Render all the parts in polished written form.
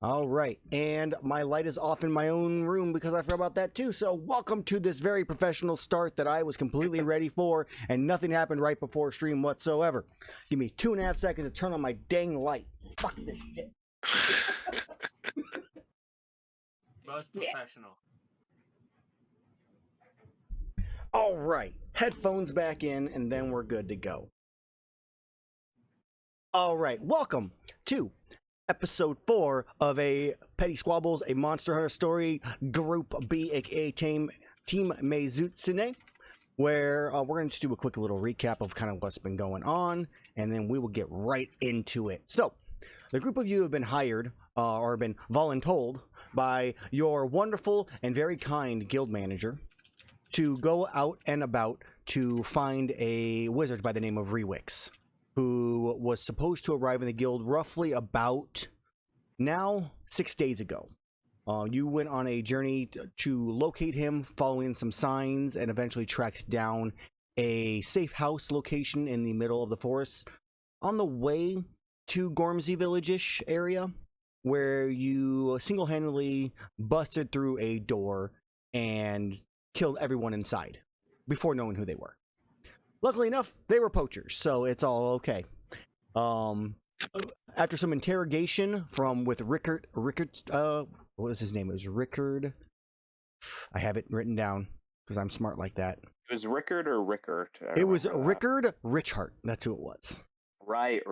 All right, and my light is off in my own room because I forgot about that too. So welcome to this very professional start that I was completely ready for, and nothing happened right before stream whatsoever. Give me 2.5 seconds to turn on my dang light. Fuck this shit. Most professional. All right, headphones back in, and then we're good to go. All right, welcome to episode 4 of a Petty Squabbles, a Monster Hunter story, Group B, aka Team Maizutsune, where we're going to do a quick little recap of kind of what's been going on, and then we will get right into it. So, the group of you have been hired, or been voluntold, by your wonderful and very kind guild manager to go out and about to find a wizard by the name of Rewix, who was supposed to arrive in the guild roughly about now 6 days ago. You went on a journey to locate him, following some signs, and eventually tracked down a safe house location in the middle of the forest on the way to Gormsey Village-ish area, where you single-handedly busted through a door and killed everyone inside before knowing who they were. Luckily enough, they were poachers, so it's all okay. After some interrogation with Rickard, what was his name? It was Rickard. I have it written down because I'm smart like that. It was Rickard or Rickert? It was Rickard Richhart. That's who it was. Right.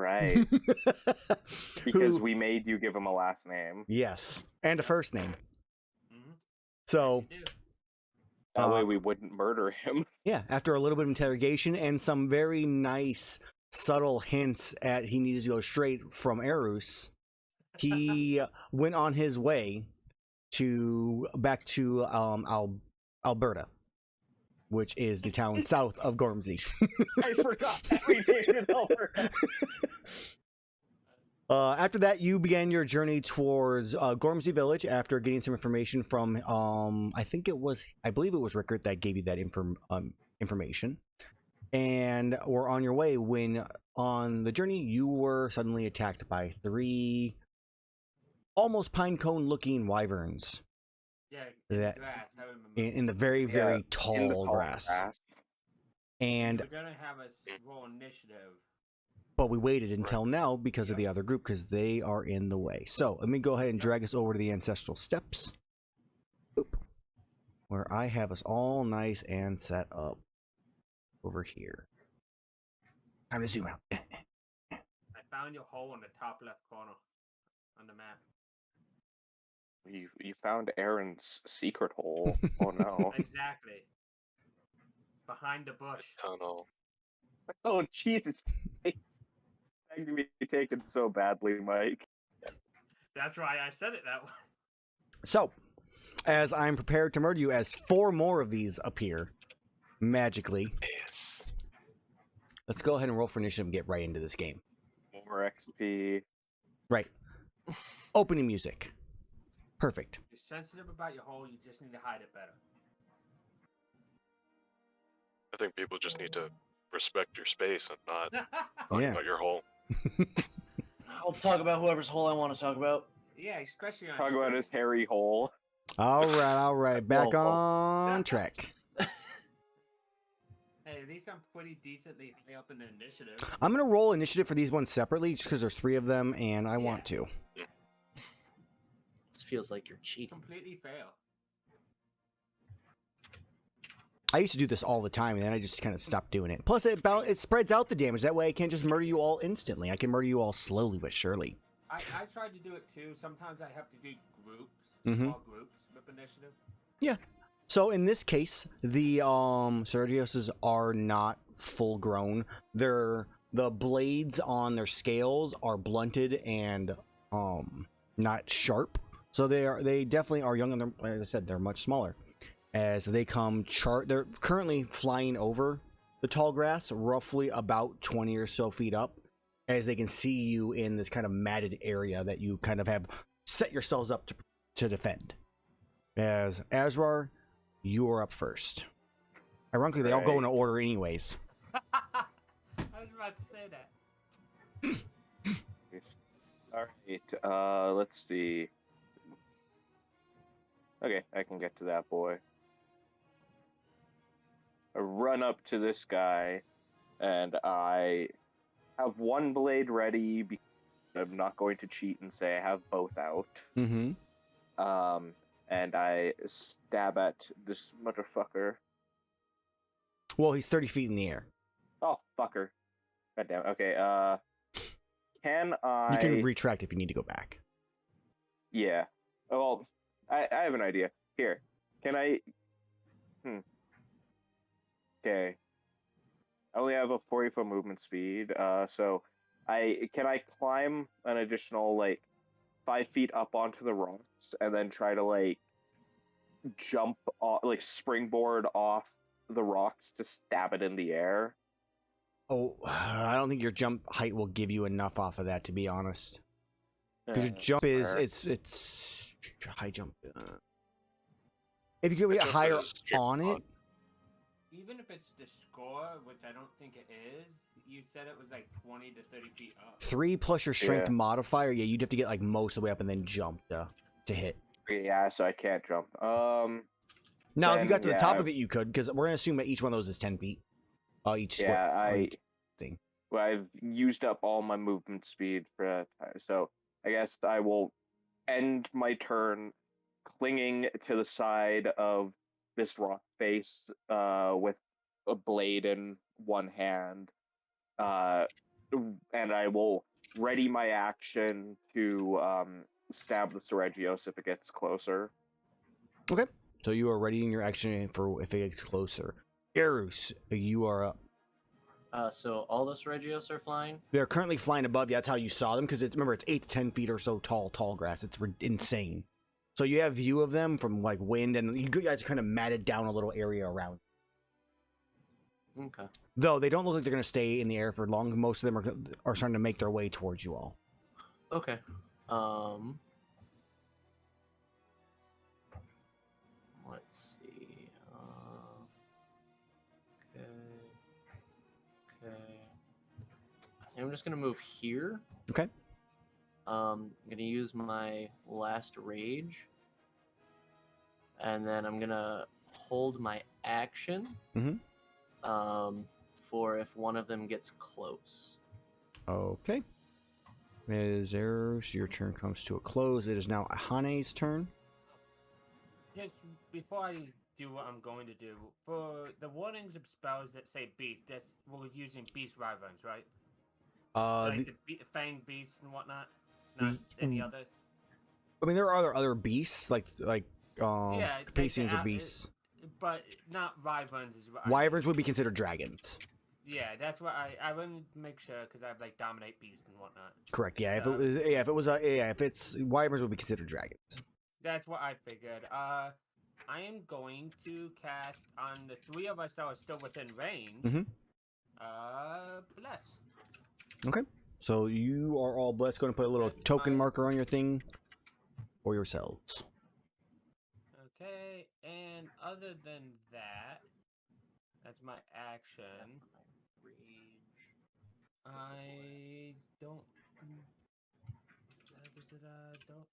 Because we made you give him a last name. Yes, and a first name. Mm-hmm. So that way we wouldn't murder him. Yeah, after a little bit of interrogation and some very nice, subtle hints at he needs to go straight from Erus, he went on his way back to Alberta, which is the town south of Gormsey. I forgot that we named it Alberta. After that, you began your journey towards Gormsey Village after getting some information from, I believe it was Rickard that gave you that information. And were on your way when, on the journey, you were suddenly attacked by 3 almost pinecone-looking wyverns. Yeah, grass. I remember. In the very, very tall grass. And we're gonna have a roll initiative. But we waited until now because of the other group, because they are in the way. So let me go ahead and drag us over to the ancestral steps. Oop. Where I have us all nice and set up over here. Time to zoom out. I found your hole in the top left corner on the map. You found Aaron's secret hole. Oh no. Exactly. Behind the bush. Tunnel. Oh Jesus. That can be taken so badly, Mike. That's why I said it that way. So, as I'm prepared to murder you, as 4 more of these appear magically. Yes. Let's go ahead and roll for initiative and get right into this game. More XP. Right. Opening music. Perfect. You're sensitive about your hole, you just need to hide it better. I think people just need to respect your space and not talk Yeah. about your hole. I'll talk about whoever's hole I want to talk about. Yeah, especially on Talk about stream. his hairy hole. All right. Back Whoa. on track. Hey, at least I'm pretty decently high up in the initiative. I'm going to roll initiative for these ones separately just because there's 3 of them and I want to. This feels like you're cheating. Completely fail. I used to do this all the time, and then I just kind of stopped doing it. Plus, it spreads out the damage. That way I can't just murder you all instantly. I can murder you all slowly but surely. I tried to do it too. Sometimes I have to do groups, Mhm. small groups with initiative. Yeah. So in this case, the Sergioses are not full grown. The blades on their scales are blunted and not sharp. So they definitely are young, and like I said, they're much smaller. As they come they're currently flying over the tall grass, roughly about 20 or so feet up, as they can see you in this kind of matted area that you kind of have set yourselves up to defend. As Azrar, you are up first. Ironically, they all go in order anyways. I was about to say that. All right. Let's see. Okay, I can get to that boy. I run up to this guy, and I have one blade ready because I'm not going to cheat and say I have both out. Mm-hmm. And I stab at this motherfucker. Well, he's 30 feet in the air. Oh, fucker. God damn it. Okay, can I... You can retract if you need to go back. Yeah. Well, I have an idea. Here. Can I... Okay. I only have a 40-foot movement speed, so can I climb an additional, like, 5 feet up onto the rocks and then try to, like, jump, like, springboard off the rocks to stab it in the air? Oh, I don't think your jump height will give you enough off of that, to be honest. Because your jump is, fair. it's high jump. If you could get jump higher is straight on it, on. Even if it's the score, which I don't think it is, you said it was like 20 to 30 feet up. 3 plus your strength Yeah. modifier, yeah, you'd have to get like most of the way up and then jump to hit. Yeah, so I can't jump. Now, if you Then, got to the yeah, top of it, you could, because we're gonna assume that each one of those is 10 feet. Each square. Yeah, each thing. Well, I've used up all my movement speed for that time, so I guess I will end my turn clinging to the side of this rock face with a blade in one hand, and I will ready my action to stab the Seregios if it gets closer. Okay. So you are readying your action for if it gets closer. Erus, you are up. So all the Seregios are flying? They're currently flying above you. That's how you saw them, because remember, it's 8 to 10 feet or so tall grass. It's insane. So you have view of them from like wind, and you guys kind of matted down a little area around. Okay. Though they don't look like they're going to stay in the air for long. Most of them are starting to make their way towards you all. Okay. Let's see. Okay. I think I'm just gonna move here. Okay. I'm gonna use my last rage, and then I'm gonna hold my action. Mhm. For if one of them gets close. Okay. Ms. Erus, your turn comes to a close. It is now Iihane's turn. Yes, before I do what I'm going to do, for the warnings of spells that say beast, we're using beast wyverns, right? Like the fang beasts and whatnot? Not any others? I mean, there are other beasts, like Yeah, Capacians are beasts. But not wyverns is what Wyverns would be considered dragons. Yeah, that's what I wanted to make sure, because I have like dominate beast and whatnot. Correct. Yeah. If it's wyverns would be considered dragons. That's what I figured. I am going to cast on the 3 of us that are still within range. Mhm. Bless. Okay. So you are all blessed. Going to put a little token marker on your thing for yourselves. Okay, and other than that, that's my action. I don't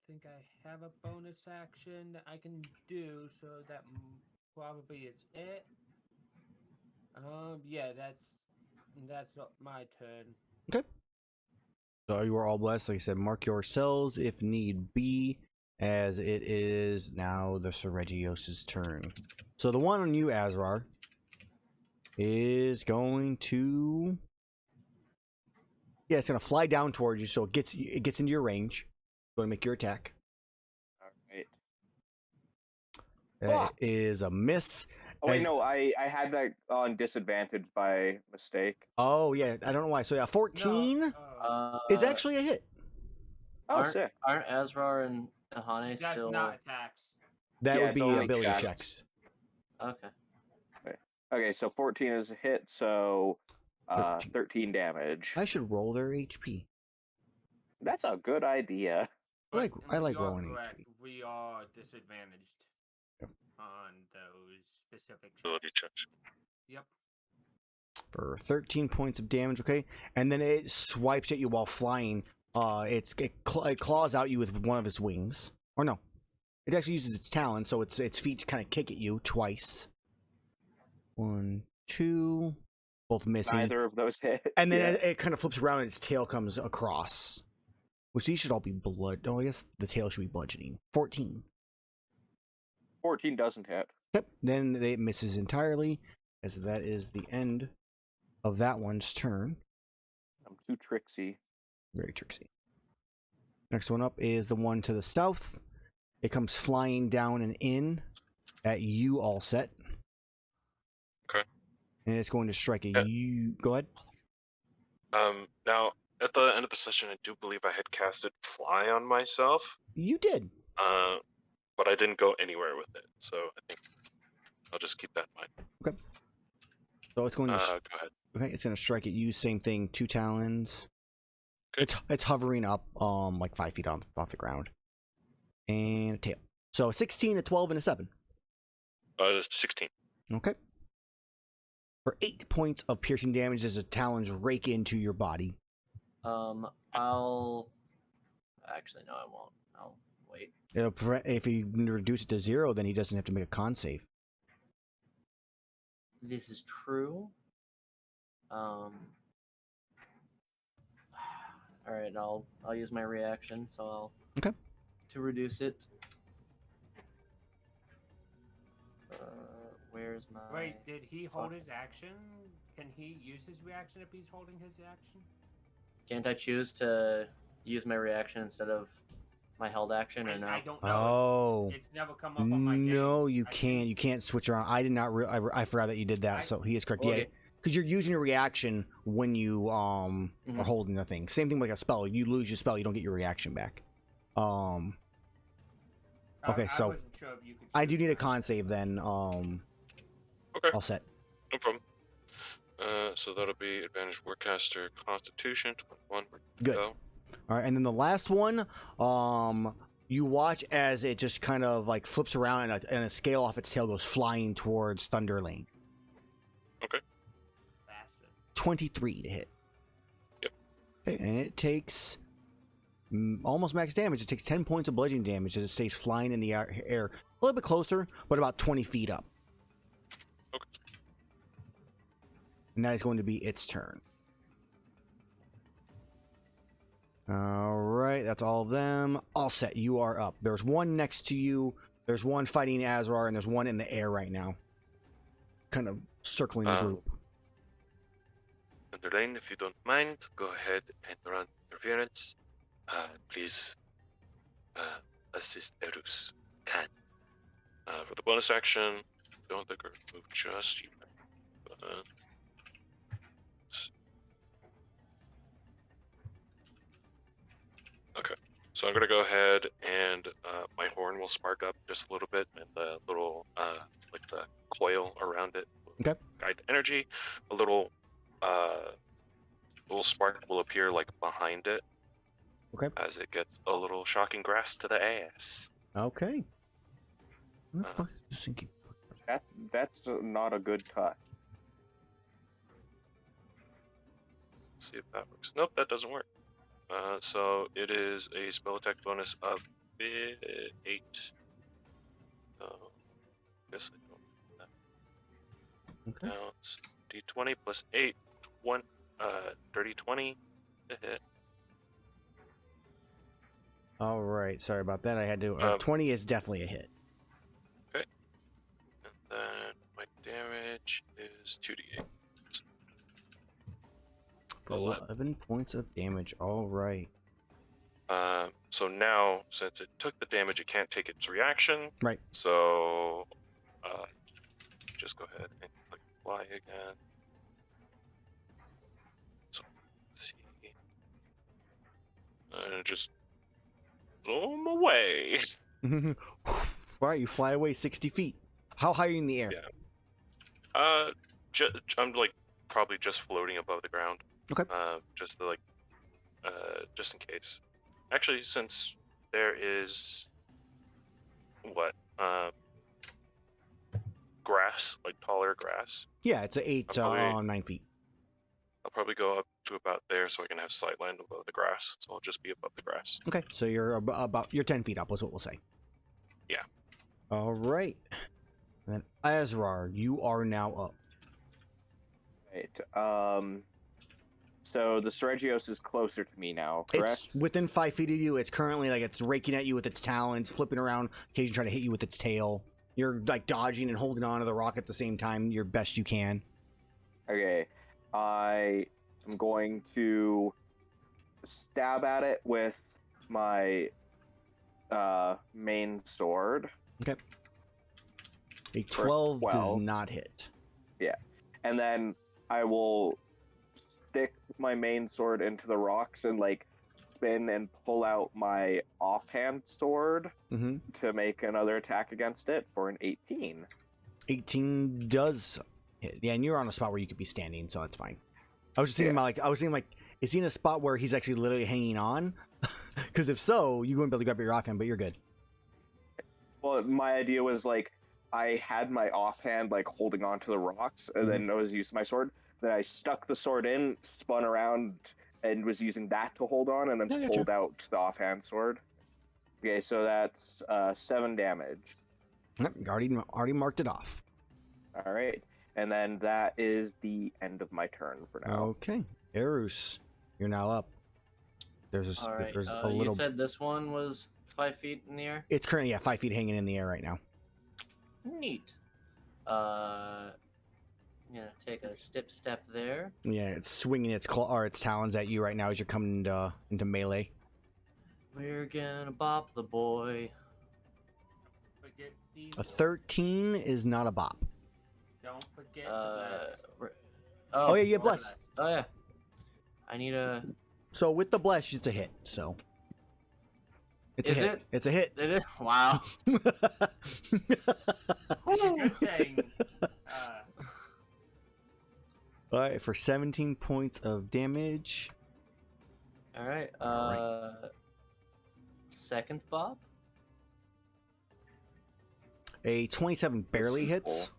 think I have a bonus action that I can do, so that probably is it. Yeah, that's my turn. Okay. So you are all blessed. Like I said, mark yourselves if need be, as it is now the Seregios' turn. So the one on you, Azrar, is going to... Yeah, it's going to fly down towards you, so it gets into your range. Going to make your attack. All right. It is a miss. Oh, wait, no, I had that on disadvantage by mistake. Oh, yeah, I don't know why. So yeah, 14 is actually a hit. Oh, sick. Aren't Azrar and Iihane That's still? not attacks. That Yeah, would it's be only ability checks. checks. Okay. Okay, so 14 is a hit, so 13 damage. I should roll their HP. That's a good idea. I like You're rolling correct. HP. We are disadvantaged Yep. on those specific Ability checks. checks. Yep. For 13 points of damage, okay? And then it swipes at you while flying. It claws out you with one of its wings. Or no. It actually uses its talons, so its feet kind of kick at you twice. 1, 2, both missing. Neither of those hit. And then it kind of flips around and its tail comes across. Which these should all be blood. Oh, I guess the tail should be bludgeoning. 14. 14 doesn't hit. Yep. Then it misses entirely, as that is the end of that one's turn. I'm too tricksy. Very tricksy. Next one up is the one to the south. It comes flying down and in at you, all set. Okay. And it's going to strike at Yeah. you. Go ahead. Now, at the end of the session, I do believe I had casted Fly on myself. You did. But I didn't go anywhere with it, so I think I'll just keep that in mind. Okay. So it's going to. Go ahead. Okay, it's going to strike at you. Same thing. 2 talons. Okay. It's hovering up, like 5 feet off the ground, and a tail. So 16, a 12, and a 7. 16. Okay. For 8 points of piercing damage as the talons rake into your body. I'll. Actually, no, I won't. I'll wait. If you reduce it to 0, then he doesn't have to make a con save. This is true. All right, I'll use my reaction, so I'll Okay. to reduce it. Where's my? Wait, did he hold his action? Can he use his reaction if he's holding his action? Can't I choose to use my reaction instead of my held action, or no? I don't know. Oh. It's never come up on my game. No, you can't. You can't switch around. I did not. I forgot that you did that. So he is correct. Yeah, Okay. because you're using your reaction when you are Mhm. holding the thing. Same thing like a spell. You lose your spell, you don't get your reaction back. Okay, I so wasn't sure if you could I do choose need a that. con save then. Okay, All set. no problem. So that'll be advantage Warcaster Constitution 21. Good. Go. All right, and then the last one, you watch as it just kind of like flips around and a scale off its tail goes flying towards Thunderlane. Okay. Bastard. 23 to hit. Yep. Okay, and it takes almost max damage. It takes 10 points of bludgeoning damage as it stays flying in the air. A little bit closer, but about 20 feet up. Okay. And that is going to be its turn. All right, that's all of them. All set. You are up. There's one next to you. There's one fighting Azrar, and there's one in the air right now. Kind of circling the group. Thunderlane, if you don't mind, go ahead and run interference. Please assist Erus. Can. For the bonus action, don't think or move just yet. Okay, so I'm gonna go ahead and my horn will spark up just a little bit, and the little like the coil around it will Okay. guide the energy. A little spark will appear like behind it. Okay. As it gets a little shocking grass to the ass. Okay. What the fuck is this thinking? That's not a good touch. See if that works. Nope, that doesn't work. So it is a spell attack bonus of 8. Guess I don't do that. Okay. Now it's d20 plus 8, dirty 20 to hit. All right. Sorry about that. I had to. 20 is definitely a hit. And then my damage is 2d8. 11 points of damage. All right. So now, since it took the damage, it can't take its reaction. Right. So, just go ahead and click fly again. So, let's see. And just zoom away. All right. You fly away 60 feet. How high are you in the air? Yeah. I'm like probably just floating above the ground. Okay. Just to, like, just in case. Actually, since there is grass, like taller grass. Yeah, it's a 8 Probably- 9 feet. I'll probably go up to about there so I can have sight line above the grass. So I'll just be above the grass. Okay, so you're about you're 10 feet up. Was what we'll say. Yeah. All right. And then Azrar, you are now up. Right. So the Seregios is closer to me now, correct? It's within 5 feet of you. It's currently like it's raking at you with its talons, flipping around, occasionally trying to hit you with its tail. You're like dodging and holding on to the rock at the same time, your best you can. Okay. I am going to stab at it with my main sword. Okay. A 12 does not hit. Yeah. And then I will stick my main sword into the rocks and like spin and pull out my offhand sword to make another attack against it for an 18. 18 does hit. Yeah, and you're on a spot where you could be standing, so that's fine. I was just thinking about is he in a spot where he's actually literally hanging on? Because if so, you wouldn't be able to grab your offhand, but you're good. Well, my idea was like I had my offhand like holding onto the rocks, and then I was using my sword. Then I stuck the sword in, spun around, and was using that to hold on, and then pulled out the offhand sword. Okay, so that's 7 damage. Yep, already marked it off. All right, and then that is the end of my turn for now. Okay, Erus, you're now up. There's Alright, there's a little. You said this one was 5 feet in the air? It's currently 5 feet hanging in the air right now. Neat. I'm gonna take a step there. Yeah, it's swinging its talons at you right now as you're coming into melee. We're gonna bop the boy. Forget the A 13 is not a bop. Don't forget the bless. Oh yeah, you have bless. Oh yeah. I need a. So with the bless, it's a hit. So it's a hit. It's a hit. It is. Wow. Good thing. All right, for 17 points of damage. All right. Second bop. A 27 barely hits.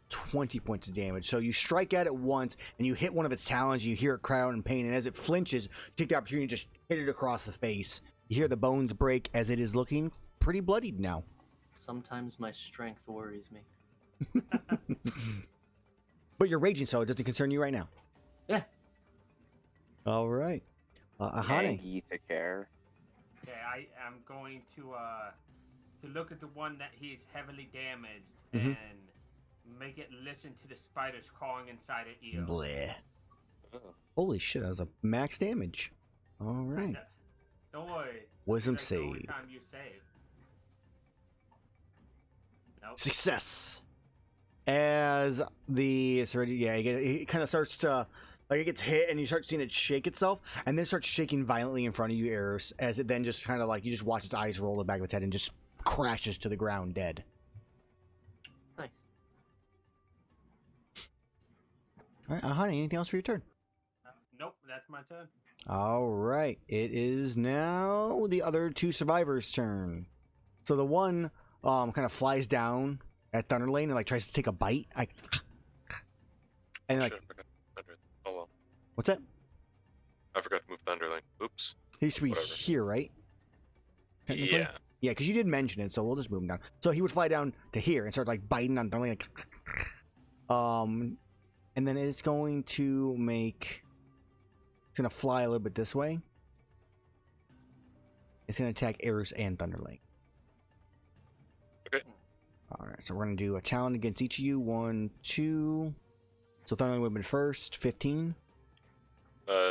20 points of damage. So you strike at it once, and you hit one of its talons. You hear it cry out in pain, and as it flinches, you take the opportunity to just hit it across the face. You hear the bones break as it is looking pretty bloodied now. Sometimes my strength worries me. But you're raging, so it doesn't concern you right now. Yeah. All right. Iihane. You take care. Okay, I am going to look at the one that he's heavily damaged and make it listen to the spiders crawling inside of ear. Bleh. Holy shit, that was a max damage. All right. Don't worry. Wisdom That's the only save. time you save. Nope. Success. As it kind of starts to, like, it gets hit and you start seeing it shake itself, and then it starts shaking violently in front of you, Erus, as it then just kind of like, you just watch its eyes roll the back of its head and just crashes to the ground dead. Nice. All right, Iihane, anything else for your turn? Nope, that's my turn. All right, it is now the other two survivors' turn. So the one kind of flies down at Thunderlane and like tries to take a bite. And like, Shit, I forgot Thunder. Oh well. what's that? I forgot to move Thunderlane. Oops. He should be Whatever. here, right? Technically? Yeah. Yeah, because you did mention it, so we'll just move him down. So he would fly down to here and start like biting on Thunderlane. Like, and then it's going to make. It's gonna fly a little bit this way. It's gonna attack Erus and Thunderlane. Okay. All right, so we're gonna do a talon against each of you. 1, 2. So Thunderlane would have been first. 15.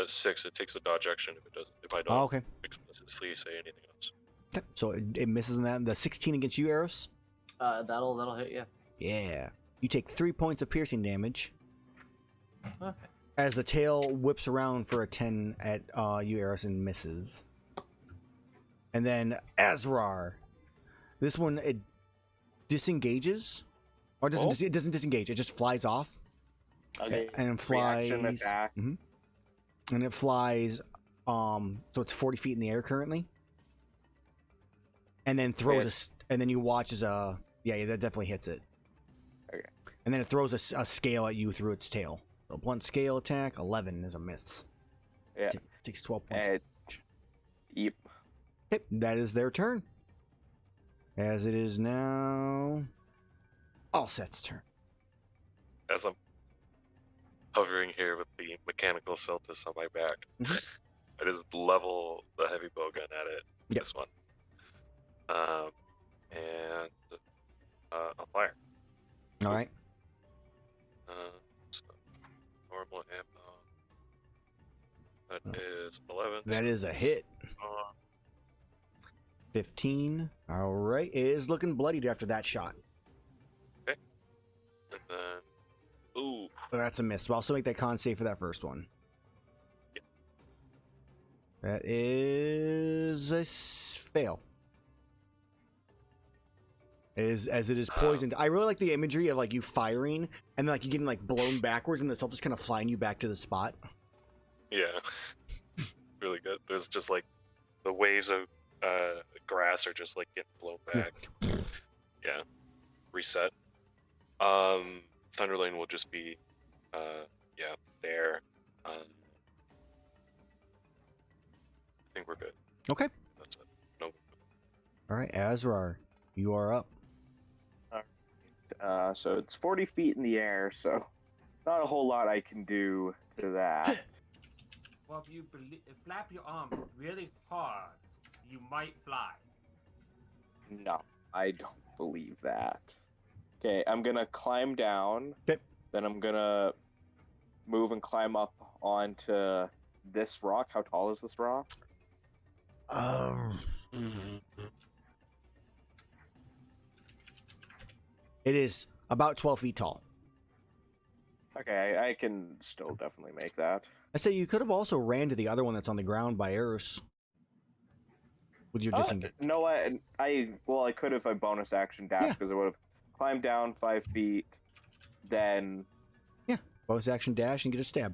6. It takes a dodge action if it doesn't. If I don't Oh, okay. explicitly say anything else. Okay. So it misses on that. The 16 against you, Erus. That'll hit you. Yeah. You take 3 points of piercing damage. Okay. As the tail whips around for a 10 at you, Erus, and misses. And then Azrar. This one, it disengages. Or doesn't it doesn't disengage. It just flies off. Okay. And it flies. Reaction attack. And it flies. So it's 40 feet in the air currently. And then throws and then you watch as yeah, that definitely hits it. Okay. And then it throws a scale at you through its tail. So blunt scale attack, 11 is a miss. Yeah. Takes 12 points. Yep. Okay, that is their turn. As it is now All Set's turn. As I'm hovering here with the mechanical Celtis on my back, I just level the heavy bowgun at it. Yep. This one. And I'll fire. All right. So normal ammo. That is 11. That is a hit. 15. All right. It is looking bloodied after that shot. Okay. And then, ooh. Oh, that's a miss. We'll also make that con save for that first one. Yep. That is a fail. As it is poisoned. I really like the imagery of like you firing and then like you getting like blown backwards and the cell just kind of flying you back to the spot. Yeah. Really good. There's just like the waves of grass are just like getting blown back. Yeah. Reset. Thunderlane will just be there. I think we're good. Okay. That's it. No. All right, Azrar, you are up. So it's 40 feet in the air, so not a whole lot I can do to that. Well, if you flap your arms really hard, you might fly. No, I don't believe that. Okay, I'm gonna climb down. Okay. Then I'm gonna move and climb up onto this rock. How tall is this rock? It is about 12 feet tall. Okay, I can still definitely make that. I say you could have also ran to the other one that's on the ground by Erus. With your disengage. No, I could have a bonus action dash because I would have climbed down 5 feet, then. Yeah, bonus action dash and get a stab.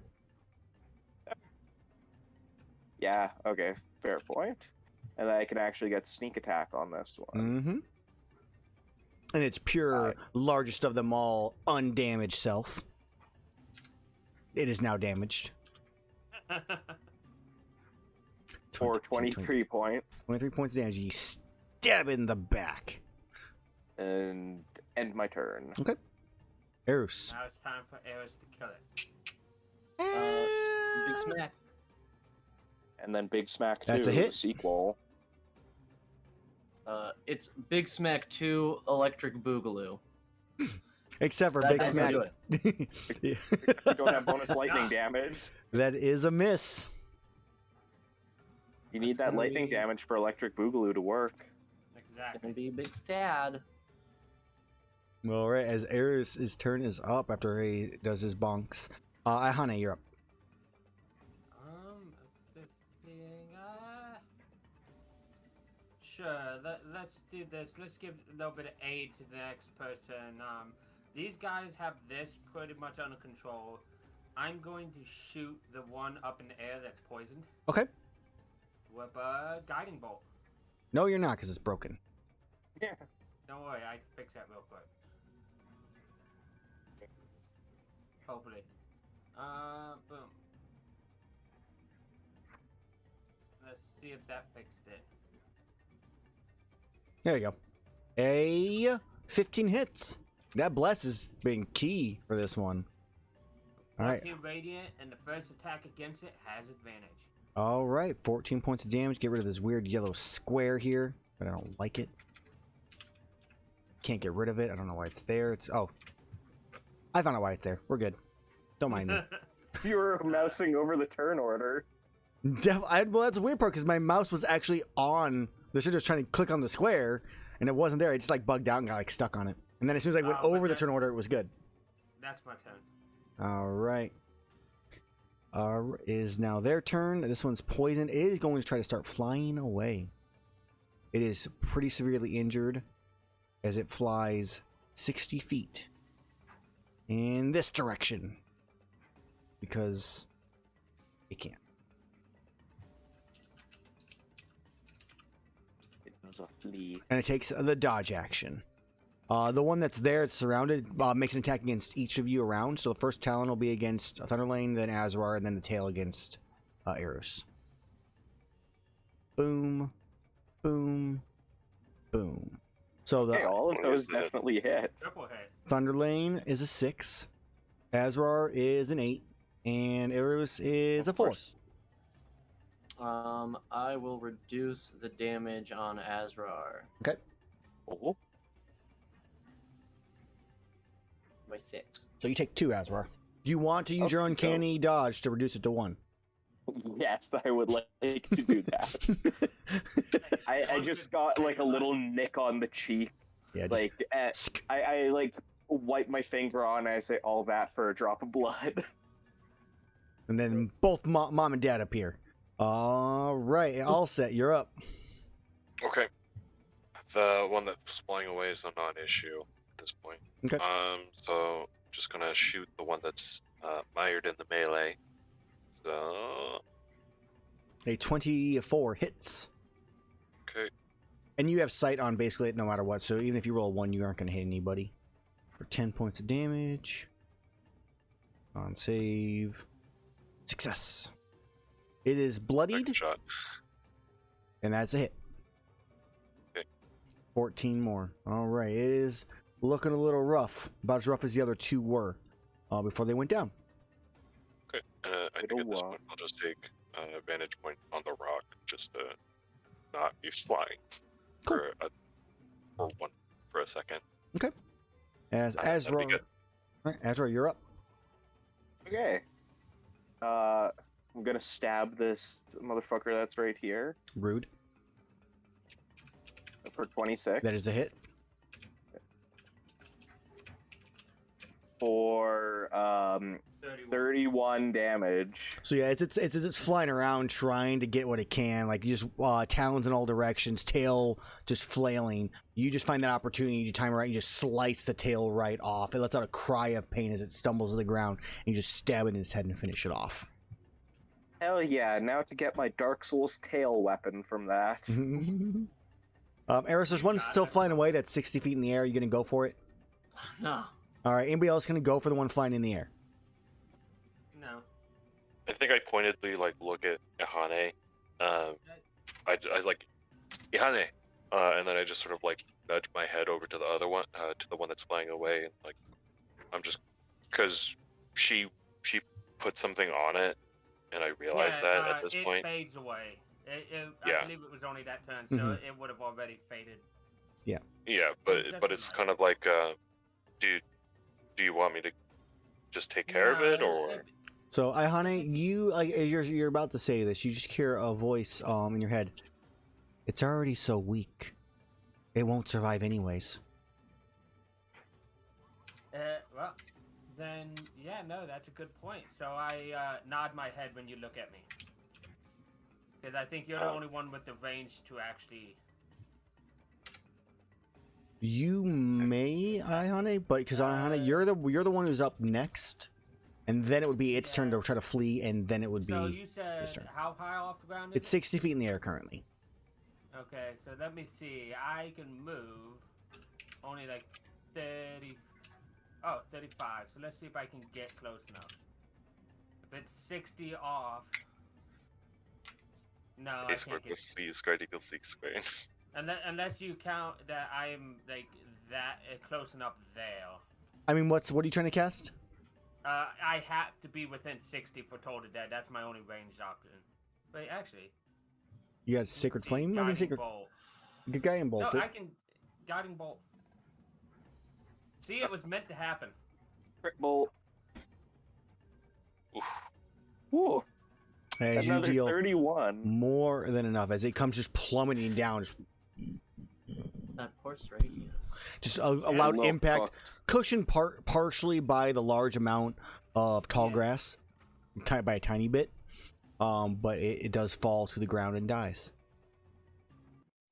Yeah, okay, fair point. And then I can actually get sneak attack on this one. Mm-hmm. And it's pure, largest of them all, undamaged self. It is now damaged. For 23 points. 23 points of damage. You stab in the back. And end my turn. Okay. Erus. Now it's time for Erus to kill it. Big smack. And then Big Smack 2, That's a hit. the sequel. It's Big Smack 2 Electric Boogaloo. Except for That's Big how Smack. you do it. You don't have bonus lightning damage. That is a miss. You need that lightning damage for Electric Boogaloo to work. It's Exactly. gonna be a big sad. Well, right, as Erus' turn is up after he does his bonks. Iihane, you're up. This thing, Sure, let's do this. Let's give a little bit of aid to the next person. These guys have this pretty much under control. I'm going to shoot the one up in the air that's poisoned Okay. with a guiding bolt. No, you're not, because it's broken. Yeah. Don't worry, I can fix that real quick. Hopefully. Boom. Let's see if that fixed it. There you go. A 15 hits. That bless has been key for this one. All right. 14 radiant, and the first attack against it has advantage. All right. 14 points of damage. Get rid of this weird yellow square here, but I don't like it. Can't get rid of it. I don't know why it's there. Oh, I found out why it's there. We're good. Don't mind me. You were mousing over the turn order. Well, that's a weird part because my mouse was actually on. The shit was trying to click on the square, and it wasn't there. I just like bugged out and got like stuck on it. And then as soon as I went over the turn order, it was good. That's my turn. All right. Is now their turn. This one's poisoned. It is going to try to start flying away. It is pretty severely injured as it flies 60 feet in this direction because it can't. It was a flea. And it takes the dodge action. The one that's there, it's surrounded, makes an attack against each of you around. So the first Talon will be against Thunderlane, then Azrar, and then the tail against Erus. Boom. boom, boom. So the Okay, all of those definitely hit. Triple hit. Thunderlane is a 6, Azrar is an 8, and Erus is a 4. I will reduce the damage on Azrar Okay. Oh, by 6. So you take 2, Azrar. Do you want to use your Okay, uncanny dodge to reduce it to 1? yes, I would like to do that. I just got like a little nick on the cheek. Yeah, just Like I like wipe my finger on. And I say all that for a drop of blood. and then both mom and dad appear. All right, all set. You're up. Okay. The one that's flying away is a non-issue at this point. Okay. So just gonna shoot the one that's mired in the melee. So A 24 hits. okay. And you have sight on basically it no matter what, so even if you roll a 1, you aren't going to hit anybody. For 10 points of damage. On save. Success. It is bloodied, Second shot. and that's a hit. Okay. 14 more. Alright, it is looking a little rough. About as rough as the other 2 were before they went down. Okay. I think at this point I'll just take vantage point on the rock just to not be flying Cool. for a second. As That'd be Azrar. good. Alright, Azrar, you're up. Okay. I'm gonna stab this motherfucker that's right here Rude. for 26. That is a hit. For 31 damage. So yeah, it's flying around trying to get what it can, like you just talons in all directions, tail just flailing. You just find that opportunity, you time it right, and you just slice the tail right off. It lets out a cry of pain as it stumbles to the ground, and you just stab it in its head and finish it off. Hell yeah! Now to get my Dark Souls tail weapon from that. Erus, there's one still flying away that's 60 feet in the air. Are you gonna go for it? No. All right, anybody else gonna go for the one flying in the air? No. I think I pointedly look at Iihane. I like Iihane, and then I just sort of nudge my head over to the other one, to the one that's flying away, and I'm just because she put something on it, and I realized that at this point. It fades away. Yeah. I believe it was only that turn, so it would have already faded. Yeah, but it's kind of like, do you want me to just take care of it, or? So Iihane, you're about to say this. You just hear a voice in your head. It's already so weak. It won't survive anyways. Well, then yeah, no, that's a good point. So I nod my head when you look at me, because I think you're the only one with the range to actually. You may, Iihane, but because Iihane, you're the one who's up next, and then it would be its turn to try to flee, and then it would be. So you said his turn. how high off the ground? It's 60 feet in the air currently. Okay, so let me see. I can move only 30. Oh, 35. So let's see if I can get close enough. If it's 60 off. No, I can't get. C squared equals C squared. Unless you count that I'm that close enough there. I mean, what are you trying to cast? I have to be within 60 for total dead. That's my only ranged option. Wait, actually. You got Sacred Flame? I think Sacred Bolt. Good Guiding Bolt. No, I can Guiding Bolt. See, it was meant to happen. Crit bolt. Oof. Woo. As you Another deal 31. more than enough, as it comes just plummeting down, That poor Strahius. just a loud little impact, fuck. cushioned partially by the large amount of tall grass, by a tiny bit, but it does fall to the ground and dies.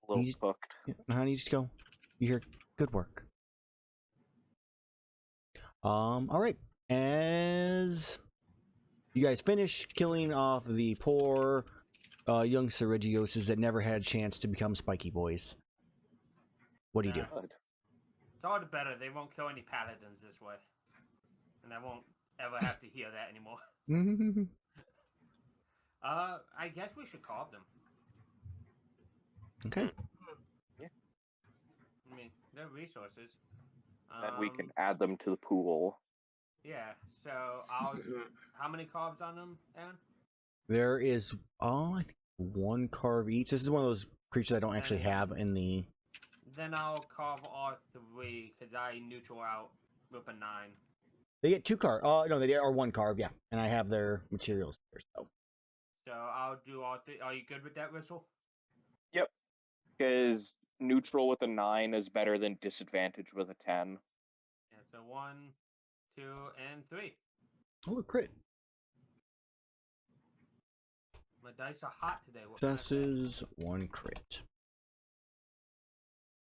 A little You- hooked. Honey, you just go. You hear good work. All right. As you guys finish killing off the poor young Ceregioses that never had a chance to become spiky boys, what do you do? Good. It's all the better. They won't kill any paladins this way. And I won't ever have to hear that anymore. I guess we should carve them. Okay. I mean, they're resources. And we can add them to the pool. Yeah. So I'll. How many carbs on them, Aaron? There is, I think 1 carve each. This is one of those creatures I don't actually have in the. Then I'll carve all 3 because I neutral out with a 9. They get 2 carve. Oh no, they are 1 carve. Yeah, and I have their materials here. So I'll do all 3. Are you good with that, Whistle? Yep. Because neutral with a 9 is better than disadvantage with a 10. Yeah. So 1, 2, and 3. Oh, look, crit. My dice are hot today. What can I say? Successes, 1 crit.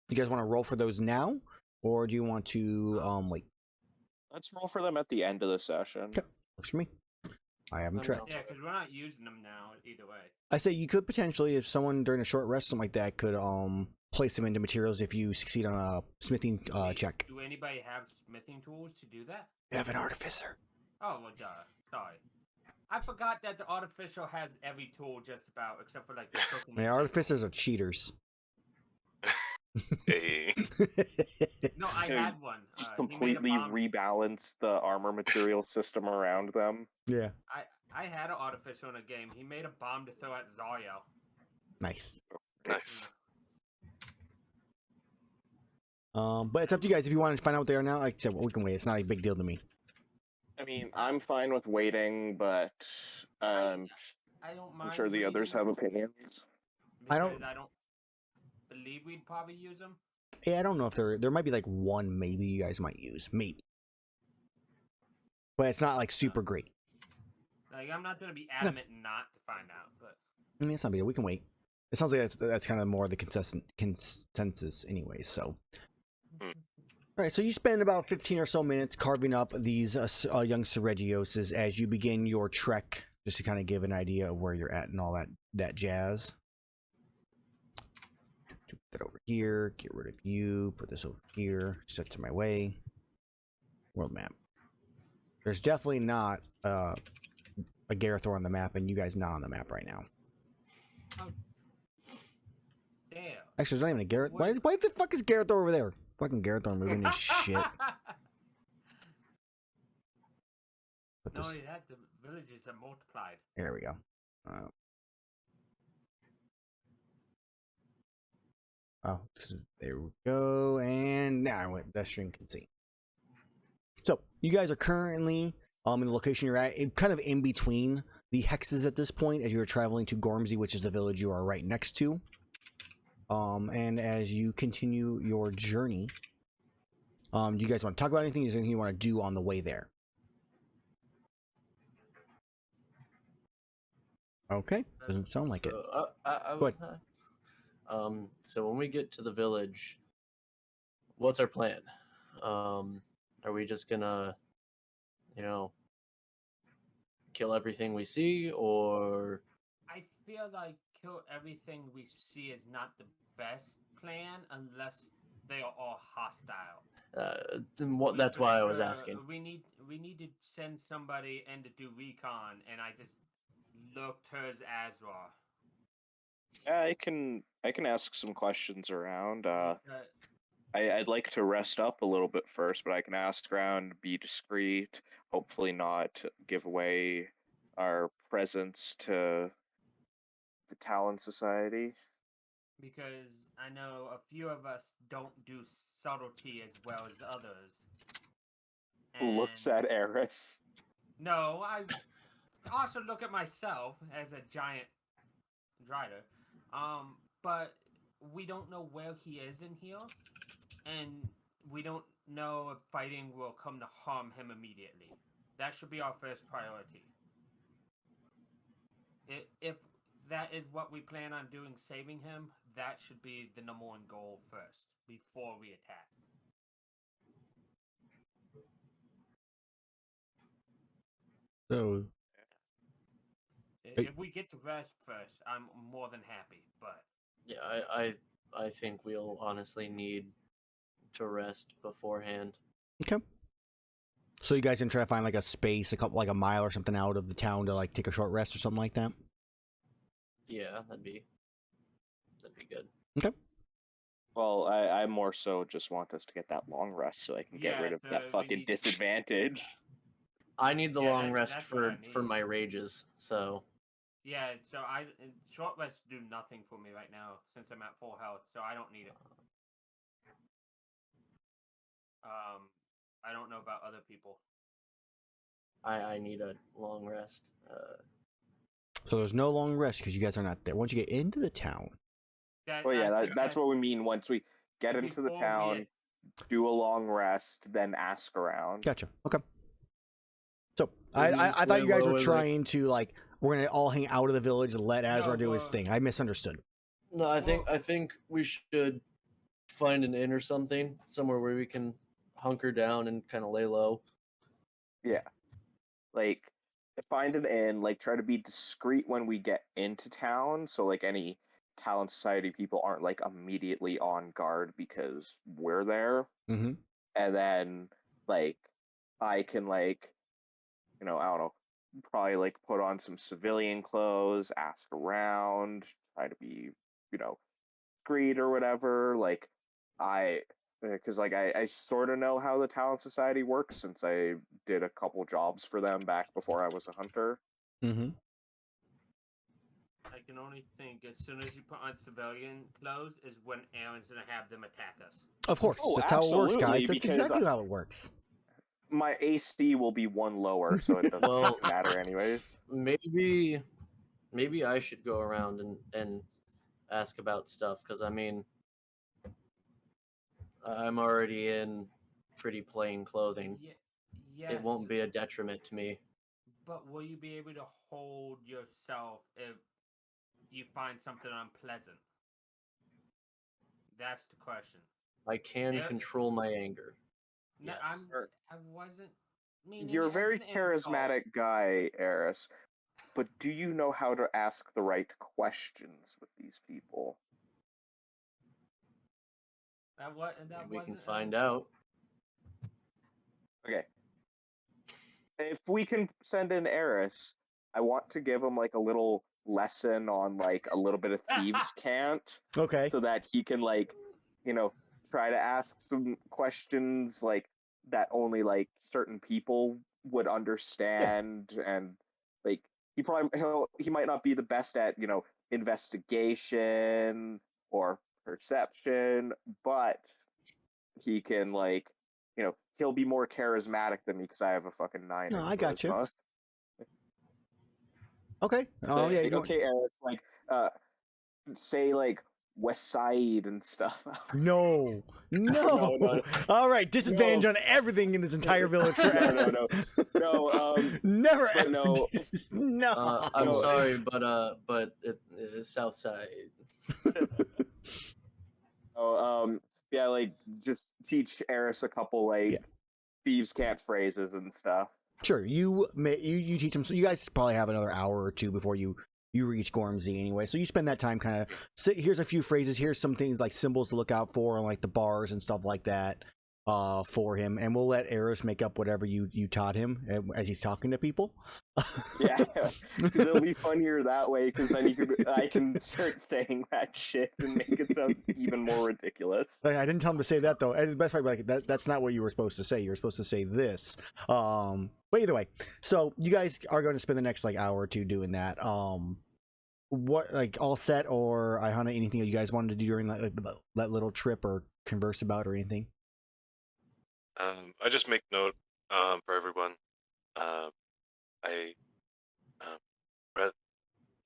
You guys want to roll for those now, or do you want to wait? Let's roll for them at the end of the session. Okay. Works for me. I haven't tracked. Yeah, because we're not using them now either way. I say you could potentially, if someone during a short rest, something like that, could place them into materials if you succeed on a smithing check. Do anybody have smithing tools to do that? You have an artificer. Oh, well, duh. Sorry. I forgot that the artificial has every tool just about, except for like the cooking. Man, artificers are cheaters. Hey. No, I had one. Completely rebalance the armor material system around them. Yeah. I had an artificial in a game. He made a bomb to throw at Zarya. Nice. Nice. But it's up to you guys if you want to find out what they are now. Like I said, we can wait. It's not a big deal to me. I mean, I'm fine with waiting, but I don't mind. I'm sure the others have opinions. I don't believe we'd probably use them. Yeah, I don't know if there might be like 1 maybe you guys might use. Maybe. But it's not like super great. Like, I'm not going to be adamant not to find out, but... I mean, it's not big deal. We can wait. It sounds like that's kind of more the consensus anyway, so... Alright, so you spend about 15 or so minutes carving up these young Seregioses as you begin your trek, just to kind of give an idea of where you're at and all that jazz. Put that over here, get rid of you, put this over here, set to my way. World map. There's definitely not a Garethor on the map, and you guys not on the map right now. Oh. Damn. Actually, there's not even a Gareth. Why the fuck is Garethor over there? Fucking Garethor moving his shit. Not only that, the villages are multiplied. There we go. There we go. And now the stream can see. So you guys are currently in the location you're at, kind of in between the hexes at this point, as you're traveling to Gormsey, which is the village you are right next to. And as you continue your journey, do you guys want to talk about anything? Is there anything you want to do on the way there? Okay, doesn't sound like it. Go ahead. So when we get to the village, what's our plan? Are we just gonna, kill everything we see, or? I feel like kill everything we see is not the best plan unless they are all hostile. That's why I was asking. We need to send somebody in to do recon, and I just looked towards Azrar. I can ask some questions around. I'd like to rest up a little bit first, but I can ask around, be discreet, hopefully not give away our presence to the Talon Society. Because I know a few of us don't do subtlety as well as others. Who looks at Erus? No, I also look at myself as a giant drider. But we don't know where he is in here, and we don't know if fighting will come to harm him immediately. That should be our first priority. If that is what we plan on doing, saving him, that should be the #1 goal first, before we attack. So, if we get to rest first, I'm more than happy, but... Yeah, I think we'll honestly need to rest beforehand. okay. So you guys can try to find like a space, like a mile or something out of the town to like take a short rest or something like that? Yeah, that'd be good. Okay. Well, I more so just want us to get that long rest so I can get Yeah, rid of so that we fucking need- disadvantage. I need the Yeah, long rest that's what I for need. my rages. So Yeah, so short rests do nothing for me right now since I'm at full health, so I don't need it. I don't know about other people. I need a long rest. So there's no long rest because you guys are not there. Once you get into the town. Well, yeah, that's what we mean. Once we get into the Before we town, do a long rest, then ask around. Gotcha. Okay. So Maybe I thought you guys were Swallow is trying to like we're gonna all hang out of the village and let Azrar No, do his well- thing. I misunderstood. No, I think we should find an inn or something somewhere where we can hunker down and kind of lay low. Yeah. Like, find an inn, like, try to be discreet when we get into town, so, like, any Talon Society people aren't, like, immediately on guard because we're there. Mm-hmm. And then, like, I can, like, I don't know, probably, like, put on some civilian clothes, ask around, try to be, discreet or whatever. Like, because like I sort of know how the Talent Society works since I did a couple jobs for them back before I was a hunter. Mm-hmm. I can only think as soon as you put on civilian clothes is when Aaron's gonna have them attack us. Of course. Oh, That's how it works, absolutely, guys. That's because exactly how it works. My AC will be one lower, so it doesn't Well- matter anyways. Maybe I should go around and ask about stuff because I mean I'm already in pretty plain clothing. Yes, It won't be a detriment to me. but will you be able to hold yourself if you find something unpleasant? That's the question. I can Yeah. control my anger. No, Yes. I wasn't meaning You're a it as very an insult. charismatic guy, Erus, but do you know how to ask the right questions with these people? We can find out. Okay. If we can send in Erus, I want to give him like a little lesson on like a little bit of thieves' cant, Okay. so that he can like, try to ask some questions like that only like certain people would understand, and like he might not be the best at investigation or perception, but he can like he'll be more charismatic than me because I have a fucking 9 No, in I got you. charisma. Okay. Oh yeah. Like, okay, Eric, like say like West Side and stuff. No. No. No. All right. Disadvantage No. on everything in this entire village forever. No. Never. but ever no. No. I'm No. sorry, but it is South Side. Oh, yeah, like just teach Eris a couple like Yeah. thieves' cant phrases and stuff. Sure. You teach them. So you guys probably have another hour or two before you reach Gormsey anyway. So you spend that time kind of. Here's a few phrases. Here's some things like symbols to look out for on like the bars and stuff like that. For him, and we'll let Erus make up whatever you taught him as he's talking to people. Yeah, it'll be funnier that way because then I can start saying that shit and make it sound even more ridiculous. I didn't tell him to say that though. And the best part, like that's not what you were supposed to say. You were supposed to say this. But either way, so you guys are going to spend the next like hour or two doing that. What like all set or Iihane, anything that you guys wanted to do during that little trip or converse about or anything? I just make note for everyone. I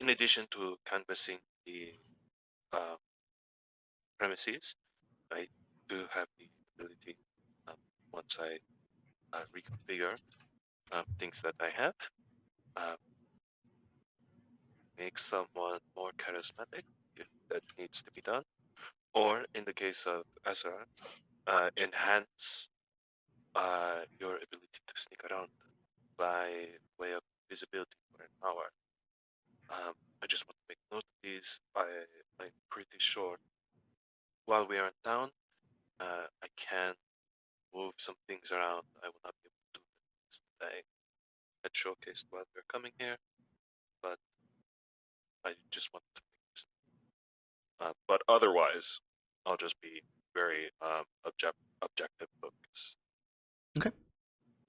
in addition to canvassing the premises, I do have the ability, once I reconfigure things that I have, make someone more charismatic if that needs to be done, or in the case of Azrar, enhance your ability to sneak around by way of visibility for an hour. I just want to make note of these. I'm pretty sure while we are in town, I can move some things around. I will not be able to do things that I had showcased while we were coming here, but I just want to make this. But otherwise, I'll just be very objective focused. Okay.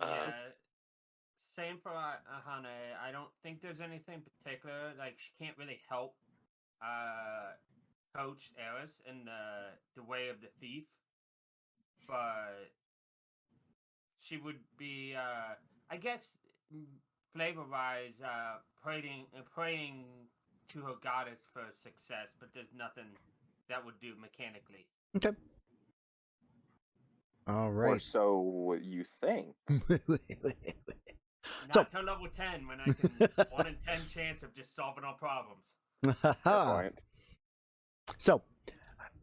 Yeah. Same for Iihane. I don't think there's anything particular. Like, she can't really help coach Erus in the way of the thief, but she would be, I guess, flavor-wise, praying to her goddess for success. But there's nothing that would do mechanically. Okay. All right. Or so you think. Not till level 10 when I can 1 in 10 chance of just solving all problems. Good point. So,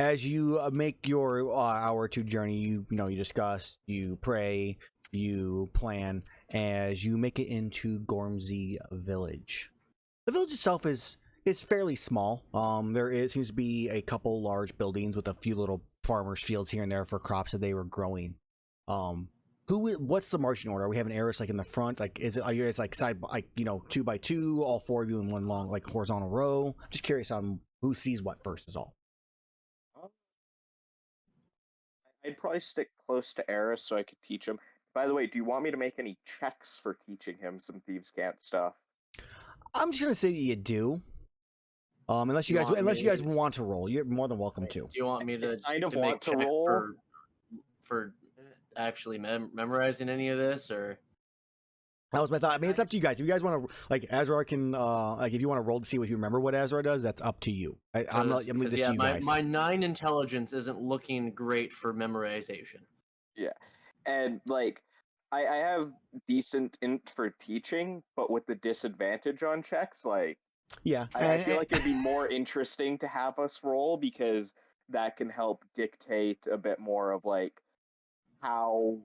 as you make your hour or two journey, you discuss, you pray, you plan, as you make it into Gormsey Village. The village itself is fairly small. Seems to be a couple large buildings with a few little farmers' fields here and there for crops that they were growing. What's the marching order? Are we having Erus like in the front? Like, are you guys like side, like 2 by 2, all 4 of you in one long like horizontal row? Just curious on who sees what first is all. I'd probably stick close to Erus so I could teach him. By the way, do you want me to make any checks for teaching him some Thieves' Cant stuff? I'm just gonna say that you do. Unless you guys want to roll, you're more than welcome to. Do you want me to kind of to want make to check roll for actually memorizing any of this, or? That was my thought. I mean, it's up to you guys. If you guys want to, like, Azrar can, if you want to roll to see if you remember what Azrar does, that's up to you. I'm leaving this to you guys. My 9 intelligence isn't looking great for memorization. Yeah, and like, I have decent int for teaching, but with the disadvantage on checks, like, yeah, I feel like it'd be more interesting to have us roll because that can help dictate a bit more of like how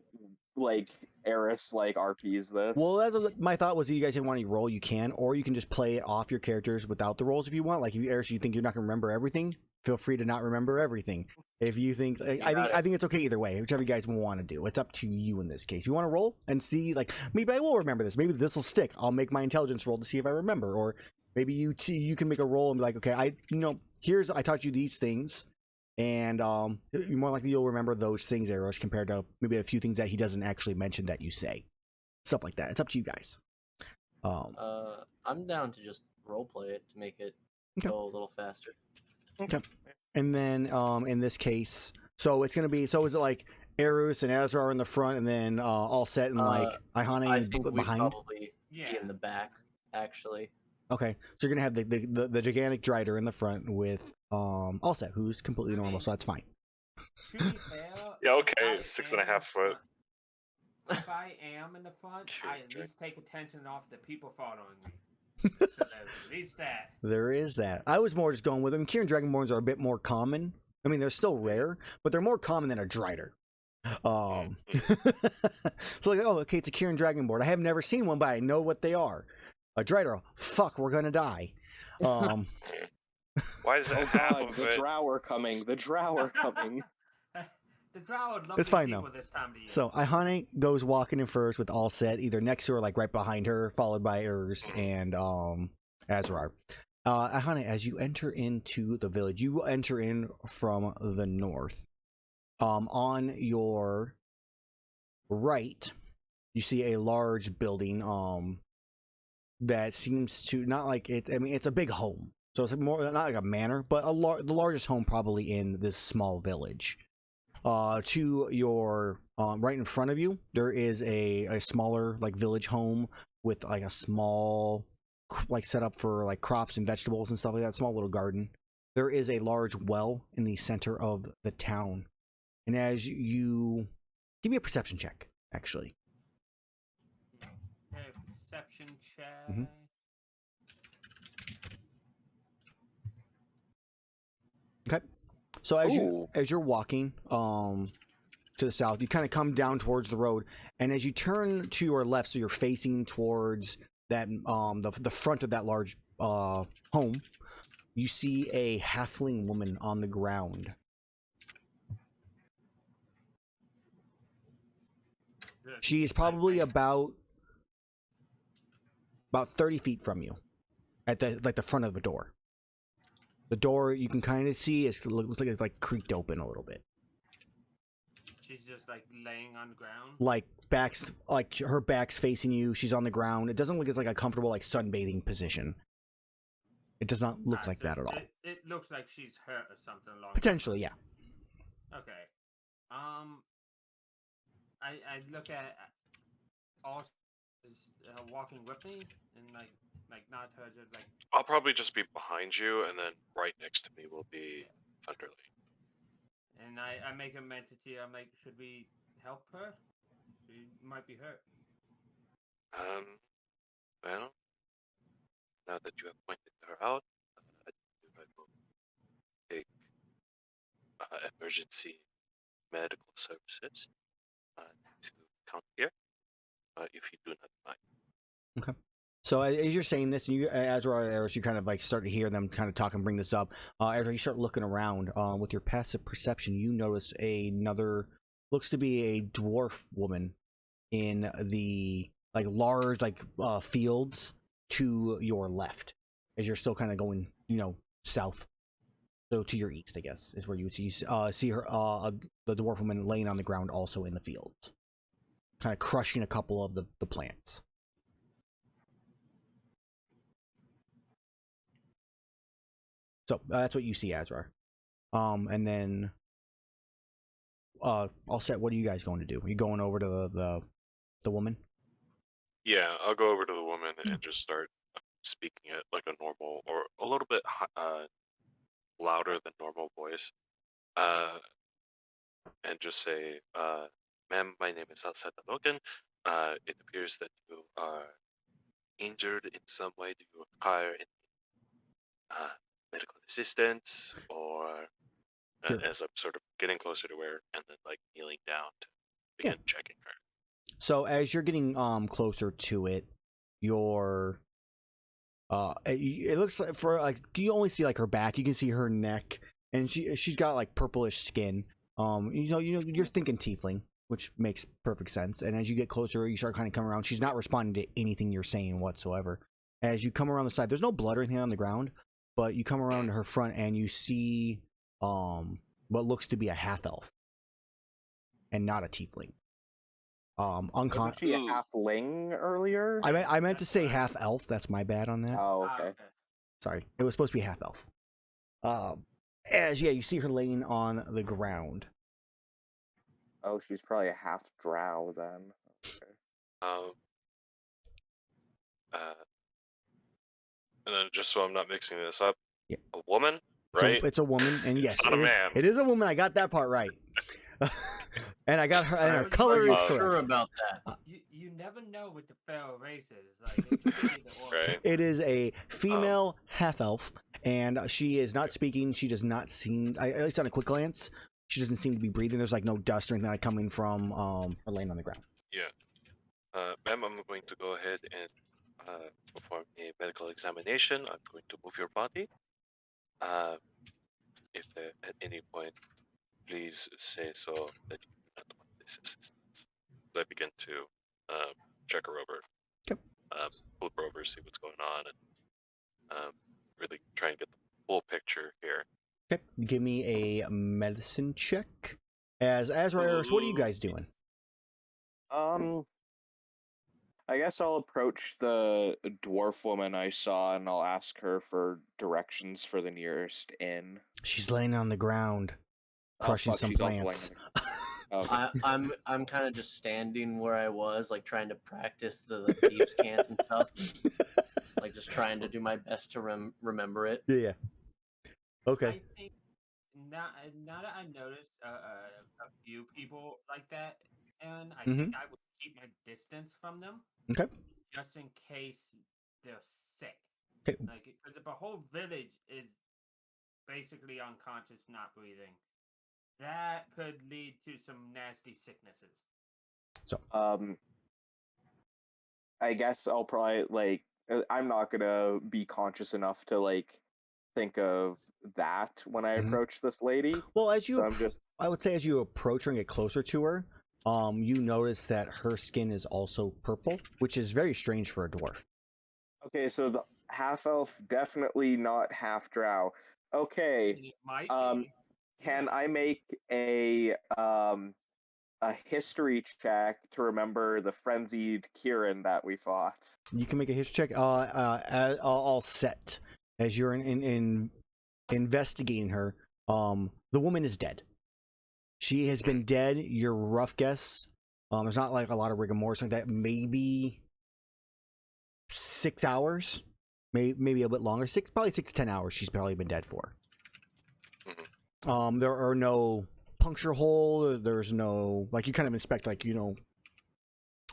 like Erus like RPs this. Well, that's my thought was that you guys didn't want to roll, you can, or you can just play it off your characters without the rolls if you want. Like, if Erus, you think you're not going to remember everything, feel free to not remember everything. If you think, I think it's okay either way, whichever you guys want to do. It's up to you in this case. You want to roll and see, like, maybe I will remember this. Maybe this will stick. I'll make my intelligence roll to see if I remember, or maybe you can make a roll and be like, okay, I taught you these things. And you're more likely you'll remember those things, Erus, compared to maybe a few things that he doesn't actually mention that you say. Stuff like that. It's up to you guys. I'm down to just roleplay it to make it go a little faster. Okay. And then in this case, so it's going to be, so is it like Erus and Azrar in the front and then all set and like Iihane behind? Probably be in the back, actually. Okay. So you're going to have the gigantic Drider in the front with Allset, who's completely normal, so that's fine. To be fair, Yeah, okay, 6.5 foot. If I am in the front, I at least take attention off the people following me. So there's at least that. There is that. I was more just going with them. Kieran Dragonborns are a bit more common. I mean, they're still rare, but they're more common than a Drider. So like, oh, okay, it's a Kieran Dragonborn. I have never seen one, but I know what they are. A Drider, fuck, we're gonna die. Why is that half God, of the it? Drow coming. The Drow coming. The Drow would love It's to fine, people though. this time of year. So Iihane goes walking in first with Allset, either next to her, like right behind her, followed by Erus and Azrar. Iihane, as you enter into the village, you enter in from the north. On your right, you see a large building that seems to not like it. I mean, it's a big home, so it's more not like a manor, but the largest home probably in this small village. To your right in front of you, there is a smaller like village home with like a small like setup for like crops and vegetables and stuff like that. Small little garden. There is a large well in the center of the town, and as you give me a perception check, actually. Okay, perception check. Mhm. Okay. So as you're walking to the south, you kind of come down towards the road, and as you turn to your left, so you're facing towards that the front of that large home, you see a halfling woman on the ground. She is probably about 30 feet from you, at the front of the door. The door you can kind of see looks like it's like creaked open a little bit. She's just like laying on the ground. Like her back's facing you. She's on the ground. It doesn't look it's like a comfortable like sunbathing position. It does not look like so that at all. It looks like she's hurt or something along. Potentially, yeah. Okay. I look at all walking with me and like not her just like. I'll probably just be behind you, and then right next to me will be Thunderly. And I make a entity. I'm like, should we help her? She might be hurt. Well, now that you have pointed her out, I will take emergency medical services to count here, if you do not mind. Okay. So as you're saying this, and you, Azrar, you kind of like start to hear them kind of talk and bring this up. Azrar, you start looking around. With your passive perception, you notice another, looks to be a dwarf woman in the like large fields to your left, as you're still kind of going, south. So to your east, I guess, is where you would see her, the dwarf woman laying on the ground, also in the fields, kind of crushing a couple of the plants. So that's what you see, Azrar. And then, all set. What are you guys going to do? Are you going over to the woman? Yeah, I'll go over to the woman and just start speaking it like a normal or a little bit louder than normal voice, and just say, "Ma'am, my name is Azrar. It appears that you are injured in some way. Do you require any medical assistance, or Sure. as I'm sort of getting closer to her and then like kneeling down to begin checking her." So as you're getting closer to it, it looks like you only see like her back. You can see her neck, and she's got like purplish skin. You're thinking tiefling, which makes perfect sense. And as you get closer, you start kind of coming around. She's not responding to anything you're saying whatsoever. As you come around the side, there's no blood or anything on the ground, but you come around to her front and you see what looks to be a half elf, and not a tiefling. Wasn't she a halfling earlier? I meant to say half elf. That's my bad on that. Oh, okay. Sorry, it was supposed to be half elf. You see her laying on the ground. Oh, she's probably a half drow then. Okay. And then just so I'm not mixing this up, Yeah. a woman, right? It's a woman, and yes, It's not a man. it is a woman. I got that part right. And I got her, and her color is correct. Sure about that. You never know with the feral races. Like, it could be the orc. Right. It is a female half elf, and she is not speaking. She does not seem, at least on a quick glance, she doesn't seem to be breathing. There's like no dust or anything like coming from her laying on the ground. Yeah. Ma'am, I'm going to go ahead and perform a medical examination. I'm going to move your body. If at any point, please say so that you do not want this assistance. So I begin to check her over. Okay. Flip her over, see what's going on, and really try and get the full picture here. Okay, give me a medicine check. As Azrar, what are you guys doing? I guess I'll approach the dwarf woman I saw and I'll ask her for directions for the nearest inn. She's laying on the ground, crushing some plants. Okay. I'm kind of just standing where I was, like trying to practice the thieves' cant and stuff, like just trying to do my best to remember it. Yeah. Okay. I think now that I noticed a few people like that, and I think I would keep my distance from them. Okay. Just in case they're sick. Okay. Like, because if a whole village is basically unconscious, not breathing, that could lead to some nasty sicknesses. So, I guess I'll probably I'm not gonna be conscious enough to think of that when I approach this lady. well, I would say as you approach her and get closer to her, you notice that her skin is also purple, which is very strange for a dwarf. Okay, so the half elf, definitely not half drow. Okay. It might Um, be. can I make a history check to remember the frenzied Kieran that we fought? You can make a history check. All set as you're in investigating her. The woman is dead. She has been dead. Your rough guess. There's not like a lot of rigor mortis like that. Maybe 6 hours, maybe a bit longer. Probably 6 to 10 hours. She's probably been dead for. There are no puncture hole. There's no like you kind of inspect like you know.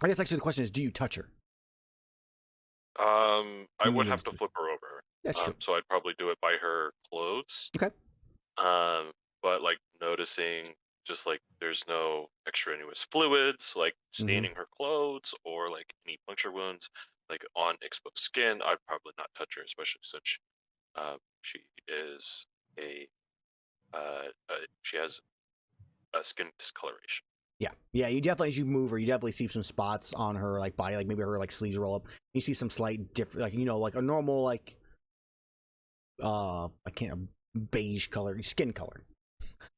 I guess actually the question is, do you touch her? I would have to flip her over. That's true. So I'd probably do it by her clothes. Okay. But like noticing just like there's no extraneous fluids like staining her clothes or like any puncture wounds like on exposed skin, I'd probably not touch her, especially since she is she has a skin discoloration. Yeah. You definitely, as you move her, you definitely see some spots on her like body, like maybe her like sleeves roll up. You see some slight different, like you know, like a normal like I can't beige color skin color.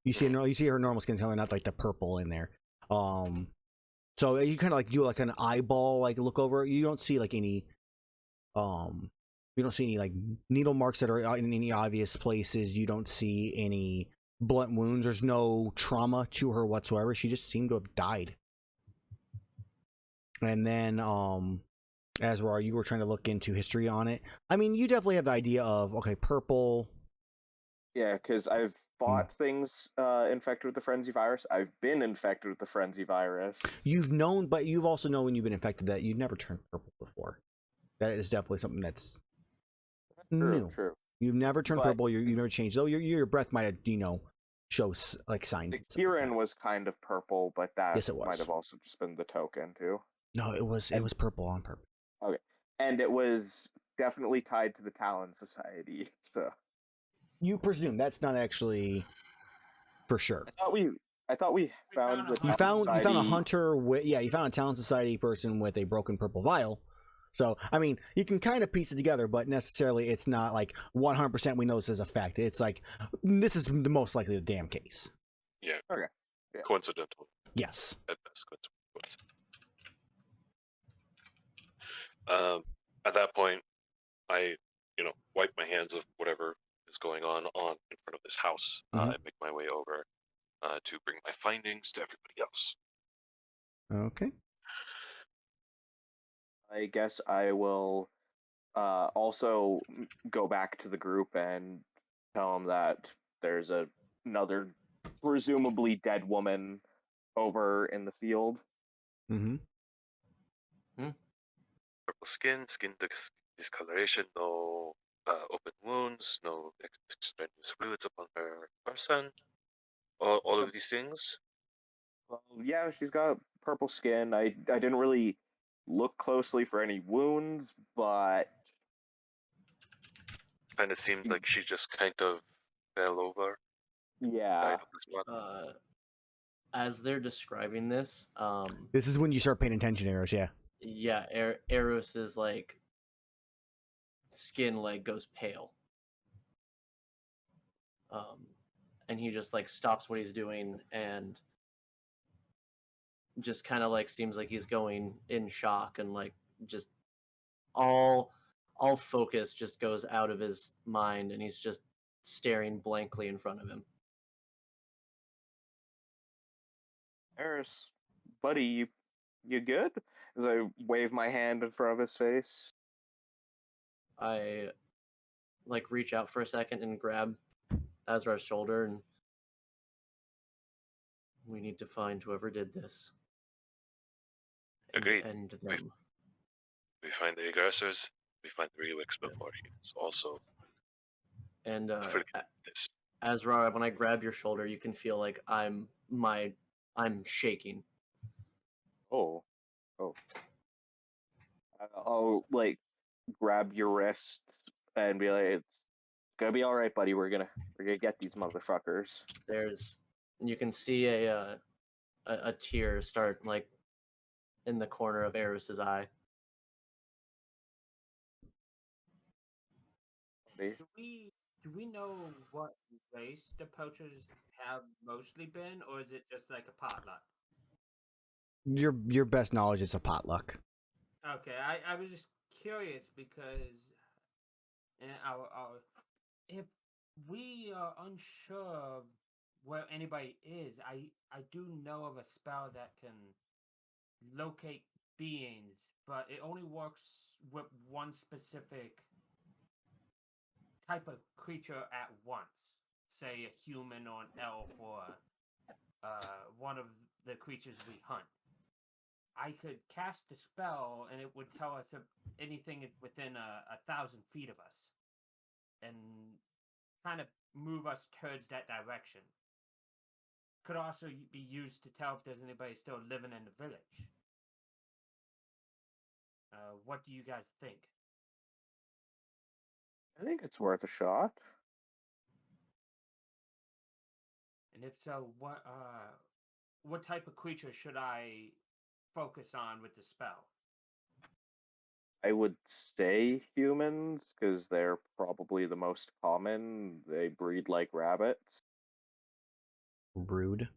You see her normal skin color, not like the purple in there. So you kind of like do like an eyeball like look over. You don't see like any you don't see any like needle marks that are in any obvious places. You don't see any blunt wounds. There's no trauma to her whatsoever. She just seemed to have died. And then Azrar, you were trying to look into history on it. I mean, you definitely have the idea of okay, purple. Yeah, because I've fought things infected with the frenzy virus. I've been infected with the frenzy virus. You've known, but you've also known when you've been infected that you've never turned purple before. That is definitely something that's new. True. You've never turned purple. You've never changed. Though your breath might have, you know, show like signs. The Kieran was kind of purple, but that might have also just been the token too. No, it was purple on purpose. Okay, and it was definitely tied to the Talon Society. So you presume that's not actually for sure. I thought we found the you found a hunter with you found a Talon Society person with a broken purple vial. So I mean, you can kind of piece it together, but necessarily it's not like 100% we know this is a fact. It's like this is the most likely the damn case. Yeah. Okay. Yeah. Coincidental. Yes. At best, coincidental. At that point, I, wipe my hands of whatever is going on in front of this house. And make my way over to bring my findings to everybody else. Okay. I guess I will also go back to the group and tell them that there's another presumably dead woman over in the field. Purple skin discoloration, no open wounds, no extraneous fluids upon her person. All of these things. Well, yeah, she's got purple skin. I didn't really look closely for any wounds, but kind of seemed like she just kind of fell over. Yeah. As they're describing this, this is when you start paying attention, Erus. Yeah. Yeah, Erus is like skin like goes pale. And he just like stops what he's doing and just kind of like seems like he's going in shock and like just all focus just goes out of his mind and he's just staring blankly in front of him. Erus, buddy, you good? As I wave my hand in front of his face. I like reach out for a second and grab Azrar's shoulder and we need to find whoever did this. Agreed. And them. We find the aggressors. We find the relics before he is also. And Azrar, when I grab your shoulder, you can feel like I'm shaking. Oh. I'll like grab your wrist and be like, "It's gonna be all right, buddy. We're gonna get these motherfuckers." You can see a tear start like in the corner of Erus's eye. Do we Do we know what race the poachers have mostly been, or is it just like a potluck? Your best knowledge is a potluck. Okay, I was just curious because if we are unsure where anybody is, I do know of a spell that can locate beings, but it only works with one specific type of creature at once. Say a human or an elf or one of the creatures we hunt. I could cast a spell and it would tell us if anything is within 1,000 feet of us and kind of move us towards that direction. Could also be used to tell if there's anybody still living in the village. What do you guys think? I think it's worth a shot. And if so, what type of creature should I focus on with the spell? I would say humans, because they're probably the most common. They breed like rabbits. Rude.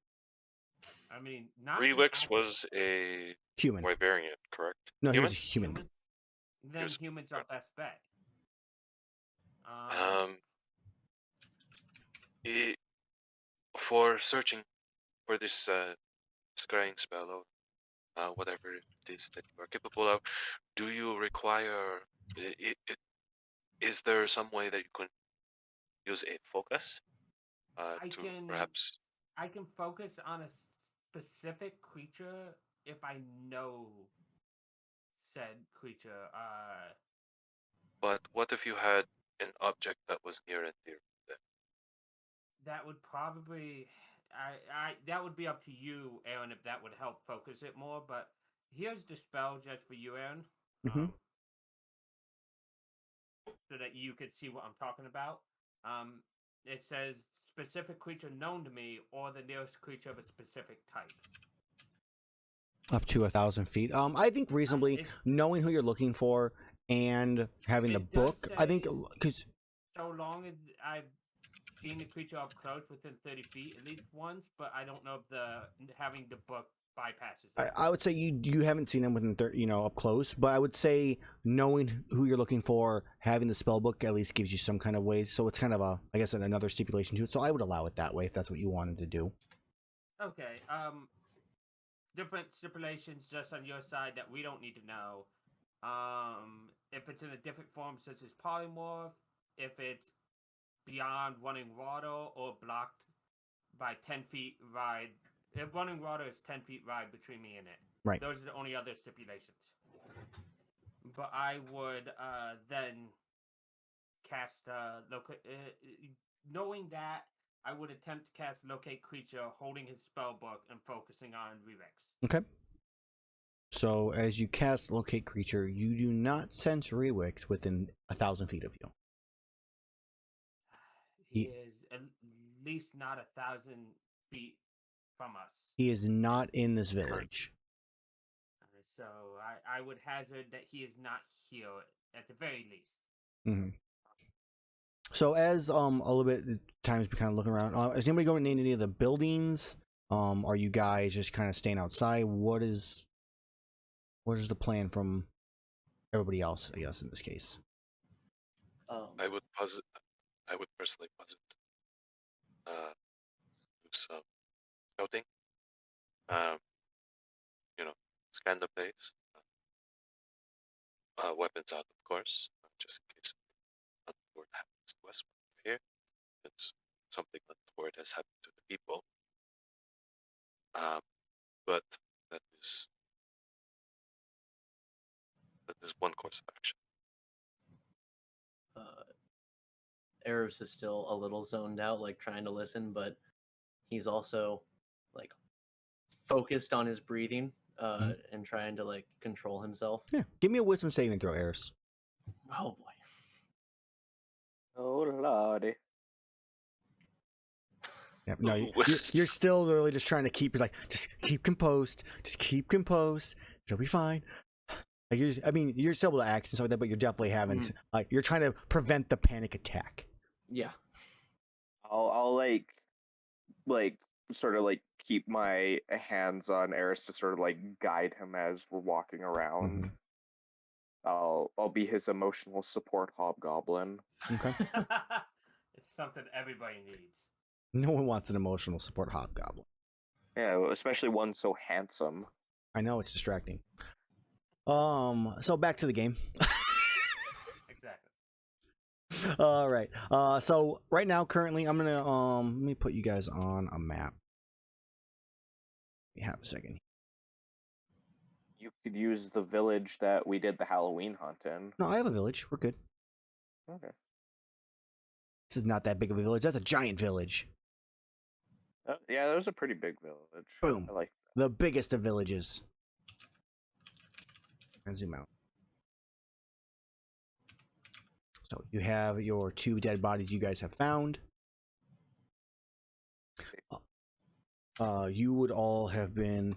I mean, not Relix was a Human. Wyverian, correct? No, he Human? was human. Then humans are best bet. For searching for this scrying spell or whatever it is that you are capable of, do you require? Is there some way that you can use a focus perhaps? I can focus on a specific creature if I know said creature. But what if you had an object that was near and dear? That would probably, that would be up to you, Aaron, if that would help focus it more. But here's the spell just for you, Aaron, so that you could see what I'm talking about. It says specific creature known to me, or the nearest creature of a specific type. Up to 1,000 feet. I think reasonably knowing who you're looking for and having the book. I think because so long as I've seen the creature up close within 30 feet at least once, but I don't know if having the book bypasses that. I would say you haven't seen them within up close, but I would say knowing who you're looking for, having the spell book at least gives you some kind of way. So it's kind of I guess another stipulation to it. So I would allow it that way if that's what you wanted to do. Okay. Different stipulations just on your side that we don't need to know. If it's in a different form such as polymorph, if it's beyond running water or blocked by 10 feet ride. If running water is 10 feet ride between me and it. Right. Those are the only other stipulations. But I would then cast knowing that, I would attempt to cast locate creature holding his spell book and focusing on Rerex. Okay. So as you cast locate creature, you do not sense Rerex within 1,000 feet of you. He is at least not 1,000 feet from us. He is not in this village. So I would hazard that he is not here at the very least. Mm-hmm. So as a little bit times we kind of looking around, is anybody going in any of the buildings? Are you guys just kind of staying outside? What is the plan from everybody else? I guess in this case, I would personally posit do some scouting. Scan the place. Weapons out, of course, just in case untoward happens to us here. It's something untoward has happened to the people. But that is one course of action. Erus is still a little zoned out, like trying to listen, but he's also like focused on his breathing and trying to like control himself. Yeah, give me a wisdom saving throw, Erus. Oh boy. Oh lordy. Yeah, no, you're still really just trying to keep. You're like, just keep composed. Just keep composed. You'll be fine. Like you're still able to act and stuff like that, but you're definitely having like you're trying to prevent the panic attack. Yeah. I'll like sort of like keep my hands on Erus to sort of like guide him as we're walking around. I'll be his emotional support hobgoblin. Okay. It's something everybody needs. No one wants an emotional support hobgoblin. Yeah, especially one so handsome. I know it's distracting. So back to the game. Exactly. All right. So right now, currently, I'm gonna let me put you guys on a map. Let me have a second. You could use the village that we did the Halloween hunt in. No, I have a village. We're good. Okay. This is not that big of a village. That's a giant village. Yeah, that was a pretty big village. Boom. I like The biggest of villages. And zoom out. So you have your 2 dead bodies you guys have found. You would all have been.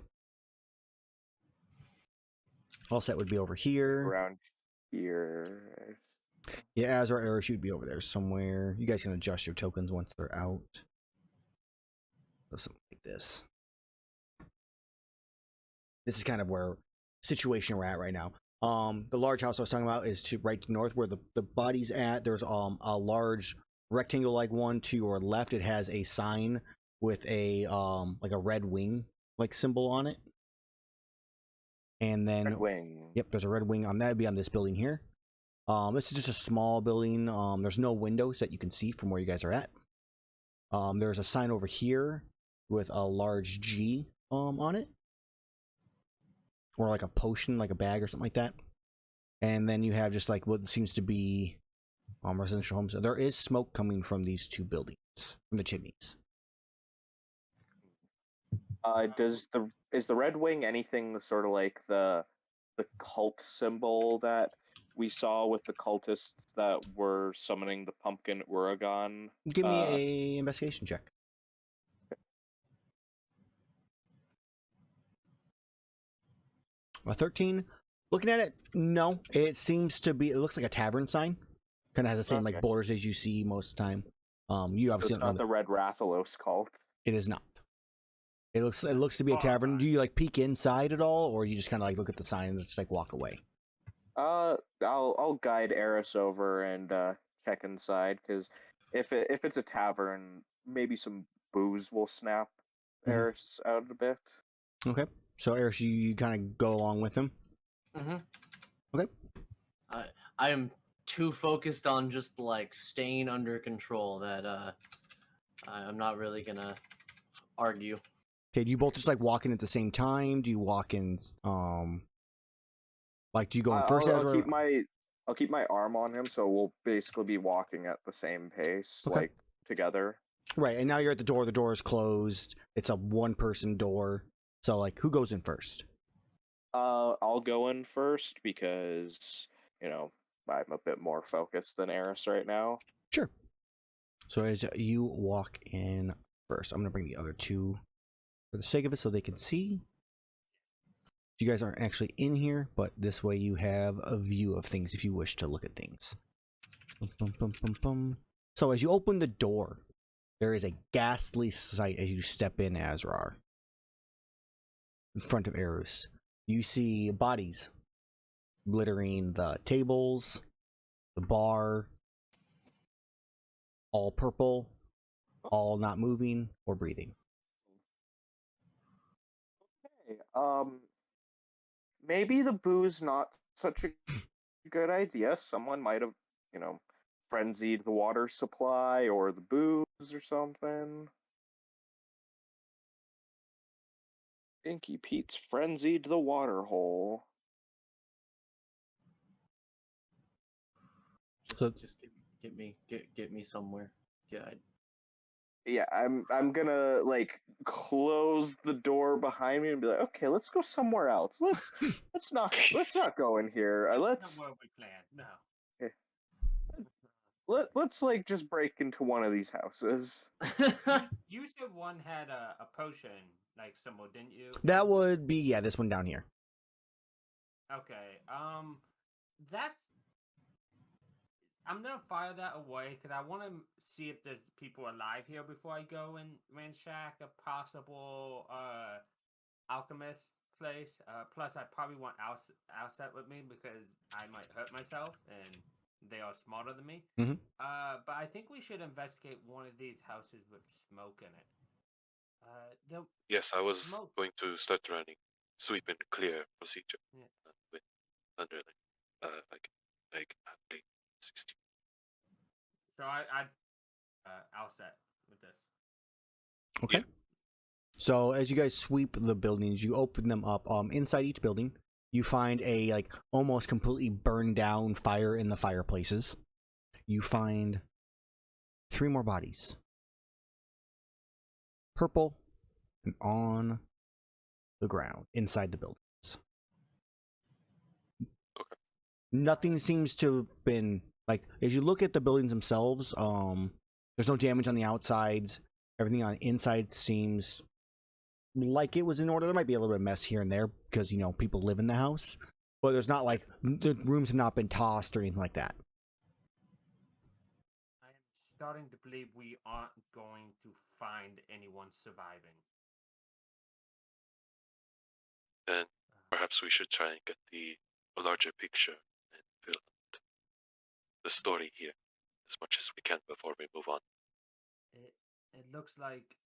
All set would be over here. around here. Yeah, Azrar, Erus should be over there somewhere. You guys can adjust your tokens once they're out. So something like this. This is kind of where situation we're at right now. The large house I was talking about is to right to north where the body's at. There's a large rectangle like one to your left. It has a sign with a like a red wing like symbol on it. And then Red wing. Yep, there's a red wing on that. Would be on this building here. This is just a small building. There's no windows that you can see from where you guys are at. There's a sign over here with a large G on it. Or like a potion, like a bag or something like that. And then you have just like what seems to be residential homes. There is smoke coming from these 2 buildings, from the chimneys. Is the red wing anything sort of like the cult symbol that we saw with the cultists that were summoning the pumpkin Uragan? Give me a investigation check. A 13. Looking at it, no. It seems to be. It looks like a tavern sign. Kind of has the same like borders as you see most of the time. You obviously It's don't know not the Red Rathalos cult. It is not. It looks to be a tavern. Do you like peek inside at all, or you just kind of like look at the sign and just like walk away? I'll guide Erus over and check inside because if it's a tavern, maybe some booze will snap Erus out a bit. Okay. So Erus, you kind of go along with him. Okay. I am too focused on just like staying under control that I'm not really gonna argue. Okay. Do you both just like walk in at the same time? Do you walk in? Like, do you go in first? I'll keep my arm on him, so we'll basically be walking at the same pace, like together. Right. And now you're at the door. The door is closed. It's a 1-person door. So like, who goes in first? I'll go in first because I'm a bit more focused than Erus right now. Sure. So as you walk in first, I'm gonna bring the other 2 for the sake of it so they can see. You guys aren't actually in here, but this way you have a view of things if you wish to look at things. So as you open the door, there is a ghastly sight as you step in, Azrar. In front of Erus, you see bodies littering the tables, the bar, all purple, all not moving or breathing. Okay, maybe the booze not such a good idea. Someone might have, frenzied the water supply or the booze or something. Stinky Pete's frenzied the water hole. Just get me somewhere. Yeah, I'm gonna like close the door behind me and be like, okay, let's go somewhere else. Let's not go in here. Let's. Not what we planned. No. Let's like just break into one of these houses. You said one had a potion like symbol, didn't you? That would be this one down here. Okay. That's. I'm gonna fire that away because I want to see if there's people alive here before I go and ransack a possible alchemist place. Plus, I probably want Outset with me because I might hurt myself and they are smarter than me. Mhm. But I think we should investigate one of these houses with smoke in it. Yes, I was Smoke. going to start running sweep and clear procedure Yeah. with underling. Like 60. So I'd Outset with this. Okay. Yeah. So as you guys sweep the buildings, you open them up. Inside each building, you find a like almost completely burned down fire in the fireplaces. You find 3 more bodies, purple and on the ground inside the buildings. Okay. Nothing seems to have been like as you look at the buildings themselves. There's no damage on the outsides. Everything on the inside seems like it was in order. There might be a little bit of mess here and there because people live in the house, but there's not like the rooms have not been tossed or anything like that. I am starting to believe we aren't going to find anyone surviving. Then perhaps we should try and get the larger picture and fill out the story here as much as we can before we move on. It looks like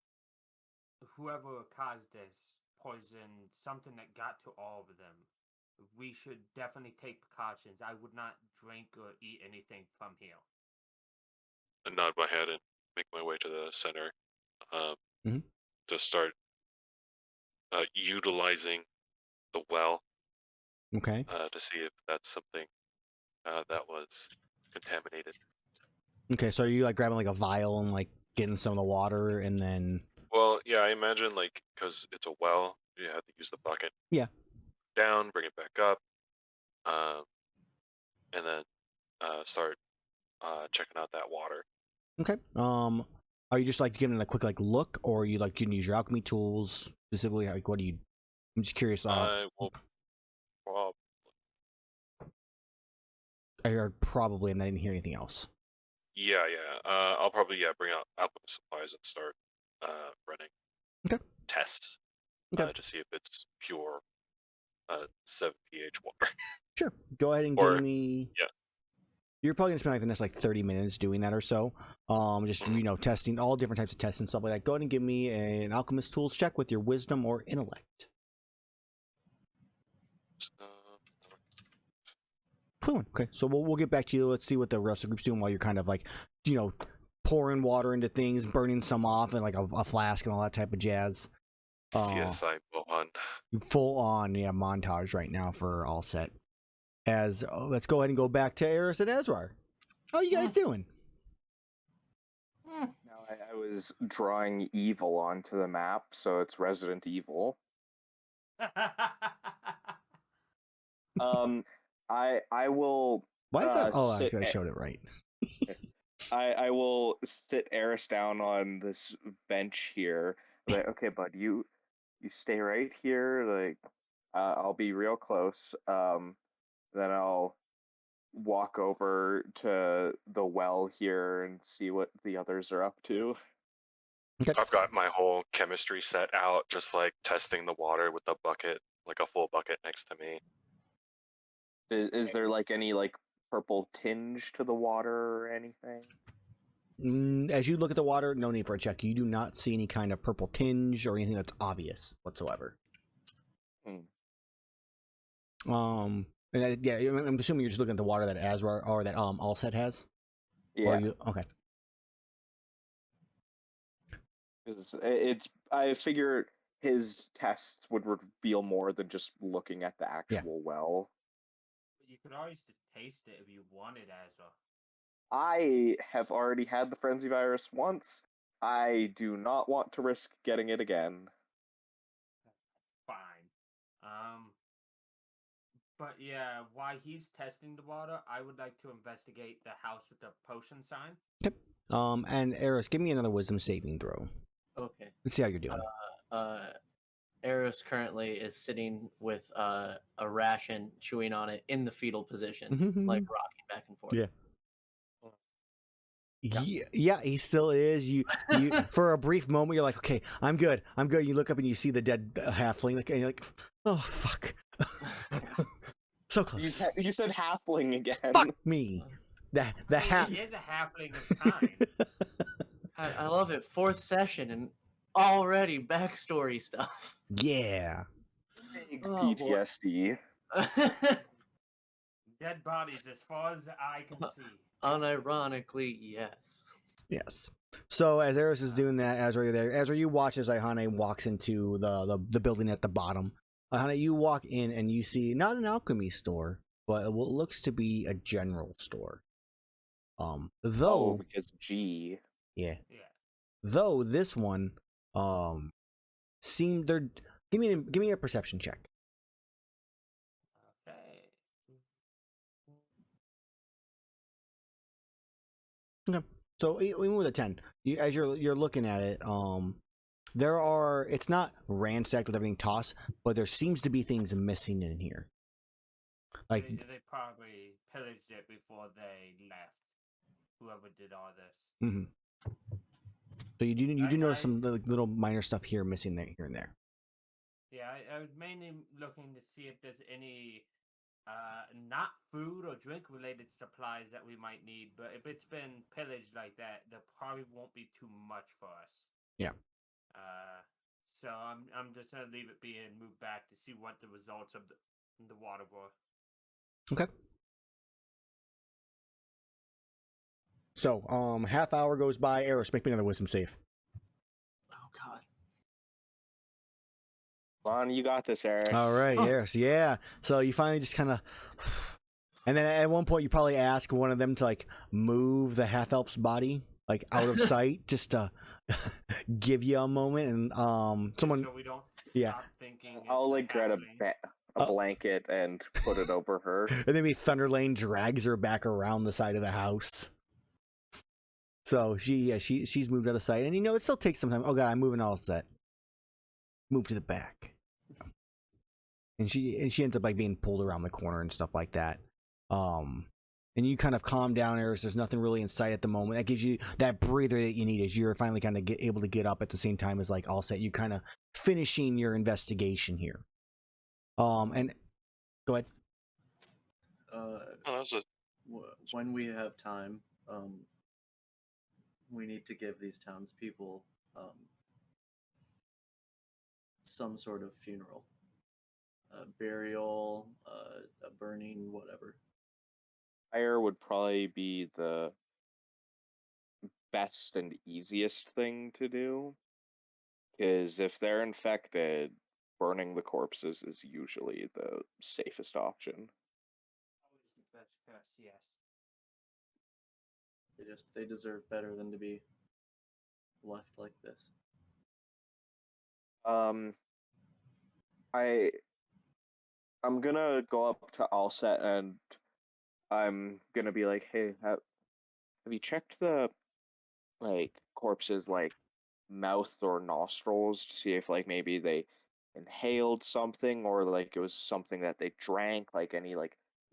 whoever caused this poisoned something that got to all of them. We should definitely take precautions. I would not drink or eat anything from here. And nod my head and make my way to the center Mhm. to start utilizing the well Okay. to see if that's something that was contaminated. Okay. So are you like grabbing like a vial and like getting some of the water and then? Well, yeah, I imagine like because it's a well, you have to use the bucket. Yeah. Down, bring it back up, and then start checking out that water. Okay. Are you just like giving it a quick like look, or are you like you can use your alchemy tools specifically? Like, what do you? I'm just curious. I will. Well, I heard probably, and I didn't hear anything else. yeah. I'll probably bring out alchemist supplies and start running tests to see if it's pure 7 pH water. Sure. Go ahead and Or- give me. yeah. You're probably gonna spend like the next like 30 minutes doing that or so. Just testing all different types of tests and stuff like that. Go ahead and give me an alchemist tools check with your wisdom or intellect. 21. Okay, so we'll get back to you. Let's see what the rest of the group's doing while you're kind of like pouring water into things, burning some off, and like a flask and all that type of jazz. CSI Mohan. Full on montage right now for all set. Let's go ahead and go back to Erus and Azrar. How are you guys doing? Now I was drawing evil onto the map, so it's Resident Evil. I will. Why is that? Oh, sit I showed it right. I will sit Eris down on this bench here. Like, okay, bud, you stay right here. Like, I'll be real close. Then I'll walk over to the well here and see what the others are up to. Okay. I've got my whole chemistry set out, just like testing the water with a bucket, like a full bucket next to me. Is there like any like purple tinge to the water or anything? As you look at the water, no need for a check. You do not see any kind of purple tinge or anything that's obvious whatsoever. And I'm assuming you're just looking at the water that Azrar or that Allset has. Yeah. Okay. I figure his tests would reveal more than just looking at the actual well. You could always just taste it if you wanted, Azra. I have already had the frenzy virus once. I do not want to risk getting it again. Fine. But yeah, while he's testing the water, I would like to investigate the house with the potion sign. Yep. And Erus, give me another wisdom saving throw. Okay. Let's see how you're doing. Erus currently is sitting with a ration, chewing on it in the fetal position, like rocking back and forth. Yeah. Yeah, he still is. You for a brief moment, you're like, okay, I'm good. You look up and you see the dead halfling, and you're like, oh fuck, so close. You said halfling again. Fuck me. The It is a halfling of time. I love it. 4th session and already backstory stuff. Yeah. Big Oh, boy. PTSD. Dead bodies, as far as the eye can see. Unironically, yes. Yes. So as Erus is doing that, Azrar, you're there. Azrar, you watch as Iihane walks into the building at the bottom. Iihane, you walk in and you see not an alchemy store, but what looks to be a general store. Though because G. Yeah. Yeah. Though this one seemed they're give me a perception check. Okay. So even with a 10, as you're looking at it, it's not ransacked with everything tossed, but there seems to be things missing in here. Like They probably pillaged it before they left. Whoever did all this. Mm-hmm. So you do notice some little minor stuff here missing there, here and there. Yeah, I was mainly looking to see if there's any not food or drink related supplies that we might need, but if it's been pillaged like that, there probably won't be too much for us. Yeah. So I'm just gonna leave it be and move back to see what the results of the water were. Okay. So half hour goes by. Erus, make me another wisdom save. Oh god. Come on, you got this, Erus. All right, Erus. Yeah. So you finally just kind of, and then at one point you probably ask one of them to like move the half elf's body like out of sight, just to give you a moment, and someone. So we don't stop thinking. I'll like grab a blanket and put it over her. And then maybe Thunderlane drags her back around the side of the house. So she's moved out of sight, and it still takes some time. Oh god, I'm moving all set. Move to the back, and she ends up like being pulled around the corner and stuff like that. And you kind of calm down, Erus. There's nothing really in sight at the moment. That gives you that breather that you need as you're finally kind of able to get up at the same time as like all set. You kind of finishing your investigation here. And go ahead. When we have time, we need to give these townspeople some sort of funeral, a burial, a burning, whatever. Fire would probably be the best and easiest thing to do, because if they're infected, burning the corpses is usually the safest option. Always the best guess, yes. They deserve better than to be left like this. I'm gonna go up to Alset and I'm gonna be like, hey, have you checked the corpses mouth or nostrils to see if maybe they inhaled something or it was something that they drank, any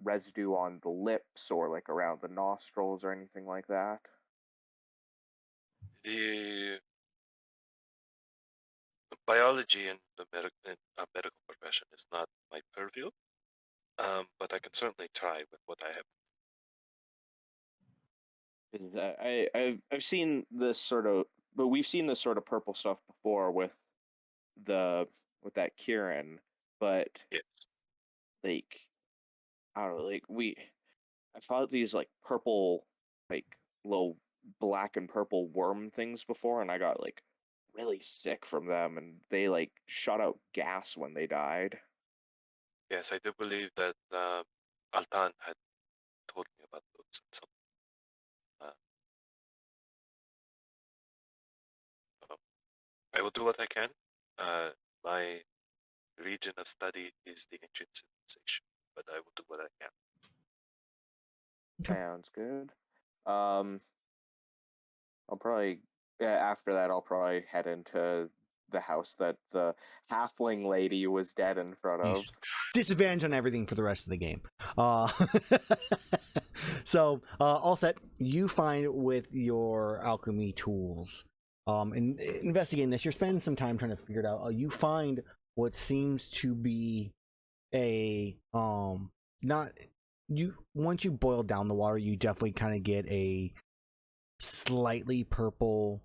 residue on the lips or around the nostrils or anything like that? The biology in the medical profession is not my purview, but I can certainly try with what I have. I've seen this sort of, but we've seen this sort of purple stuff before with that Kieran, but Yes. I don't know, I thought these purple little black and purple worm things before, and I got really sick from them, and they shot out gas when they died. Yes, I do believe that Altan had told me about those. I will do what I can. My region of study is the ancient civilization, but I will do what I can. Sounds good. I'll probably after that I'll probably head into the house that the halfling lady was dead in front of. Disadvantage on everything for the rest of the game. So, all set. You find with your alchemy tools, in investigating this, you're spending some time trying to figure it out. You find what seems to be a not you. Once you boil down the water, you definitely kind of get a slightly purple,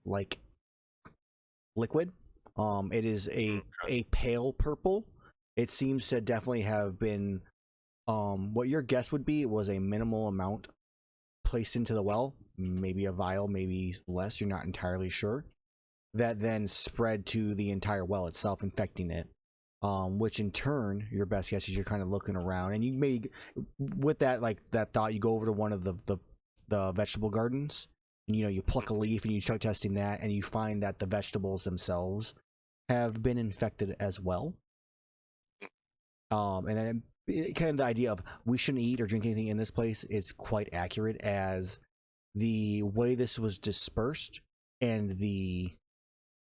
like liquid. It is a pale purple. It seems to definitely have been what your guess would be was a minimal amount placed into the well, maybe a vial, maybe less, you're not entirely sure, that then spread to the entire well itself, infecting it. Which in turn, your best guess is you're kind of looking around, and you may, with that like that thought, you go over to one of the vegetable gardens, and you pluck a leaf and you start testing that, and you find that the vegetables themselves have been infected as well. And then kind of the idea of we shouldn't eat or drink anything in this place is quite accurate, as the way this was dispersed and the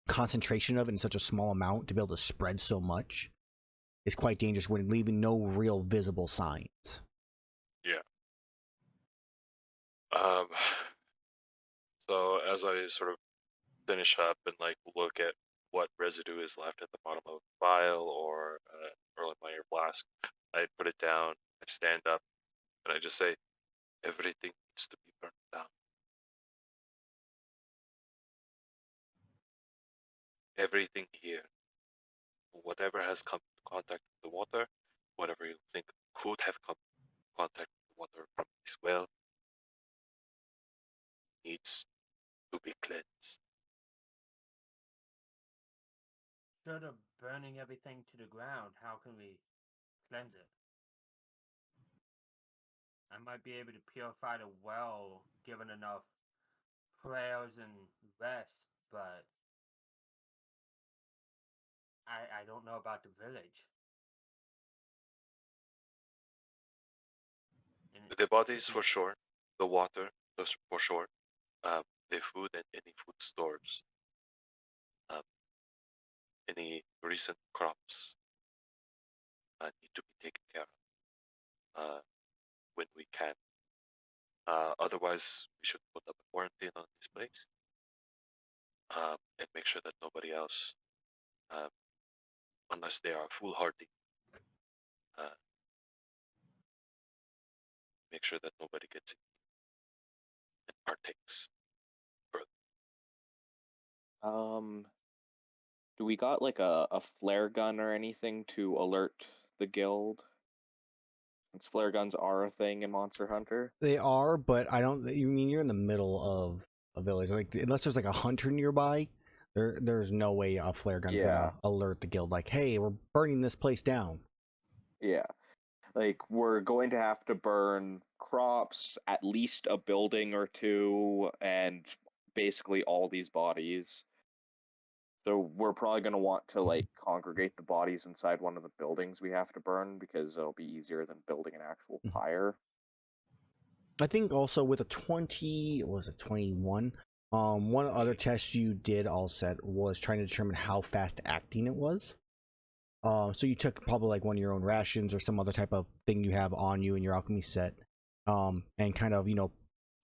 concentration of it in such a small amount to be able to spread so much is quite dangerous when leaving no real visible signs. Yeah. So as I sort of finish up and like look at what residue is left at the bottom of a vial or like my air flask, I put it down, I stand up, and I just say, everything needs to be burned down. Everything here, whatever has come in contact with the water, whatever you think could have come in contact with the water from this well, needs to be cleansed. Short of burning everything to the ground, how can we cleanse it? I might be able to purify the well given enough prayers and rest, but I don't know about the village. The bodies for sure, the water those for sure, the food and any food stores, any recent crops need to be taken care of when we can. Otherwise, we should put up a quarantine on this place and make sure that nobody else, unless they are foolhardy, make sure that nobody gets it and partakes further. Do we got like a flare gun or anything to alert the guild? Since flare guns are a thing in Monster Hunter. They are, but I don't. You mean you're in the middle of a village? Like unless there's like a hunter nearby, there's no way a flare gun's gonna alert the guild. Like, hey, we're burning this place down. Yeah, like we're going to have to burn crops, at least a building or two, and basically all these bodies. So we're probably going to want to like congregate the bodies inside one of the buildings we have to burn because it'll be easier than building an actual pyre. I think also with a 20, was it 21? One other test you did all set was trying to determine how fast acting it was. So you took probably like one of your own rations or some other type of thing you have on you in your alchemy set, and kind of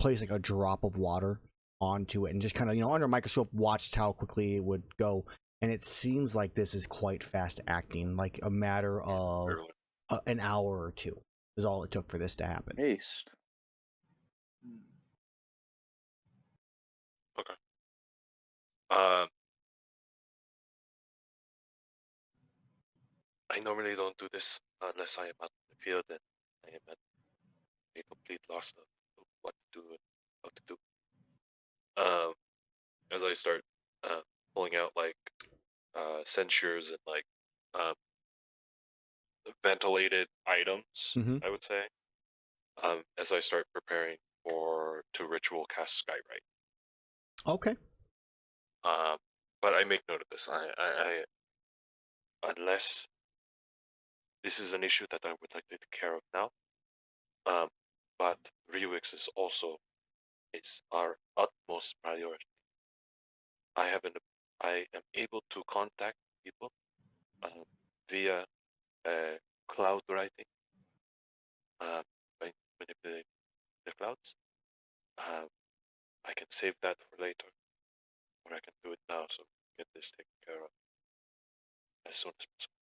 place like a drop of water onto it and just kind of under a microscope watched how quickly it would go, and it seems like this is quite fast acting, like a matter of an hour or two is all it took for this to happen. Haste. Okay. I normally don't do this unless I am out in the field and I am at a complete loss of what to do and how to do. As I start pulling out like censures and like ventilated items, I would say, as I start preparing to ritual cast Skywrite. Okay. But I make note of this. I unless this is an issue that I would like to take care of now. But Riwix is also our utmost priority. I am able to contact people via cloud writing. manipulating the clouds. I can save that for later, or I can do it now, so get this taken care of as soon as possible.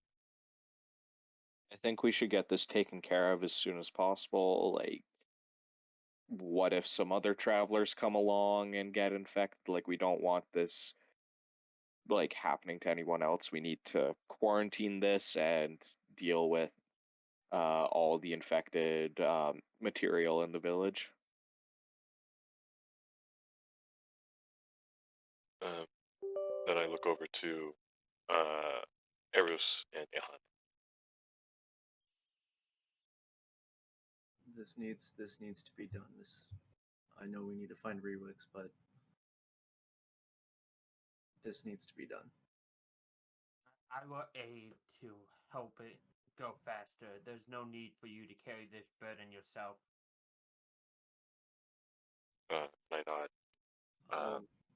I think we should get this taken care of as soon as possible. Like, what if some other travelers come along and get infected? Like, we don't want this like happening to anyone else. We need to quarantine this and deal with all the infected material in the village. Then I look over to Erus and Iihane. This needs to be done. I know we need to find Rewix, but this needs to be done. I will aid to help it go faster. There's no need for you to carry this burden yourself. I nod.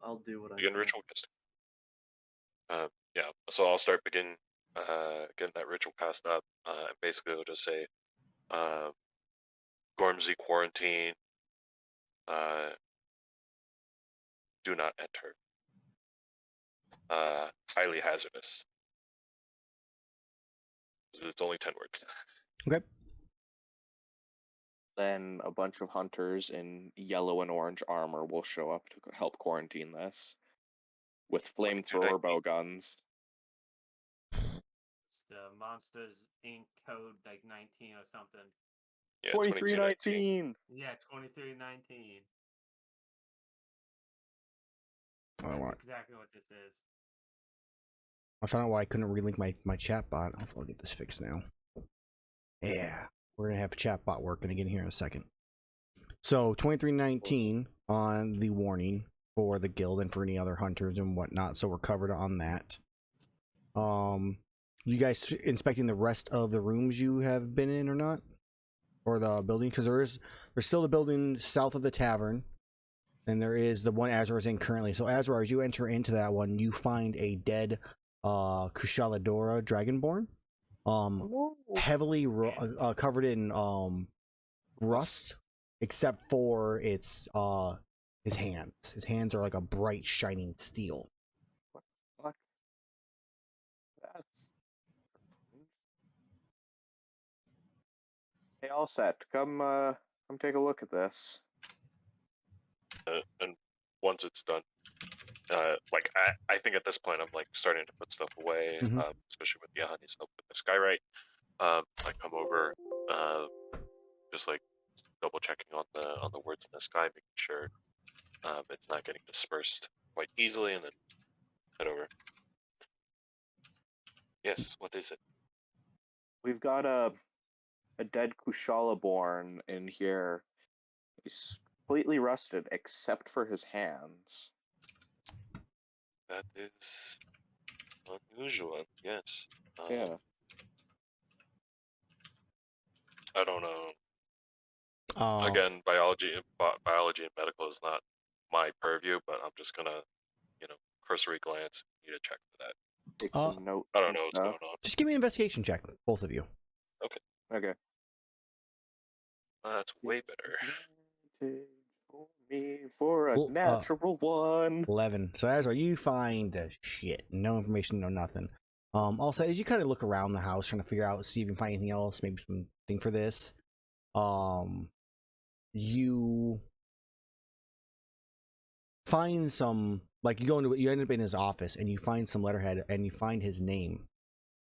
I'll do what I Begin can. ritual casting. Yeah, so I'll start getting that ritual cast up. And basically, it'll just say, Gormsey quarantine. Do not enter. Highly hazardous. It's only 10 words. Okay. Then a bunch of hunters in yellow and orange armor will show up to help quarantine this with flamethrower bow guns. It's the Monsters Inc. code like 19 or something. Yeah, 2319. Yeah, 2319. That's exactly what this is. I found out why I couldn't relink my chat bot. I'll get this fixed now. Yeah, we're gonna have chat bot working again here in a second. So 2319 on the warning for the guild and for any other hunters and whatnot. So we're covered on that. You guys inspecting the rest of the rooms you have been in or not, or the building? Because there's still the building south of the tavern, and there is the one Azrar is in currently. So Azrar, as you enter into that one, you find a dead Kushaladora Dragonborn, heavily covered in rust, except for its his hands. His hands are like a bright shining steel. What? That's... Hey, all set. Come take a look at this. And once it's done, like I think at this point I'm like starting to put stuff away, especially with Iihane's help with the skywrite. I come over, just like double checking on the words in the sky, making sure it's not getting dispersed quite easily, and then head over. Yes, what is it? We've got a dead Kushala-born in here. He's completely rusted except for his hands. That is unusual, yes. Yeah. I don't know. Again, biology and medical is not my purview, but I'm just gonna, cursory glance. Need to check for that. Take some notes. I don't know what's going on. Just give me an investigation check, both of you. Okay. That's way better. For a natural one. 11. So Azrar, you find shit. No information, no nothing. Also, as you kind of look around the house, trying to figure out, see if you can find anything else, maybe something for this. You find some, like you end up in his office and you find some letterhead and you find his name,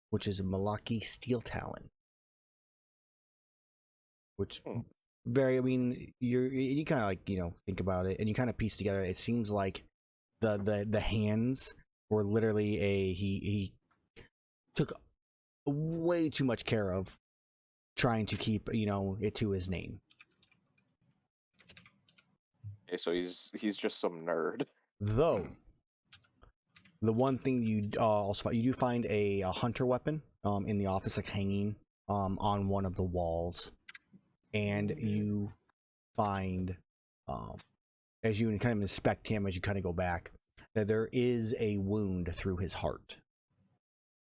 which is Malaki Steel Talon. Which you kind of like, think about it and you kind of piece together. It seems like the hands were literally he took way too much care of trying to keep, it to his name. Okay, so he's just some nerd. Though, the one thing you also find, you do find a hunter weapon in the office, like hanging on one of the walls, and you find, as you kind of inspect him, as you kind of go back, that there is a wound through his heart.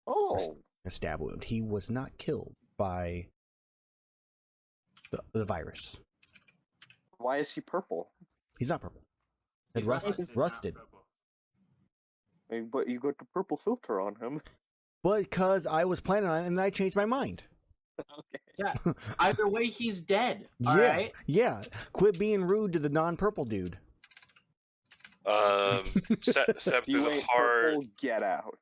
Oh, a stab wound. He was not killed by the virus. Why is he purple? He's not purple. It's He's rusted. not Rusted. purple. I mean, but you got the purple filter on him. Because I was planning on it and then I changed my mind. Okay. Yeah. Either way, he's dead. Yeah. All right. Yeah. Quit being rude to the non-purple dude. Step If you through the ain't heart. purple, get out.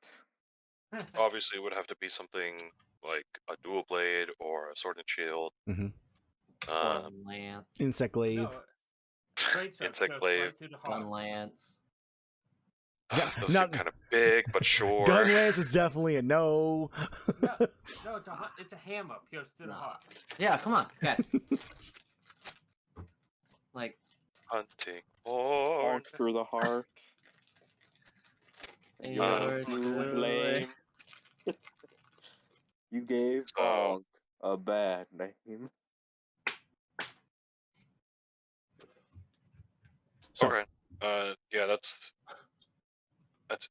Obviously, it would have to be something like a dual blade or a sword and shield. Mhm. Or Um, a lance. Insect glaive. No, great sword insect goes glaive. right through the heart. Gun lance. Yeah, Those not- seem kind of big, but sure. Gun lance is definitely a no. No, it's a hammer. Goes through the Nah. heart. Yeah, come on, guys. Like, Hunting Honk horn. through the heart. you're Too too lame. You gave So- Honk a bad name. So, Okay. Yeah, that's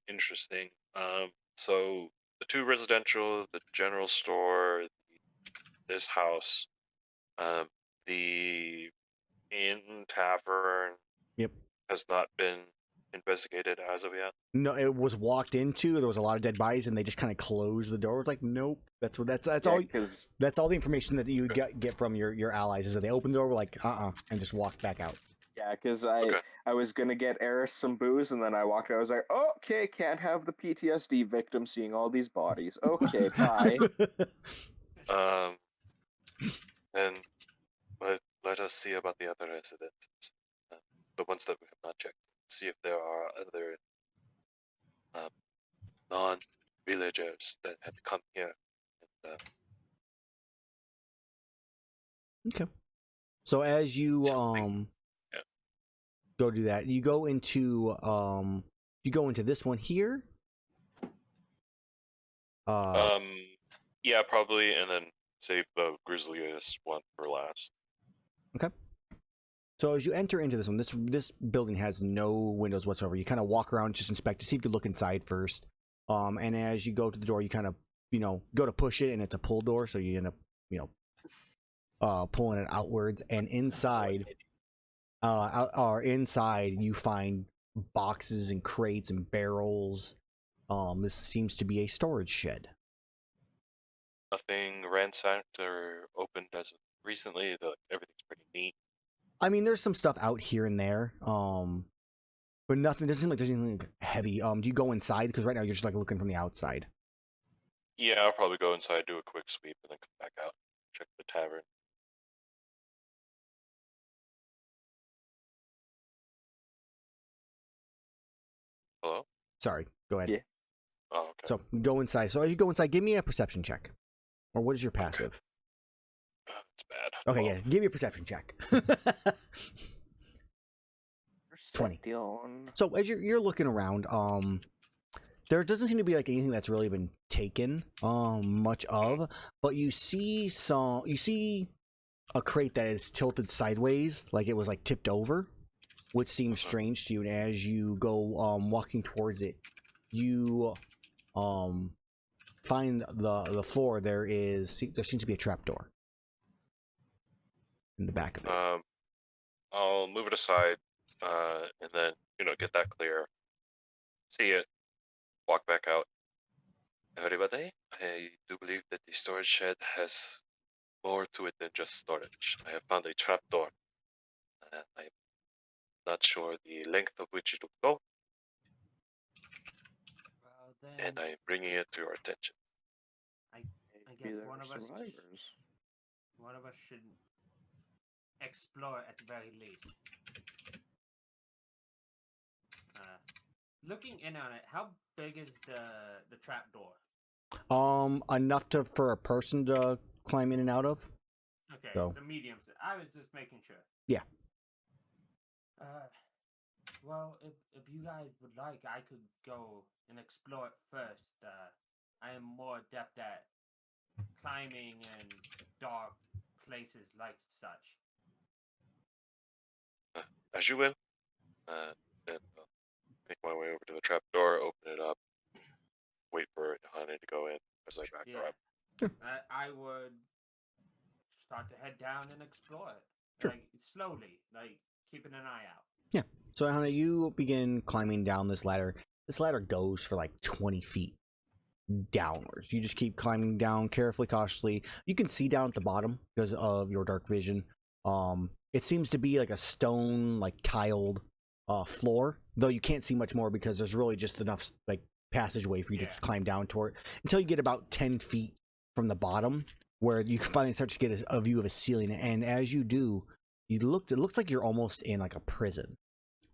interesting. So the two residential, the general store, this house, the inn tavern. Yep. Has not been investigated as of yet. no, it was walked into. There was a lot of dead bodies, and they just kind of closed the door. It was like, nope. That's all. Because That's all the information that you get from your allies is that they opened the door, were like, and just walked back out. Okay. I was gonna get Erus some booze, and then I walked out. I was like, okay, can't have the PTSD victim seeing all these bodies. Okay, bye. Then let us see about the other residents, the ones that we have not checked. See if there are other non-villagers that had come here. And, Okay. So as you Something- yeah. go do that, you go into this one here. Yeah, probably, and then save the grisliest one for last. Okay. So as you enter into this one, this building has no windows whatsoever. You kind of walk around, just inspect to see if you can look inside first. And as you go to the door, you kind of go to push it, and it's a pull door, so you end up pulling it outwards. And inside, inside you find boxes and crates and barrels. This seems to be a storage shed. Nothing ransacked or opened as of recently. Everything's pretty neat. I mean, there's some stuff out here and there, but nothing. Doesn't seem like there's anything heavy. Do you go inside? Because right now you're just like looking from the outside. Yeah, I'll probably go inside, do a quick sweep, and then come back out, check the tavern. Hello? Sorry, go ahead. Yeah. Oh, okay. So go inside. So as you go inside, give me a perception check, or what is your passive? It's bad. Okay, 12. yeah, give me a perception check. 20. So as you're looking around, there doesn't seem to be like anything that's really been taken much of, but you see a crate that is tilted sideways, like it was like tipped over, which seems strange to you. And as you go walking towards it, you find the floor. There seems to be a trapdoor in the back of it. I'll move it aside, and then get that clear. See it. Walk back out. Everybody, I do believe that the storage shed has more to it than just storage. I have found a trapdoor. I'm not sure the length of which it will go, Well, then, and I'm bringing it to your attention. I guess one of us should explore at the very least. Looking in on it, how big is the trap door? Enough for a person to climb in and out of. Okay, So. the medium. I was just making sure. Yeah. Well, if you guys would like, I could go and explore it first. I am more adept at climbing and dark places like such. As you will. And make my way over to the trapdoor, open it up, wait for Iihane to go in as I back her up. I would start to head down and explore it. Sure. Like slowly, like keeping an eye out. Yeah. So Iihane, you begin climbing down this ladder. This ladder goes for like 20 feet downwards. You just keep climbing down carefully, cautiously. You can see down at the bottom because of your dark vision. It seems to be like a stone, like tiled floor, though you can't see much more because there's really just enough like passageway for you to climb down toward until you get about 10 feet from the bottom, where you can finally start to get a view of a ceiling. And as you do, it looks like you're almost in like a prison.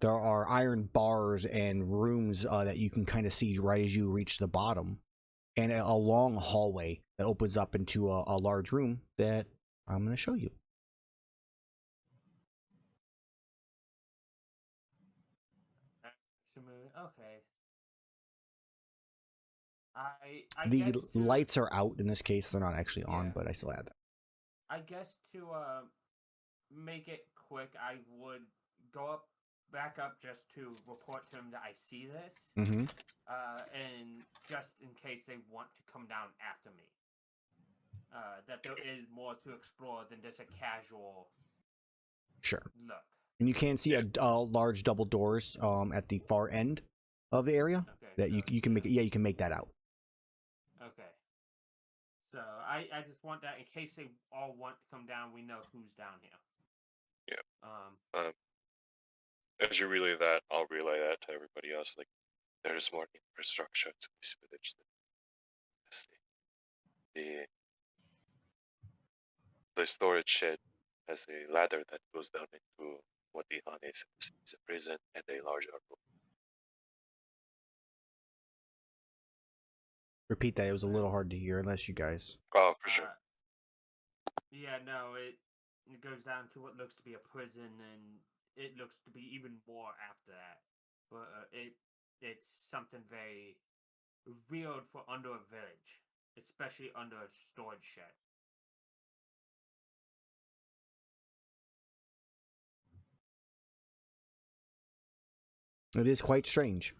There are iron bars and rooms that you can kind of see right as you reach the bottom, and a long hallway that opens up into a large room that I'm going to show you. Okay. I The guess lights are out in this case; they're not actually on, but I still add them. I guess to make it quick, I would go back up just to report to him that I see this, Mm-hmm. and just in case they want to come down after me, that there is more to explore than just a casual Sure. look. And you can see a large double doors at the far end of the area that you can make. Yeah, you can make that out. Okay. So I just want that in case they all want to come down, we know who's down here. Yeah. As you relay that, I'll relay that to everybody else. Like, there is more infrastructure to this village than the storage shed has a ladder that goes down into what Iihane says is a prison and a larger room. Repeat that. It was a little hard to hear unless you guys. Oh, for sure. Yeah, no, it goes down to what looks to be a prison, and it looks to be even more after that. But it's something very weird for under a village, especially under a storage shed. It is quite strange.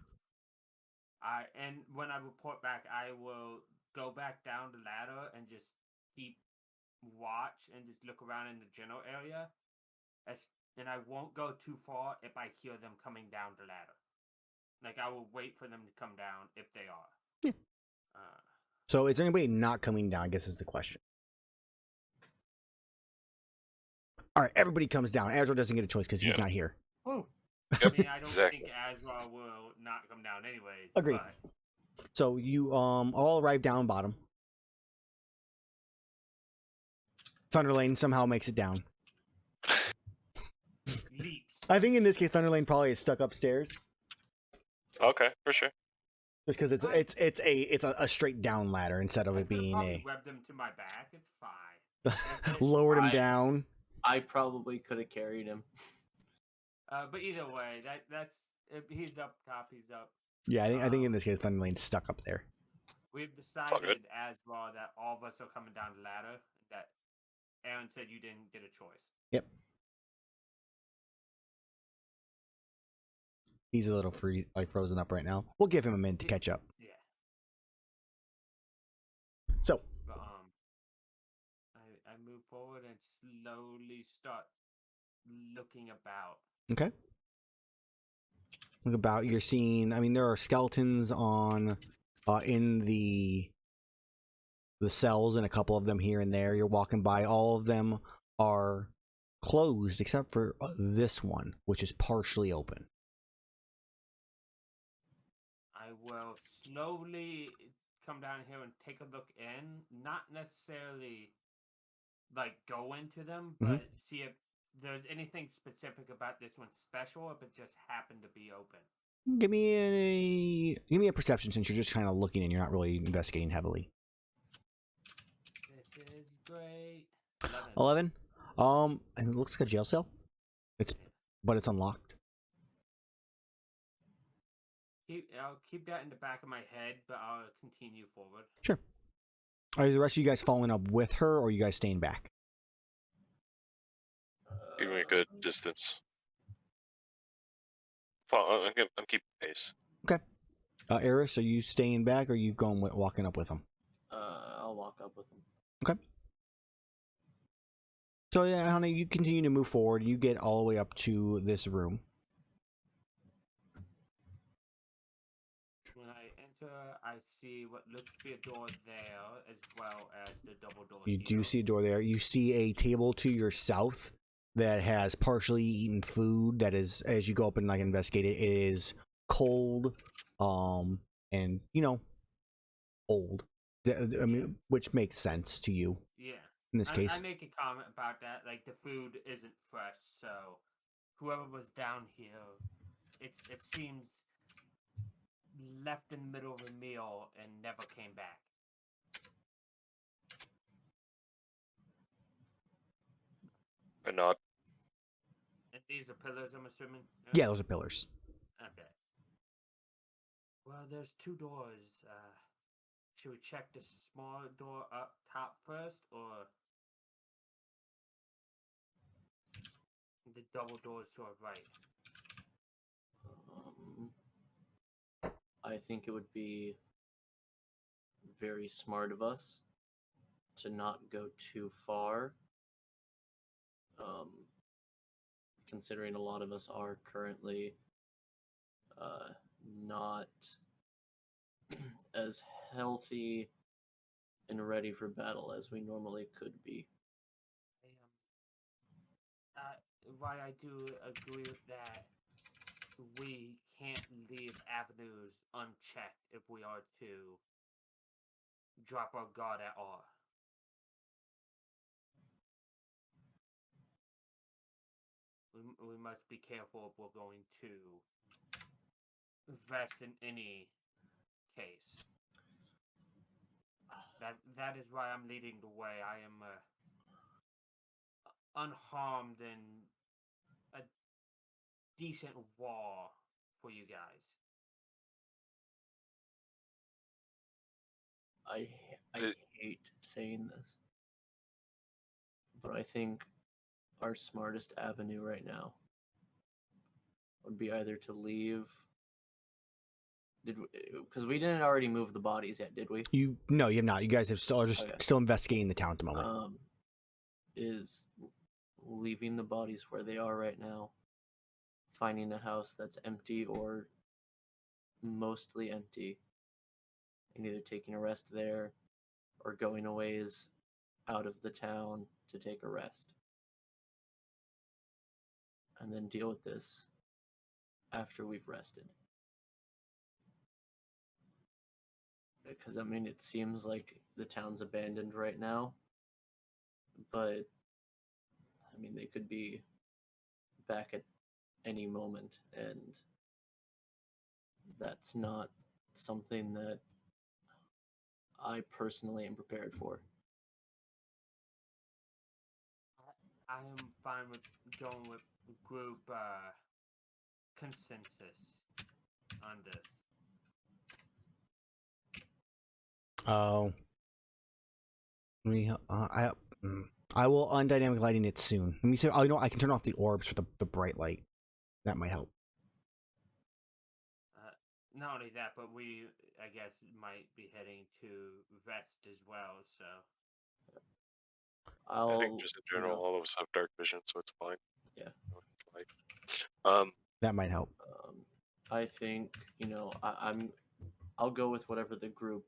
And when I report back, I will go back down the ladder and just keep watch and just look around in the general area. And I won't go too far if I hear them coming down the ladder. Like, I will wait for them to come down if they are. Yeah. So is anybody not coming down, I guess is the question. All right, everybody comes down. Azrar doesn't get a choice because he's not here. Oh. Yep. I mean, I don't think Azrar will not come down anyway. Agreed. But... So you all arrive down bottom. Thunderlane somehow makes it down. Leaps. I think in this case, Thunderlane probably is stuck upstairs. Okay, for sure. Just because it's a straight down ladder instead of it being a. Web them to my back. It's fine. Lowered him down. I probably could have carried him. But either way, that's if he's up top. He's up. Yeah, I think in this case, Thunderlane's stuck up there. We've decided as well that all of us are coming down the ladder. That Aaron said you didn't get a choice. Yep. He's a little frozen up right now. We'll give him a minute to catch up. Yeah. So. But, I move forward and slowly start looking about. Okay. Look about. You're seeing. I mean, there are skeletons on, in the cells, and a couple of them here and there. You're walking by. All of them are closed except for this one, which is partially open. I will slowly come down here and take a look in. Not necessarily like go into them, but see if there's anything specific about this one special, if it just happened to be open. Give me a perception since you're just kind of looking and you're not really investigating heavily. This is great. 11. And it looks like a jail cell. But it's unlocked. I'll keep that in the back of my head, but I'll continue forward. Sure. Are the rest of you guys following up with her, or are you guys staying back? Give me a good distance. I'm keeping pace. Okay. Erus, are you staying back, or are you walking up with them? I'll walk up with him. Okay. So yeah, honey, you continue to move forward. You get all the way up to this room. When I enter, I see what looks to be a door there, as well as the double door You here. do see a door there. You see a table to your south that has partially eaten food. That is, as you go up and like investigate it, it is cold, and old. I mean, which makes sense to you Yeah. in this case. I make a comment about that, like the food isn't fresh, so whoever was down here, it seems left in the middle of a meal and never came back. Or not. And these are pillars, I'm assuming? Yeah, those are pillars. Okay. Well, there's two doors. Should we check the small door up top first, or the double doors to our right? I think it would be very smart of us to not go too far. Considering a lot of us are currently not as healthy and ready for battle as we normally could be. Why I do agree with that, we can't leave avenues unchecked if we are to drop our guard at all. We must be careful if we're going to invest in any case. That is why I'm leading the way. I am unharmed and a decent wall for you guys. I hate saying this, but I think our smartest avenue right now would be either to leave. Because we didn't already move the bodies yet, did we? No, you have not. You guys are just Okay. still investigating the town at the moment. Is leaving the bodies where they are right now, finding a house that's empty or mostly empty, and either taking a rest there or going a ways out of the town to take a rest. And then deal with this after we've rested. Because, I mean, it seems like the town's abandoned right now, but, I mean, they could be back at any moment, and that's not something that I personally am prepared for. I am fine with going with group consensus on this. Oh. I will undynamic lighting it soon. Let me see. Oh, I can turn off the orbs for the bright light. That might help. Not only that, but we, I guess, might be heading to rest as well, so. I think just in general, all of us have dark vision, so it's fine. Yeah. That might help. I think, I'll go with whatever the group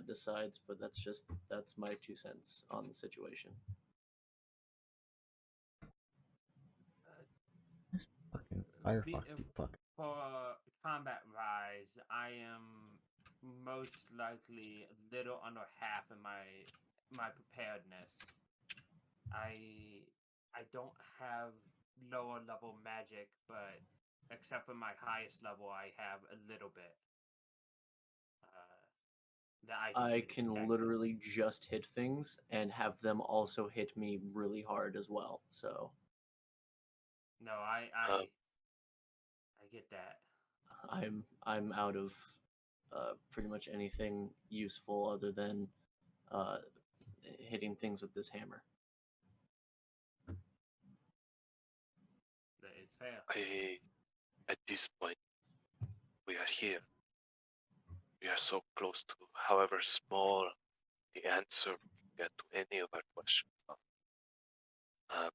decides, but that's my 2 cents on the situation. Fucking Firefox, fuck. For combat rise, I am most likely a little under half in my preparedness. I don't have lower level magic, but except for my highest level, I have a little bit. That I can literally just hit things and have them also hit me really hard as well. So. No, I get that. I'm out of pretty much anything useful other than hitting things with this hammer. That is fair. At this point, we are here. We are so close to, however small, the answer we get to any of our questions. Um,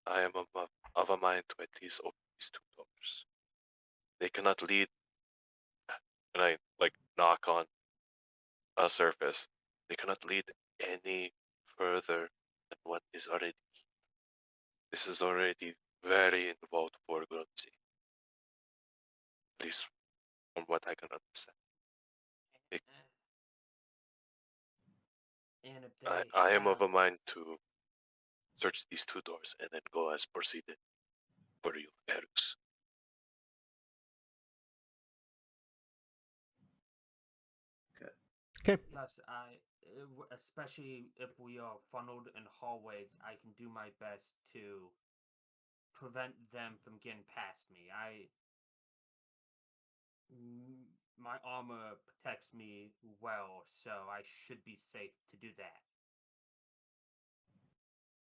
I am of a mind to at least open these two doors. They cannot lead, and I like knock on a surface. They cannot lead any further than what is already. This is already very involved foreground scene. At least from what I can understand. And if I am of a mind to search these two doors and then go as proceeded for you, Erus. Okay. Yes, especially if we are funneled in hallways, I can do my best to prevent them from getting past me. My armor protects me well, so I should be safe to do that.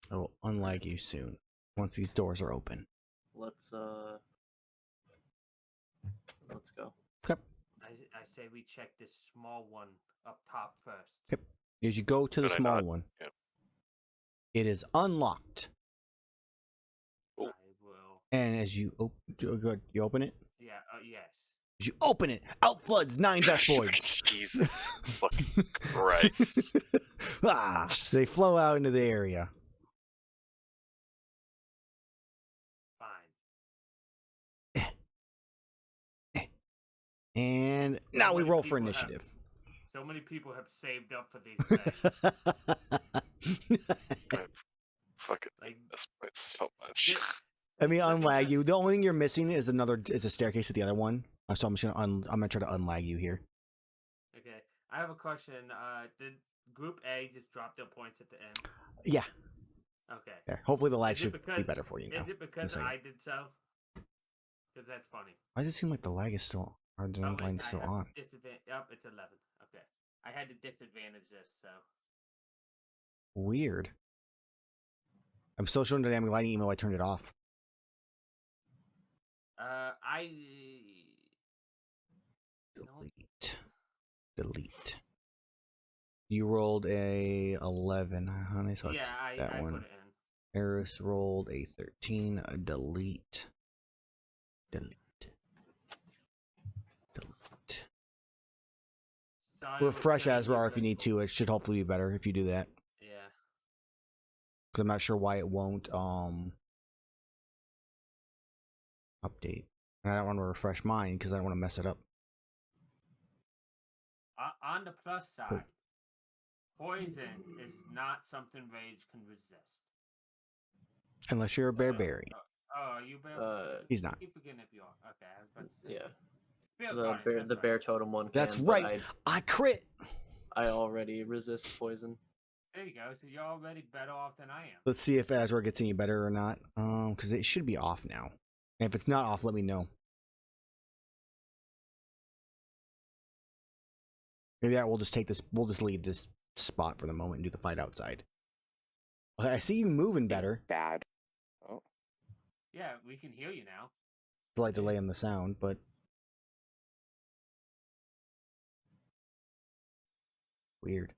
I will unlag you soon once these doors are open. Let's go. Yep. I say we check this small one up top first. Yep. As you go to the Could I small not? one, Yeah. it is unlocked. Oh. I will. And as you you open it. Yeah. Yes. As you open it, out floods 9 Vespoids. Jesus fucking Christ. They flow out into the area. Fine. And now we roll for initiative. So many people have saved up for these days. I fucking Like, this point so much. Let me unlag you. The only thing you're missing is a staircase to the other one. So I'm just I'm gonna try to unlag you here. okay, I have a question. Did Group A just drop their points at the end? Yeah. Okay. There. Hopefully the lag Is it should because- be better for you now. Is it because second. I did so? Because that's funny. Why does it seem like the lag is still, or the line's still on? Yep, it's 11. Okay. I had to disadvantage this, so. Weird. I'm still showing dynamic lighting even though I turned it off. Delete. You rolled a 11, honey, so yeah, it's I that one. put it in. Erus rolled a 13. Delete. Sorry, Refresh we're gonna Azrar do if you need to. It should hopefully be better if you do that. Yeah. Because I'm not sure why it won't update. And I don't want to refresh mine because I don't want to mess it up. On the plus side, poison is not something Rage can resist. Unless you're a barbarian. Oh, you bear? He's not. I keep forgetting if you are. Okay, I was about to say. Yeah. Bear The guardian, bear, that's the right. bear totem one. That's can, but right. I crit. I already resist poison. There you go. So you're already better off than I am. Let's see if Azrar gets any better or not. Because it should be off now. And if it's not off, let me know. Maybe that we'll just take this. We'll just leave this spot for the moment and do the fight outside. Okay, I see you moving better. Bad. Oh. Yeah, we can hear you now. Slight delay in the sound, but weird.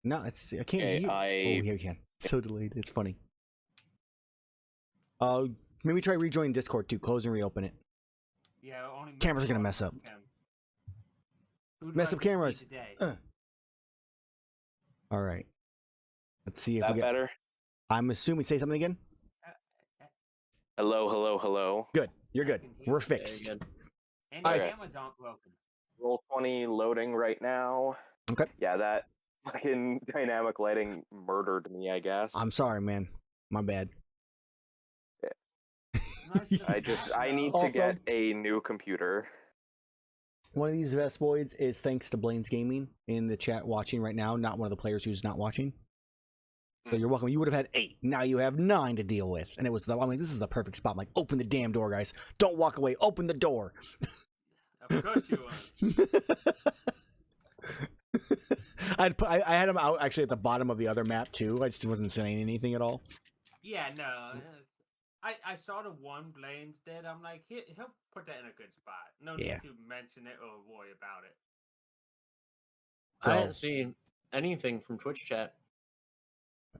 No, it's I can't Okay, hear. Oh, yeah, you can. It's so delayed. It's funny. Maybe try rejoining Discord too. Close and reopen it. Yeah, only Cameras are gonna mess up. Mess up cameras. All right. Let's see if That we get. better? I'm assuming. Say something again. Hello, hello, hello. Good. You're good. can hear We're you. fixed. Good. And All the right. cameras aren't broken. Roll 20 loading right now. Okay. Yeah, that fucking dynamic lighting murdered me, I guess. I'm sorry, man. My bad. I need Also- to get a new computer. One of these Vespoids is thanks to Blaine's Gaming in the chat watching right now, not one of the players who's not watching. So you're welcome. You would have had 8. Now you have 9 to deal with. And it was I'm like, this is the perfect spot. I'm like, open the damn door, guys. Don't walk away. Open the door. Of course you are. I had him out actually at the bottom of the other map too. I just wasn't saying anything at all. Yeah, no. I saw the one Blaine's did. I'm like, he'll put that in a good spot. No need Yeah. to mention it or worry about it. So I didn't see anything from Twitch chat.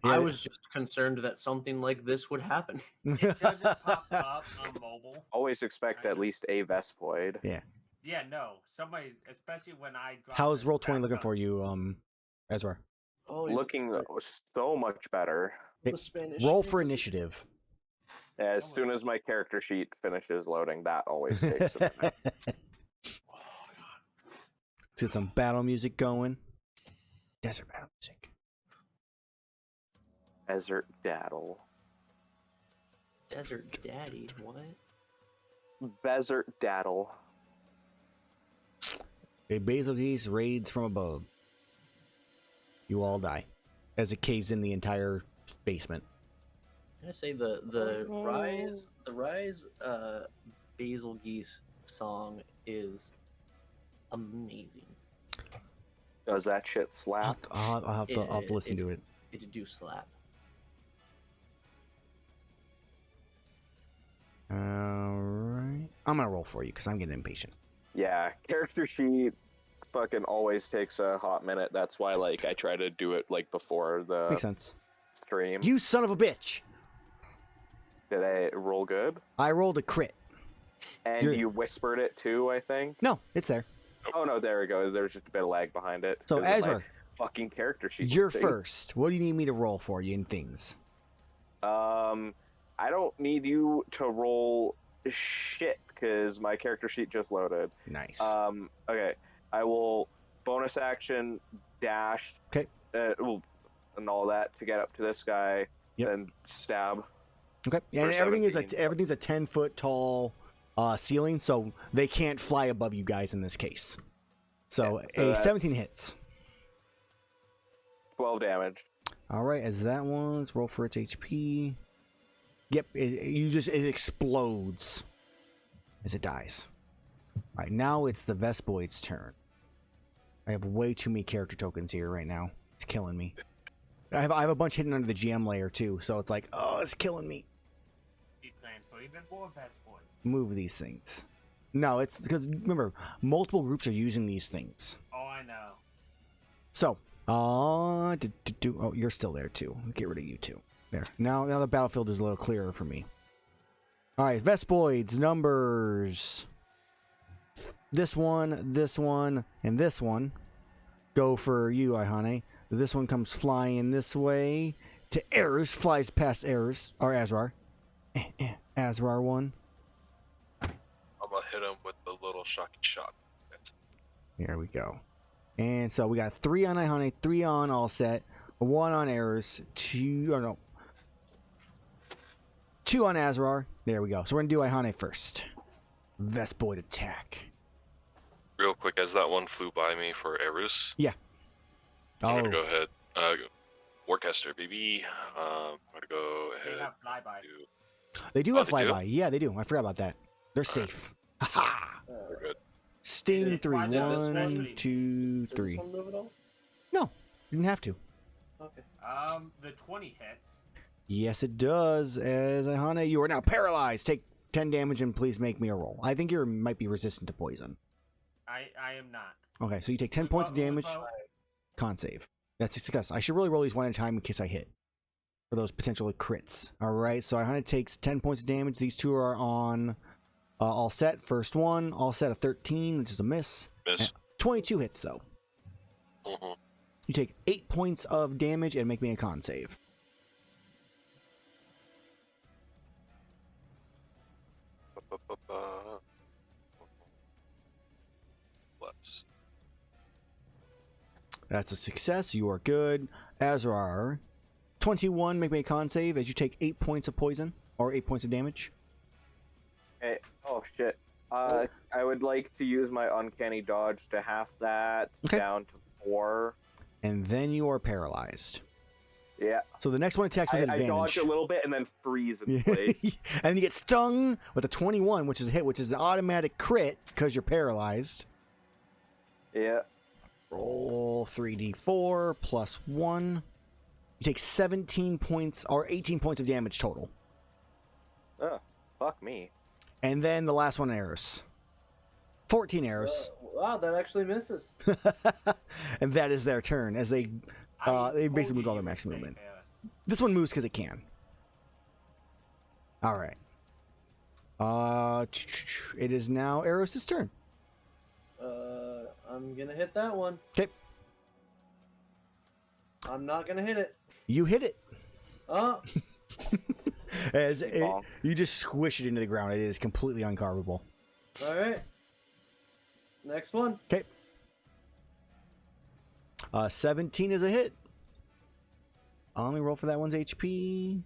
yeah, I was just concerned that something like this would happen. It doesn't pop up on mobile. Always expect at least a Vespoid. Yeah. Yeah, no. Somebody, especially when I drop. How's this roll 20 crap looking gun. for you, Azrar? Oh, Looking so much better. Okay, the Spanish roll for Inquisition. initiative. As Oh, soon as my character sheet finishes loading, that always takes a minute. Let's get some battle music going. Desert battle music. Desert Daddle. Desert Daddy, what? Desert Daddle. A basil geese raids from above. You all die as it caves in the entire basement. I say the rise Basil Geese song is amazing. Does that shit slap? I'll have to listen to it. It do slap. All right, I'm gonna roll for you because I'm getting impatient. Yeah, character sheet fucking always takes a hot minute. That's why, like, I try to do it like before the Makes sense. stream. You son of a bitch! Did I roll good? I rolled a crit. And You're- you whispered it too, I think. No, it's there. Oh no, there we go. There's just a bit of lag behind it. So 'cause of my Azrar, fucking character sheet. you're thing. first. What do you need me to roll for you in things? I don't need you to roll shit because my character sheet just loaded. Nice. Okay. I will bonus action dash. Okay. And all that to get up to this guy. Yep. And stab. Okay, and for everything's 17. a 10-foot tall ceiling, so they can't fly above you guys in this case. So Yeah, so a that's- 17 hits. 12 damage. All right, as that one, let's roll for its HP. Yep, it explodes as it dies. All right, now it's the Vespoid's turn. I have way too many character tokens here right now. It's killing me. I have a bunch hidden under the GM layer too, so it's like, oh, it's killing me. He's playing for even more best boys. Move these things. No, it's because remember, multiple groups are using these things. Oh, I know. So, oh, you're still there too. Get rid of you two. There. Now the battlefield is a little clearer for me. All right, Vespoids numbers. This one, and this one go for you, Iihane. This one comes flying this way to Erus, flies past Erus or Azrar. Azrar one. I'm gonna hit him with the little shocky shot. There we go. And so we got 3 on Iihane, 3 on All Set, 1 on Erus, 2 on Azrar. There we go. So we're gonna do Iihane first. Vespoid attack. Real quick, as that one flew by me for Erus, I'm gonna go ahead. Warcaster, baby. I'm gonna go They ahead. have flyby. They do Oh, have they do? flyby. Yeah, they do. I forgot about that. They're safe. Ha! We're good. Sting Did 3. why did this 1, especially- 2, Does 3. this one move at all? No, you didn't have to. Okay. The 20 hits. Yes, it does. As Iihane, you are now paralyzed. Take 10 damage and please make me a roll. I think you might be resistant to poison. I am not. Okay, so you take 10 points of damage. Con save. That's a success. I should really roll these one at a time in case I hit. For those potential crits. Alright, so Iihane takes 10 points of damage. These two are on All Set. First one, All Set, a 13, which is a miss. Miss. 22 hits, though. Mhm. You take 8 points of damage and make me a con save. Ba-ba-ba-ba. Plus. That's a success. You are good. Azrar, 21, make me a con save as you take 8 points of poison, or 8 points of damage. Hey, oh shit. I would like to use my uncanny dodge to half that Okay. down to 4. And then you are paralyzed. Yeah. So the next one attacks with I advantage. dodge a little bit and then freeze in place. And then you get stung with a 21, which is a hit, which is an automatic crit because you're paralyzed. Yeah. Roll 3d4 plus 1. You take 17 points or 18 points of damage total. Oh, fuck me. And then the last one, Erus. 14 arrows. Wow, that actually misses. And that is their turn as they basically told moved all you their you max were movement. safe, Erus. This one moves because it can. All right. It is now Erus' turn. I'm gonna hit that one. Okay. I'm not gonna hit it. You hit it. Oh, As Big it, bonk. you just squish it into the ground. It is completely uncarvable. all right. Next one. Okay. 17 is a hit. I'll only roll for that one's HP.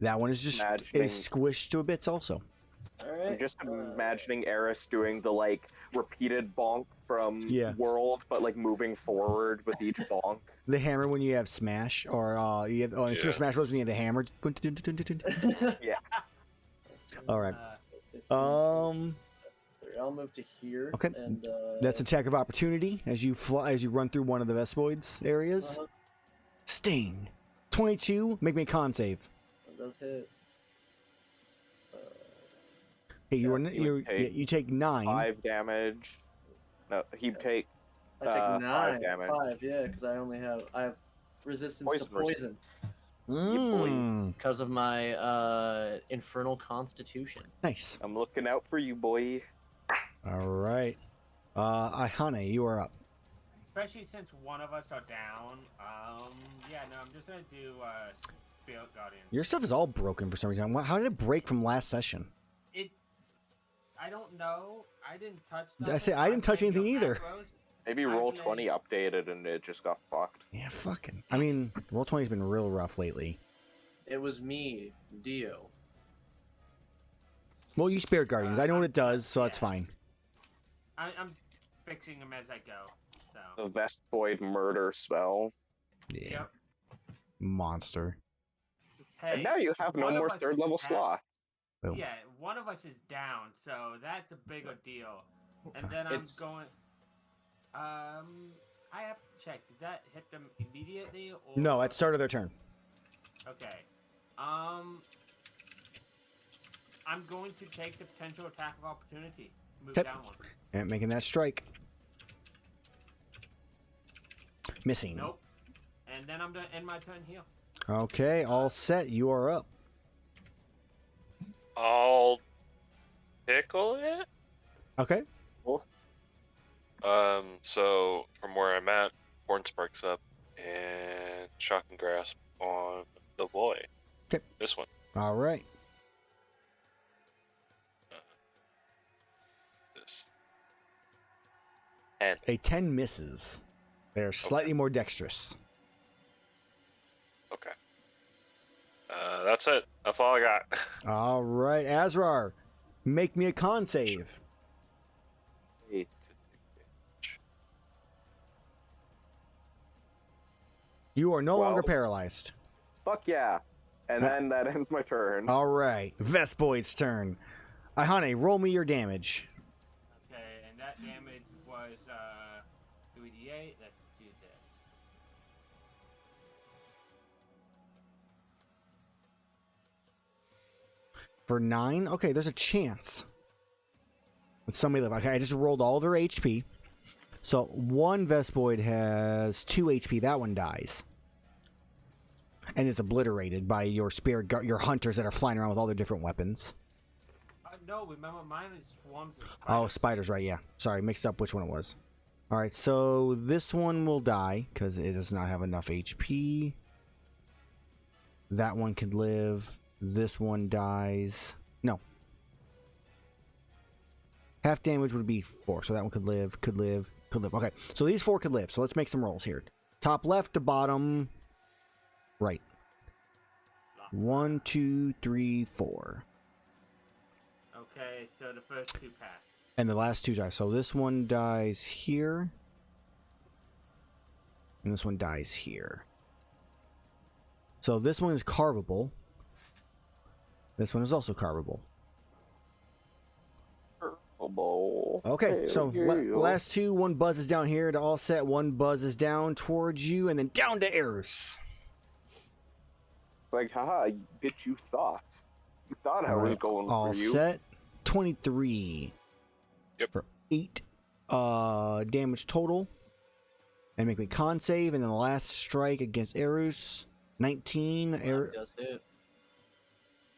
That one is just Imagining- squished to bits also. All right. I'm just imagining Erus doing the like repeated bonk from Yeah. World, but like moving forward with each bonk. The hammer when you have Smash, or you have in Super Yeah. Smash Bros. When you have the hammer. All right. 15, I'll move to here. Okay. And That's attack of opportunity as you fly, as you run through one of the Vespoids areas. Sting. 22. Make me a con save. That does hit. Hey, Yeah, you would you take 9. 5 damage. No, he'd take I take 5 9. damage. 5, yeah, because I have resistance to Poison poison Mm, because of my infernal constitution. nice. I'm looking out for you, boy. All right. Iihane, you are up. Especially since one of us are down. Yeah, no, I'm just gonna do Spirit Guardian. Your stuff is all broken for some reason. How did it break from last session? I don't know. I didn't touch. I say I didn't touch playing anything your either. macros. Maybe I roll played- 20 updated and it just got fucked. Yeah, fucking. I mean, Roll20's been real rough lately. It was me, Dio. Well, you Spirit Guardians. I know what it does, so that's Yeah. fine. I'm fixing them as I go. So. The Vespoid murder spell. Yeah. Yep. Monster. Hey, And now you have no one of more us 3rd is level down. slots. Boom. Yeah, one of us is down, so that's a bigger deal. And then I'm It's- going. I have to check. Did that hit them immediately? Or... No, at the start of their turn. Okay. I'm going to take the potential attack of opportunity. Move Okay. down one. And making that strike. Missing. Nope. And then I'm gonna end my turn here. Okay, all set. You are up. I'll pickle it. Okay. So from where I'm at, Horn sparks up and shocking grasp on the boy. Okay. This one. All right. This. And A 10 misses. They're slightly more dexterous. okay. That's it. That's all I got. All right, Azrar, make me a con save. Hey, You are no longer Well. paralyzed. fuck yeah. And then that ends my turn. All right, Vespoid's turn. Iihane, roll me your damage. Okay, and that damage was 3d8. Let's do this. For 9? Okay, there's a chance. Somebody live. Okay, I just rolled all their HP. So one Vespoid has 2 HP. That one dies. And is obliterated by your your hunters that are flying around with all their different weapons. No, remember mine is swarms of spiders. Oh, spiders, right, yeah. Sorry, mixed up which one it was. All right, so this one will die because it does not have enough HP. That one could live. This one dies. No. Half damage would be 4, so that one could live, could live, could live. Okay, so these 4 could live, so let's make some rolls here. Top left to bottom right. 1, 2, 3, 4. Okay, so the first 2 pass. And the last 2 die. So this one dies here. And this one dies here. So this one is carvable. This one is also carvable. Bowl. Okay, so Here you go. last 2, one buzzes down here to all set, one buzzes down towards you, and then down to Erus. It's like, haha, bitch, you thought. You thought I was Alright, going all for you. set. 23. Yep. For 8 damage total. And make me con save, and then the last strike against Erus. 19 Does hit.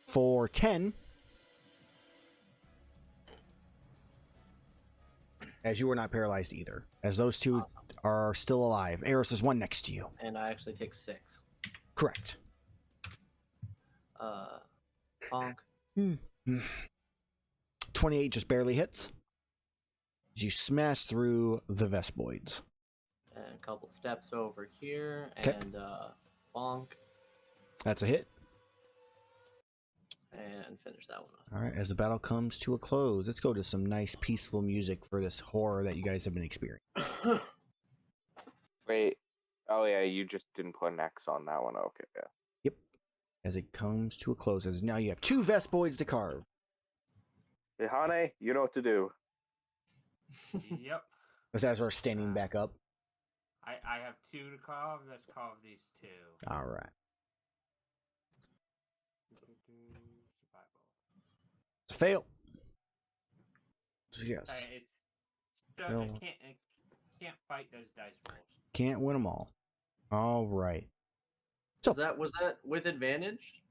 for 10. As you were not paralyzed either. As those two are still alive. Erus is one next to you. And I actually take 6. Correct. Bonk. 28 just barely hits. As you smash through the Vespoids. And a couple steps over here, 'Kay. and bonk, That's a hit. and finish that one off. All right, as the battle comes to a close, let's go to some nice peaceful music for this horror that you guys have been experiencing. Wait. Oh yeah, you just didn't put an X on that one. Okay, yeah. Yep. As it comes to a close, as now you have 2 Vespoids to carve. Iihane, you know what to do. Yep. As Azrar standing back up. I have 2 to carve. Let's carve these 2. All right. Survival. It's a fail. Yes. It's No. I can't fight those dice rolls. Can't win them all. All right. So Was that with advantage?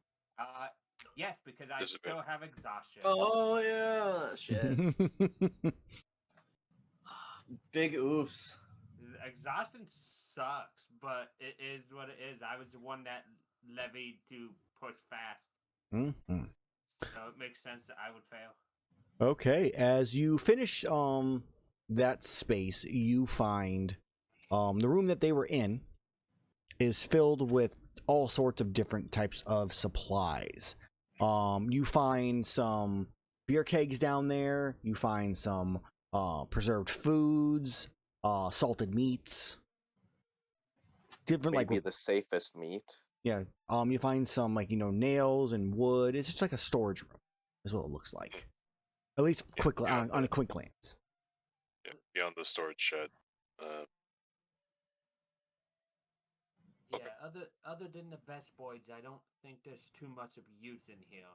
Yes, because I This is still have exhaustion. Oh yeah, shit. Big oofs. Exhaustion sucks, but it is what it is. I was the one that levied to push fast, Mhm. so it makes sense that I would fail. Okay, as you finish that space, you find the room that they were in is filled with all sorts of different types of supplies. You find some beer kegs down there. You find some preserved foods, salted meats, different Maybe the safest meat. yeah. You find some nails and wood. It's just like a storage room, is what it looks like. At least Yeah, quickly yeah, on a quick glance. Yeah, beyond the storage shed. Yeah, Okay. other than the Vespoids, I don't think there's too much of use in here.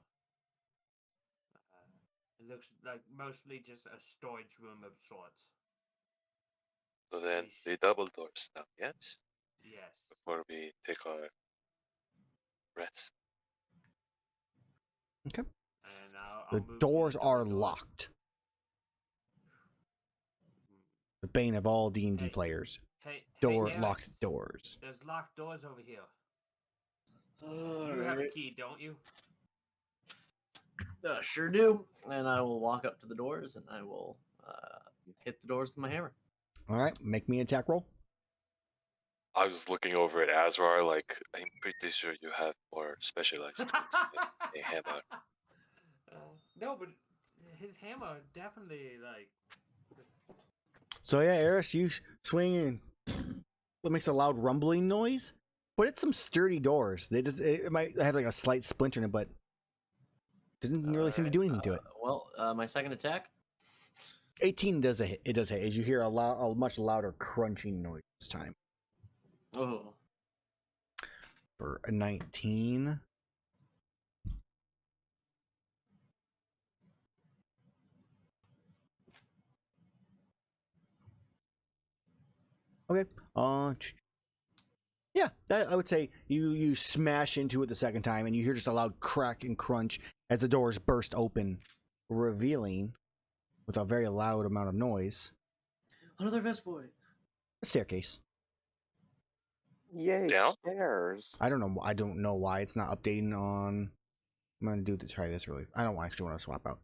It looks like mostly just a storage room of sorts. So then the double doors now, yes? Yes. Before we take our rest. Okay. And I'll The move to doors other are door. locked. The bane of all D&D Hey, players. Hey, Locked Erus, doors. There's locked doors over here. You have a key, don't you? Sure do. And I will walk up to the doors, and I will hit the doors with my hammer. All right, make me an attack roll. I was looking over at Azrar, like, I'm pretty sure you have more specialized tools than a hammer. No, but his hammer definitely So yeah, Erus, you swing and what makes a loud rumbling noise, but it's some sturdy doors. It might have like a slight splinter in it, but doesn't really seem to do anything to it. My second attack. 18 does a hit. It does hit. As you hear a much louder crunching noise this time. Oh. For a 19. Okay. Yeah, that I would say you smash into it the second time, and you hear just a loud crack and crunch as the doors burst open, revealing, with a very loud amount of noise, Another Vespoid. a staircase. Yay, Down? stairs. I don't know why it's not updating on. I'm gonna try this really. I don't actually want to swap out.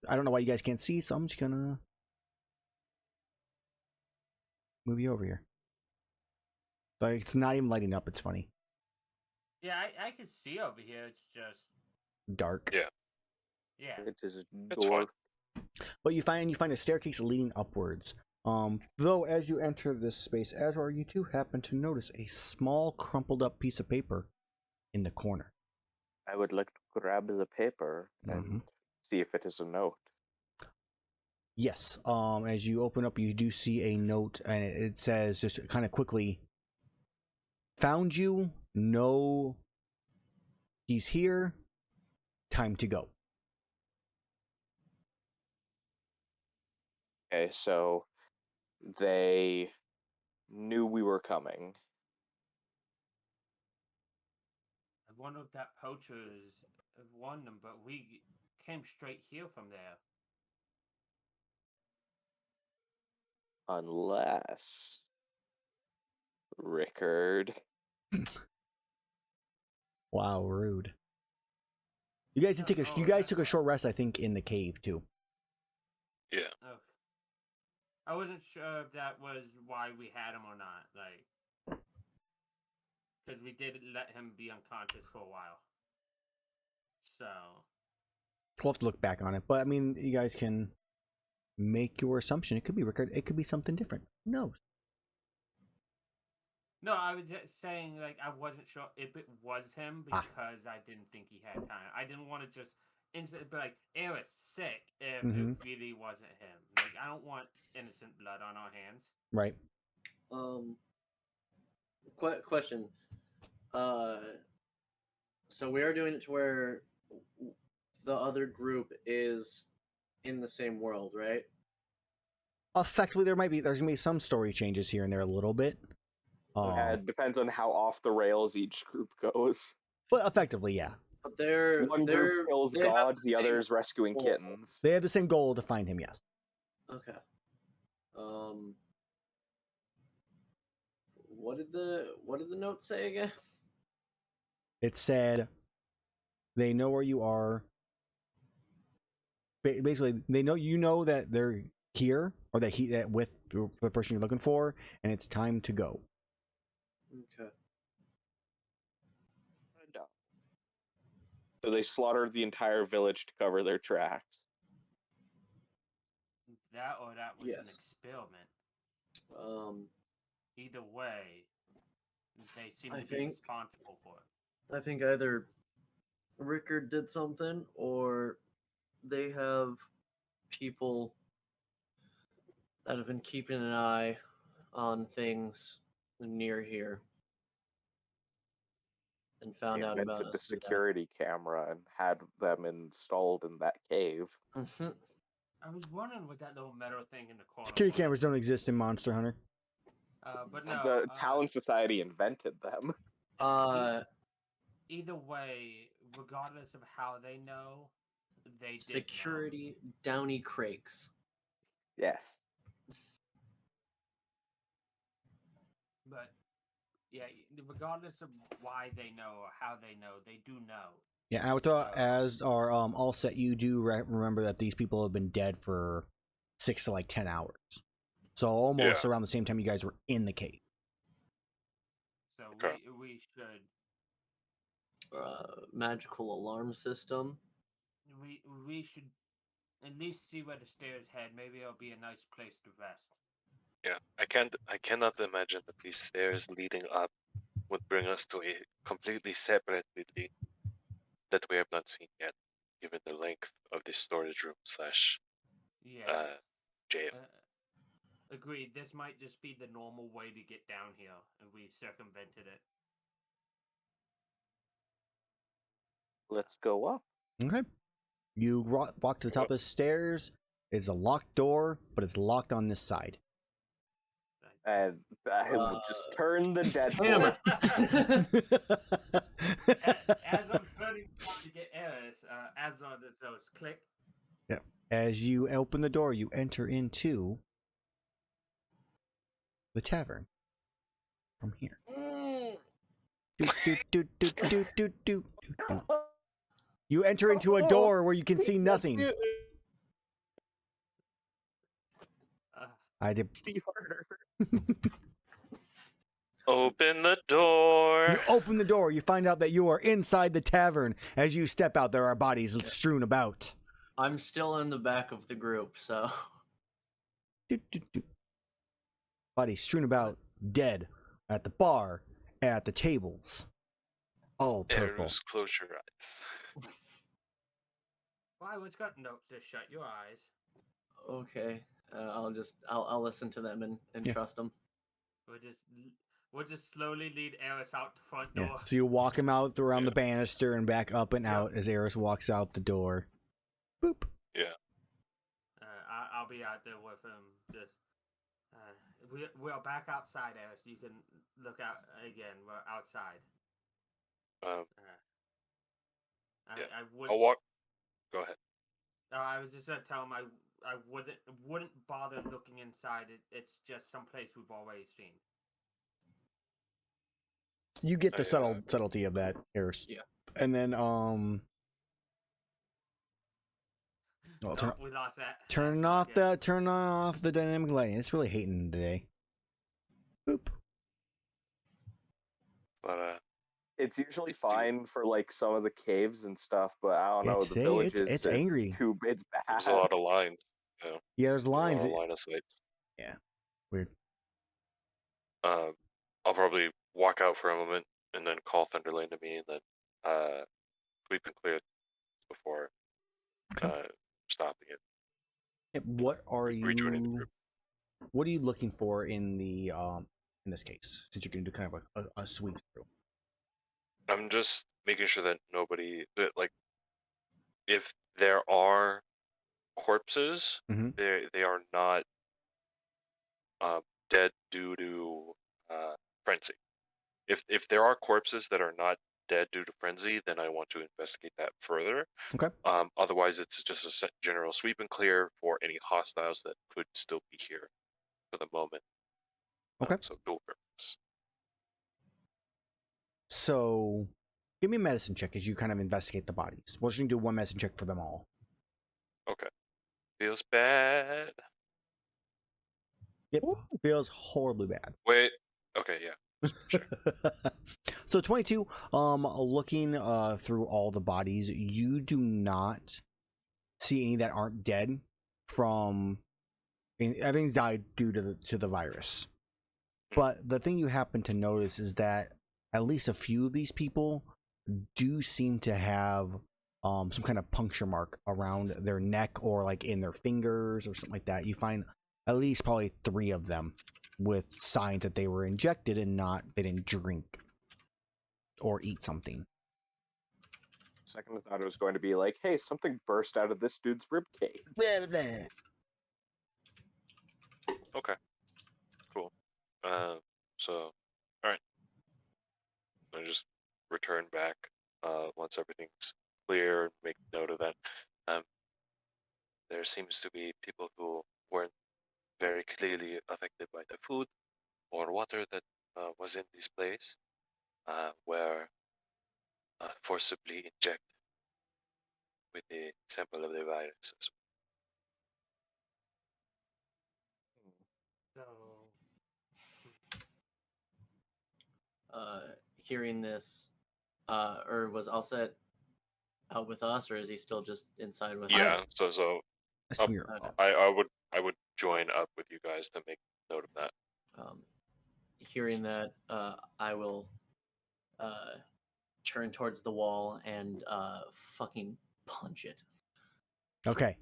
I don't know why you guys can't see, so I'm just gonna move you over here. Like it's not even lighting up. It's funny. Yeah, I can see over here. It's just Dark. Yeah. yeah. It is a It's door. But you find a staircase leading upwards. Though as you enter this space, Azrar, you too happen to notice a small crumpled up piece of paper in the corner. I would like to grab the paper and see if it is a note. Yes. As you open up, you do see a note, and it says just kind of quickly, "Found you. No, he's here. Time to go." Okay, so they knew we were coming. I wonder if that poachers won them, but we came straight here from there. Unless Rickard. Wow, rude. You guys did you guys took a short rest, I think, in the cave too. Yeah. Oh. I wasn't sure if that was why we had him or not, like, because we did let him be unconscious for a while. So We'll have to look back on it, but I mean, you guys can make your assumption. It could be Rickard. It could be something different. Who knows? no, I was just saying, like, I wasn't sure if it was him because I didn't think he had time. I didn't want to just instantly be like, Erus sick if it really wasn't him. Like, I don't want innocent blood on our hands. Right. Question. So we are doing it to where the other group is in the same world, right? Effectively, there's gonna be some story changes here and there a little bit. It depends on how off the rails each group goes. But effectively, yeah. But they're One group kills they have God, the same other's rescuing goal. kittens. They have the same goal to find him. Yes. Okay. What did the note say again? It said they know where you are. Basically, they know that they're here, or that with the person you're looking for, and it's time to go. Okay. So they slaughtered the entire village to cover their tracks. That or that was an Yes. experiment. Either way, they seem to be responsible for it. I think either Rickard did something, or they have people that have been keeping an eye on things near here and found out about the us. security camera and had them installed in that cave. Mm-hmm. I was wondering what that little metal thing in the corner. Security cameras don't exist in Monster Hunter. But no, The Talon Society invented them. Either way, regardless of how they know, they Security Downey Crakes. Yes. But yeah, regardless of why they know or how they know, they do know. Yeah, I would throw as are all set. You do remember that these people have been dead for 6 to 10 hours, so almost around the same time you guys were in the cave. So we should magical alarm system. We should at least see where the stairs head. Maybe it'll be a nice place to rest. Yeah, I cannot imagine that these stairs leading up would bring us to a completely separate building that we have not seen yet, given the length of the storage room / jail. Agreed. This might just be the normal way to get down here, and we circumvented it. Let's go up. Okay. You walk to the top of the stairs. It's a locked door, but it's locked on this side. And I will just turn the Hammer. As I'm turning to get Erus, Azrar just goes click. Yeah. As you open the door, you enter into the tavern from here. You enter into a door where you can see nothing. I did. Open the door. You open the door. You find out that you are inside the tavern. As you step out, there are bodies strewn about. I'm still in the back of the group, so. Bodies strewn about, dead, at the bar, at the tables. All purple. Erus, close your eyes. Why? What's got notes to shut your eyes? Okay, I'll listen to them and trust them. We'll just slowly lead Erus out the front door. Yeah. So you walk him out around the banister and back up and out as Erus walks out the door. Boop. Yeah. I'll be out there with him. Just we're back outside, Erus. You can look out again. We're outside. Yeah. I would. I'll walk. Go ahead. I was just gonna tell him I wouldn't bother looking inside. It's just someplace we've already seen. You get the subtlety of that, Erus. Yeah. And then well, We lost that. turn off the dynamic lighting. It's really hating today. Boop. But It's usually fine for like some of the caves and stuff, but I don't Yeah, know. today The villages, it's angry. It's bad. there's a lot of lines. Yeah, there's lines. A lot of line of sights. Weird. I'll probably walk out for a moment and then call Thunderlane to me, and then sweep and clear before stopping it. What are Rejoining the you? group. What are you looking for in the in this case? Since you're going to do kind of a sweep through. I'm just making sure that nobody, that like, if there are corpses, Mhm. they are not dead due to frenzy. If there are corpses that are not dead due to frenzy, then I want to investigate that further. Okay. Otherwise, it's just a general sweep and clear for any hostiles that could still be here for the moment. Okay. So dual purpose. So, give me a medicine check as you kind of investigate the bodies. We're just going to do one medicine check for them all. Okay. Feels bad. Yep. Feels horribly bad. Wait. Okay. Yeah. So 22, looking through all the bodies, you do not see any that aren't dead from everything's died due to the virus. But the thing you happen to notice is that at least a few of these people do seem to have some kind of puncture mark around their neck or like in their fingers or something like that. You find at least probably 3 of them with signs that they were injected and they didn't drink or eat something. Second, I thought it was going to be like, hey, something burst out of this dude's ribcage. Okay. Cool. So, all right. I just return back once everything's clear. Make note of that. There seems to be people who weren't very clearly affected by the food or water that was in this place, were forcibly injected with the sample of the virus. So, Hearing this, or was Alset out with us, or is he still just inside with us? Yeah. So I would join up with you guys to make note of that. Hearing that, I will turn towards the wall and fucking punch it. Okay.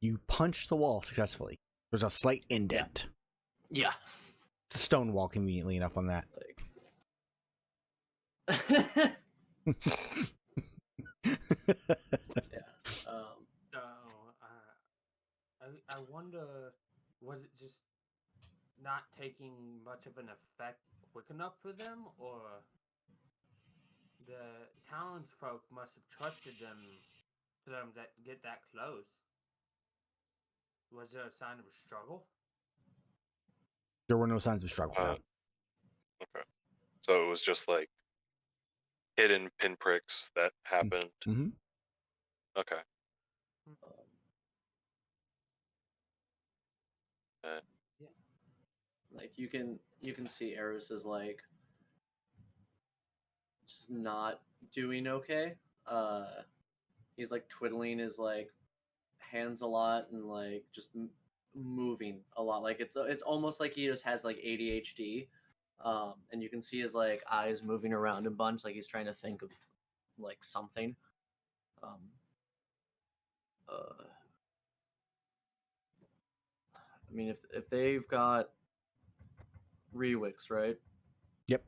You punch the wall successfully. There's a slight indent. Yeah. It's a stone wall, conveniently enough on that. Yeah. I wonder, was it just not taking much of an effect quick enough for them, or the townsfolk must have trusted them that get that close? Was there a sign of a struggle? There were no signs of struggle. No. Okay. So it was just like hidden pinpricks that happened. Mm-hmm. Okay. Yeah. Like you can see Erus is like just not doing okay. He's like twiddling his like hands a lot and like just moving a lot. Like it's almost like he just has like ADHD. And you can see his like eyes moving around a bunch, like he's trying to think of like something. I mean, if they've got Rewix, right? Yep.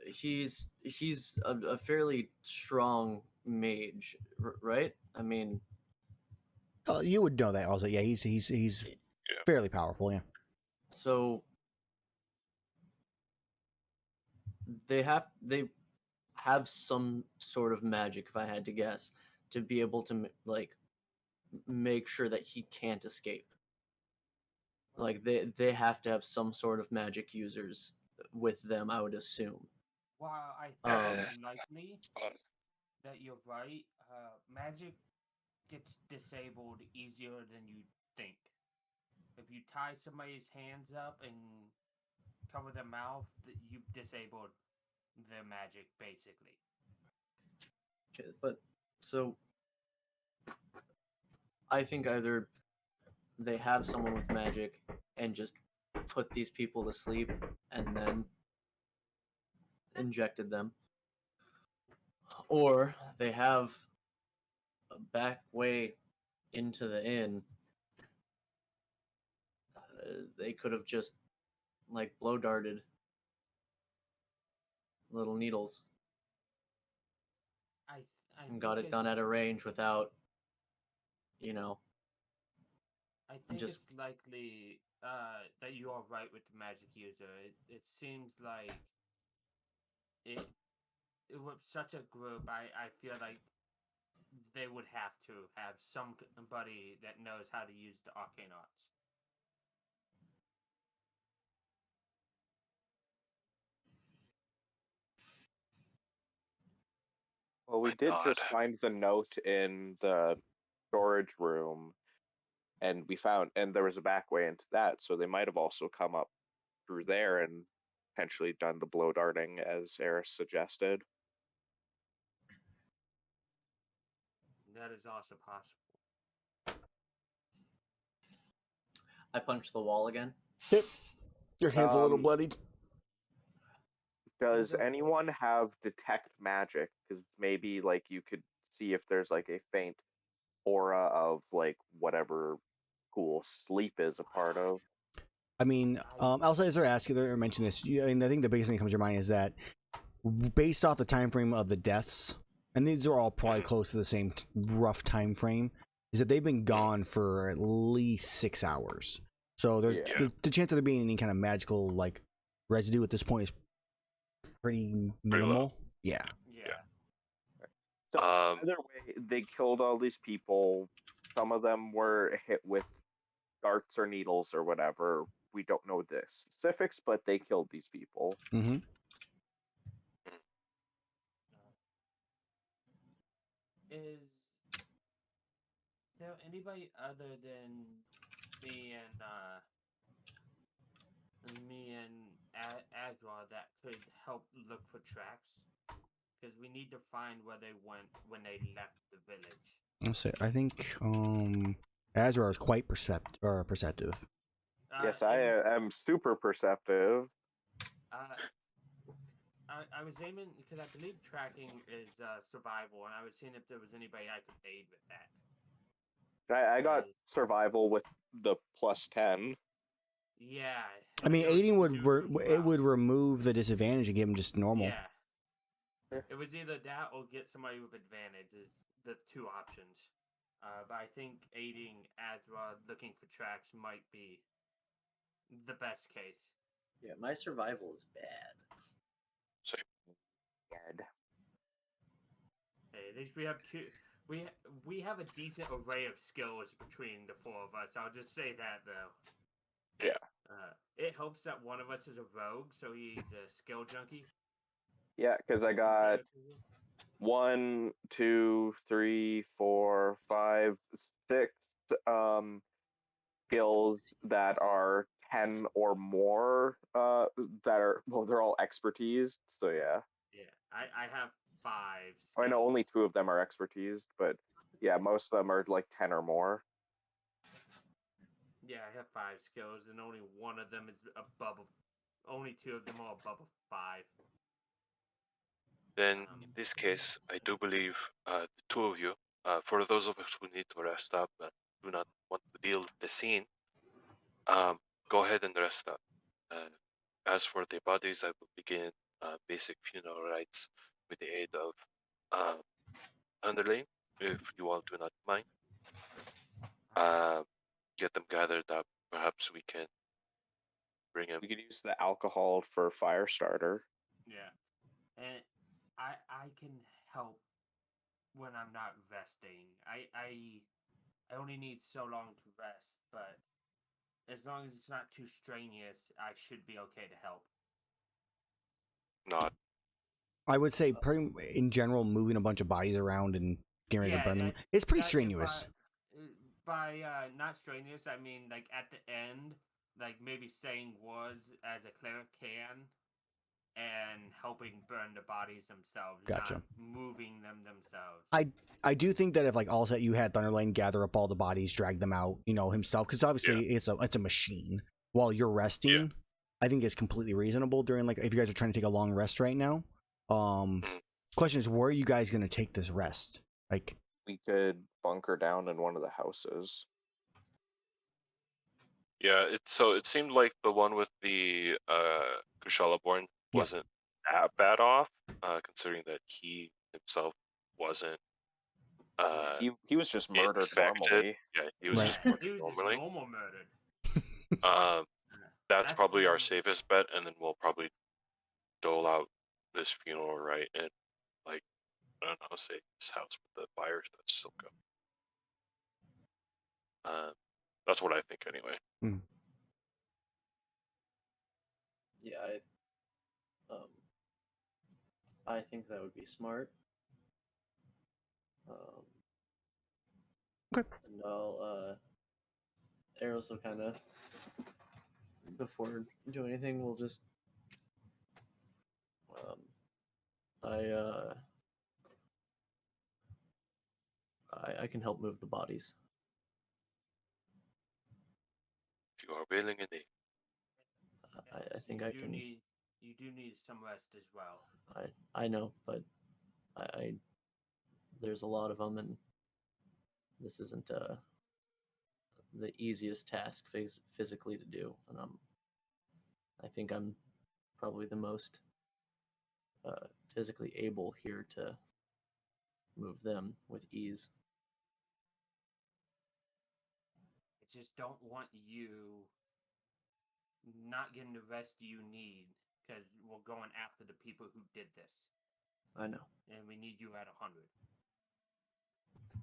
he's a fairly strong mage, right? I mean, you would know that also. Yeah, he's fairly powerful. Yeah. so they have some sort of magic, if I had to guess, to be able to like make sure that he can't escape. Like they have to have some sort of magic users with them, I would assume. While I Um, think it's likely Uh, that you're right, magic gets disabled easier than you think. If you tie somebody's hands up and cover their mouth, you've disabled their magic, basically. Okay, but so I think either they have someone with magic and just put these people to sleep and then injected them, or they have a back way into the inn. They could have just like blow darted little needles I and think got it done it's at a range without, you know, I think just it's likely that you are right with the magic user. It seems like it with such a group. I feel like they would have to have somebody that knows how to use the arcane arts. Well, we my did God. just find the note in the storage room, and there was a back way into that, so they might have also come up through there and potentially done the blow darting as Eris suggested. That is also possible. I punched the wall again. Yep. Your hand's a little Um, bloodied. Does Either anyone have detect magic? Because maybe like you could see if there's like a faint aura of like whatever cool sleep is a part of. I mean, also as they're asking or mention this, I mean, I think the biggest thing that comes to your mind is that based off the time frame of the deaths, and these are all probably close to the same rough time frame, is that they've been gone for at least 6 hours. So there's Yeah. the chance of there being any kind of magical like residue at this point is pretty minimal. Yeah. yeah. So Um, either way, they killed all these people. Some of them were hit with darts or needles or whatever. We don't know the specifics, but they killed these people. Mm-hmm. Is there anybody other than me and Azrar that could help look for tracks? Because we need to find where they went when they left the village. I'll say I think Azrar is quite perceptive. Yes, I am super perceptive. I was aiming because I believe tracking is survival, and I was seeing if there was anybody I could aid with that. I got survival with the +10. Yeah. I mean, there was aiding would two it would remove the disadvantage and give him just normal. Yeah. It was either that or get somebody with advantage is the two options. But I think aiding Azra looking for tracks might be the best case. Yeah, my survival is bad. Dead. Hey, at least we have two. We have a decent array of skills between the four of us. I'll just say that though. Yeah. It helps that one of us is a rogue, so he's a skill junkie. Yeah, because I got 1, 2, 3, 4, 5, 6 skills that are 10 or more that are they're all expertise. So yeah. Yeah, I have 5 skills. I know only 2 of them are expertise, but yeah, most of them are like 10 or more. Yeah, I have 5 skills, and only one of them is above. Only 2 of them are above 5. Then in this case, I do believe the two of you, for those of us who need to rest up and do not want to deal with the scene, go ahead and rest up. As for the bodies, I will begin basic funeral rites with the aid of Underlane, if you all do not mind. Get them gathered up. Perhaps we can bring him. We could use the alcohol for fire starter. Yeah, and I can help when I'm not resting. I only need so long to rest, but as long as it's not too strenuous, I should be okay to help. Not. I would say, in general, moving a bunch of bodies around and getting ready to burn them, it's pretty strenuous. By not strenuous, I mean like at the end, like maybe saying words as a cleric can, and helping burn the bodies themselves. Gotcha. Not moving them themselves. I do think that if like all set you had Thunderlane gather up all the bodies, drag them out, himself, because obviously it's a machine while you're resting. Yeah. I think it's completely reasonable during like if you guys are trying to take a long rest right now. Question is, where are you guys going to take this rest? Like, we could bunker down in one of the houses. Yeah, it seemed like the one with the Kushala-born wasn't that bad off, considering that he himself wasn't. He was just murdered infected. Normally. Yeah, he was just murdered normally. Normal murdered. That's probably our safest bet, and then we'll probably dole out this funeral rite and like I don't know, say this house with the fires that's still going. That's what I think anyway. Yeah, I think that would be smart. Okay. And I'll Erus will kind of, before doing anything, we'll just I can help move the bodies. If you are willing and able. I think I can. You do need some rest as well. I know, but I there's a lot of them, and this isn't the easiest task physically to do, and I think I'm probably the most physically able here to move them with ease. I just don't want you not getting the rest you need, because we're going after the people who did this. I know. And we need you at 100.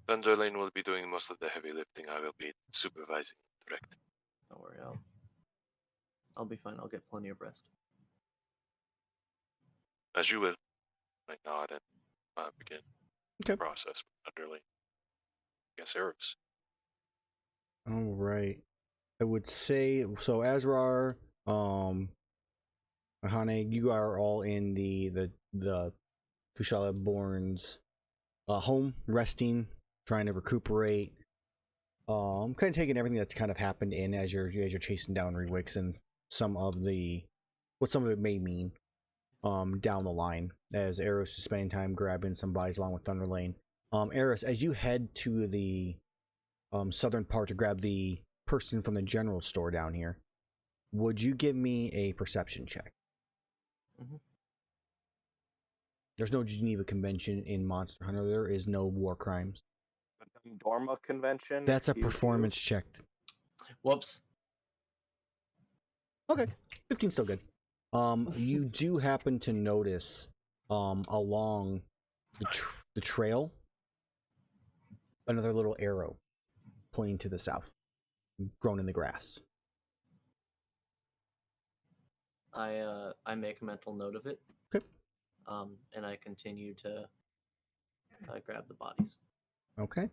Thunderlane will be doing most of the heavy lifting. I will be supervising, directing. Don't worry, I'll be fine. I'll get plenty of rest. As you will. I nod and begin the process with Thunderlane. Yes, Erus. All right. I would say so. Azrar, Iihane, you are all in the Kushala-born's home, resting, trying to recuperate. Kind of taking everything that's kind of happened in as you're chasing down Rewix and what some of it may mean down the line as Erus is spending time grabbing some bodies along with Thunderlane. Erus, as you head to the southern part to grab the person from the general store down here, would you give me a perception check? Mm-hmm. There's no Geneva Convention in Monster Hunter. There is no war crimes. Dorma Convention. That's a performance check. Whoops. Okay, 15 still good. You do happen to notice along the trail another little arrow pointing to the south, grown in the grass. I make a mental note of it. Okay. And I continue to grab the bodies. Okay.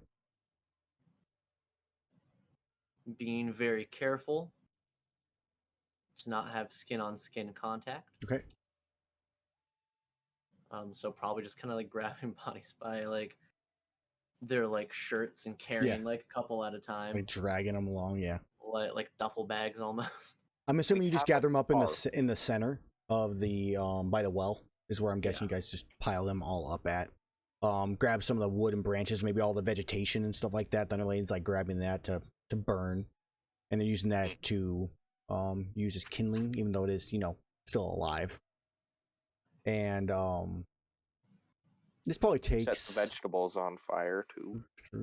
Being very careful to not have skin-on-skin contact. Okay. So probably just kind of like grabbing bodies by like their like shirts and carrying like a couple at a time. Like dragging them along, yeah. Like duffel bags almost. I'm assuming you just gather them up in the center of the by the well is where I'm guessing you guys just pile them all up at. Grab some of the wood and branches, maybe all the vegetation and stuff like that. Thunderlane's like grabbing that to burn, and they're using that to use as kindling, even though it is still alive. And this probably Set takes the vegetables on fire too. I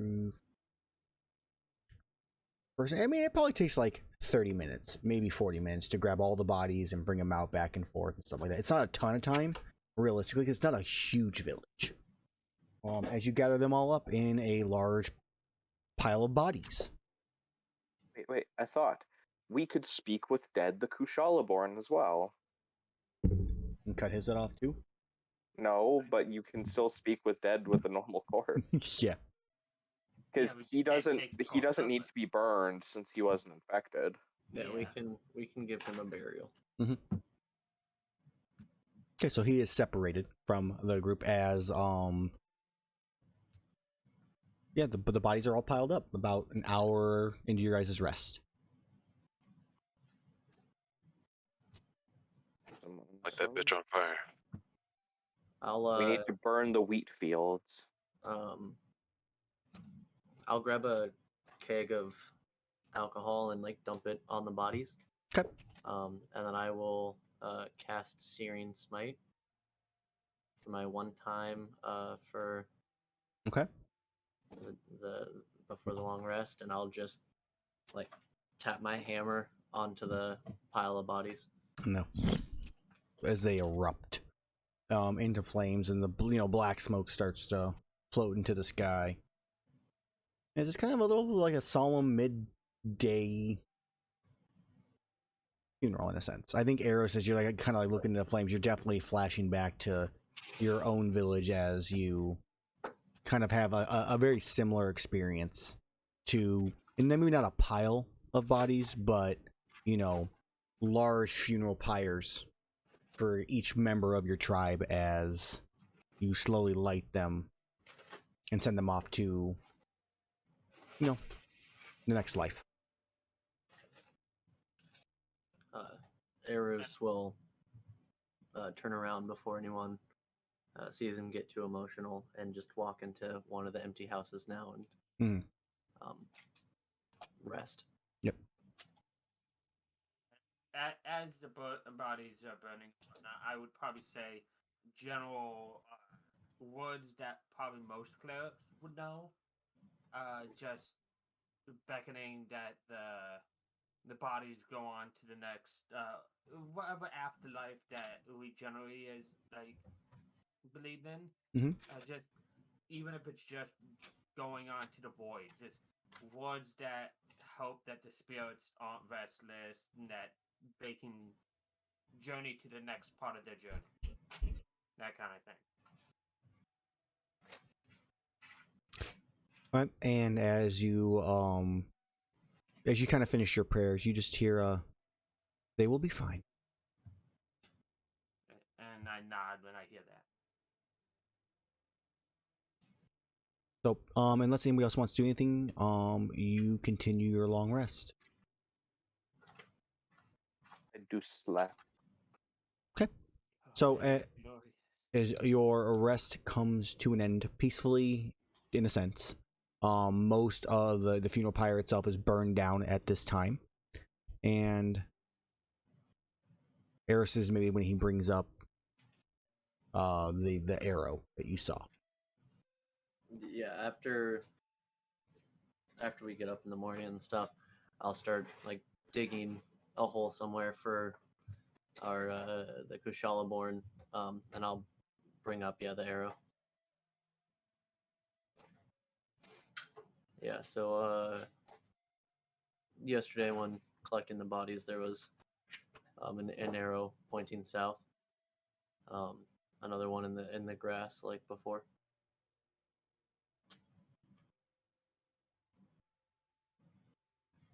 mean, it probably takes like 30 minutes, maybe 40 minutes to grab all the bodies and bring them out back and forth and stuff like that. It's not a ton of time, realistically, because it's not a huge village. As you gather them all up in a large pile of bodies. Wait, I thought we could speak with Dead the Kushala-born as well. And cut his head off too? No, but you can still speak with Dead with a normal corpse. Yeah. Because we he can't doesn't take the he doesn't corpse need with to be burned since he wasn't infected. Yeah, we can give him a burial. Okay, so he is separated from the group as the bodies are all piled up about an hour into your guys' rest. Like that bitch on fire. We need to burn the wheat fields. I'll grab a keg of alcohol and like dump it on the bodies. Okay. And then I will cast Searing Smite for my one time for Okay. the before the long rest, and I'll just like tap my hammer onto the pile of bodies. No. As they erupt into flames, and the black smoke starts to float into the sky. It's just kind of a little like a solemn midday funeral in a sense. I think Erus, as you're like kind of like looking into the flames, you're definitely flashing back to your own village as you kind of have a very similar experience to, and maybe not a pile of bodies, but large funeral pyres for each member of your tribe as you slowly light them and send them off to the next life. Erus will turn around before anyone sees him get too emotional and just walk into one of the empty houses now and rest. Yep. As the bodies are burning, I would probably say general words that probably most clerics would know. Just beckoning that the bodies go on to the next whatever afterlife that we generally is like believed in. Just even if it's just going on to the void, just words that hope that the spirits aren't restless and that they can journey to the next part of their journey. That kind of thing. Right. And as you kind of finish your prayers, you just hear they will be fine. And I nod when I hear that. So, unless anybody else wants to do anything, you continue your long rest. I do slap. Okay. So, as your rest comes to an end peacefully, in a sense, most of the funeral pyre itself is burned down at this time, and Erus is maybe when he brings up the arrow that you saw. Yeah, after we get up in the morning and stuff, I'll start like digging a hole somewhere for our the Kushala-born, and I'll bring up the arrow. Yeah, so yesterday when collecting the bodies, there was an arrow pointing south. Another one in the grass like before.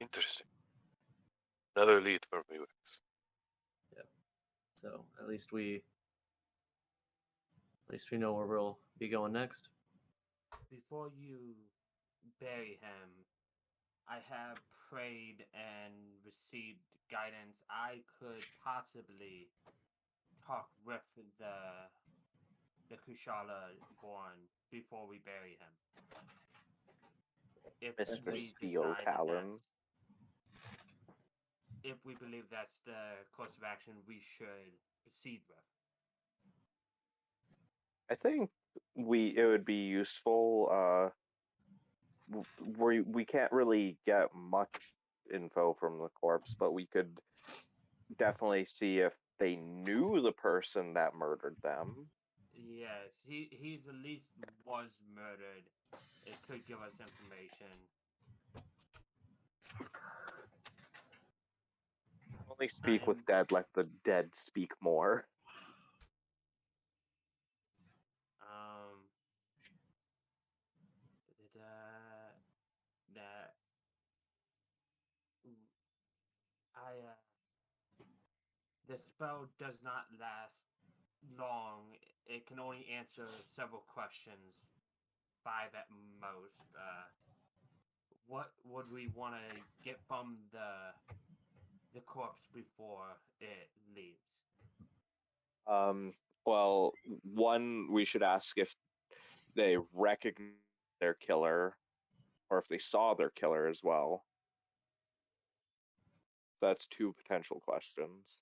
Interesting. Another lead for me. Yeah. So at least we know where we'll be going next. Before you bury him, I have prayed and received guidance. I could possibly talk with the Kushala-born before we bury him. If Mr. we Steel decide that Talon. if we believe that's the course of action we should proceed with. I think it would be useful. We can't really get much info from the corpse, but we could definitely see if they knew the person that murdered them. Yes, he's at least was murdered. It could give us information. Only speak with dead, let the dead speak more. That the spell does not last long. It can only answer several questions, 5 at most. What would we want to get from the corpse before it leaves? Well, one, we should ask if they recognize their killer, or if they saw their killer as well. That's 2 potential questions.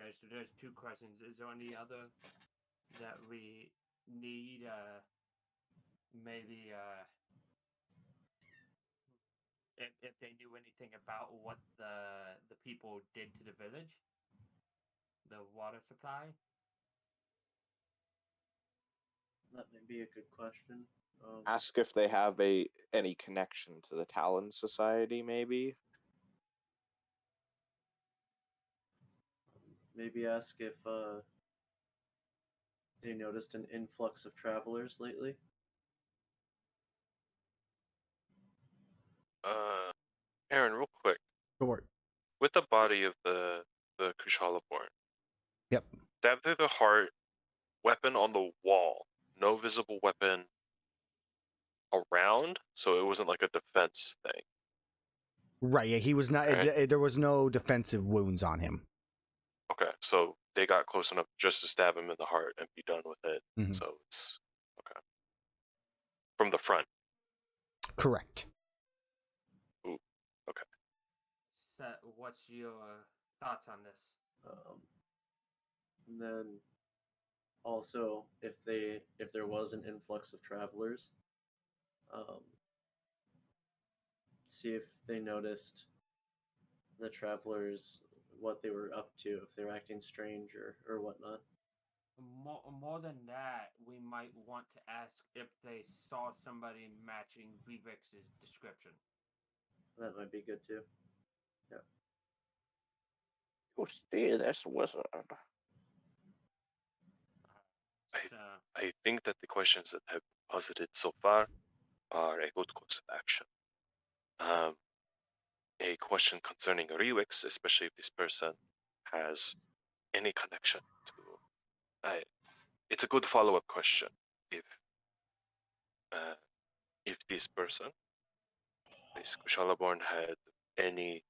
Okay, so there's 2 questions. Is there any other that we need? Maybe if they knew anything about what the people did to the village, the water supply. That may be a good question. Ask if they have any connection to the Talon Society, maybe. Maybe ask if they noticed an influx of travelers lately. Aaron, real quick. Short. With the body of the Kushala-born, Yep. stabbed through the heart, weapon on the wall, no visible weapon around, so it wasn't like a defense thing. Right. Yeah, he was not. Okay. There was no defensive wounds on him. Okay, so they got close enough just to stab him in the heart and be done with it. Mhm. So it's okay. From the front. Correct. Ooh, okay. So, what's your thoughts on this? And then also, if there was an influx of travelers, see if they noticed the travelers, what they were up to, if they were acting strange or whatnot. More than that, we might want to ask if they saw somebody matching Vivix's description. That might be good too. Yeah. You see this wizard. I think that the questions that have been posited so far are a good course of action. A question concerning Rewix, especially if this person has any connection to. It's a good follow-up question if this person, this Kushala-born, had any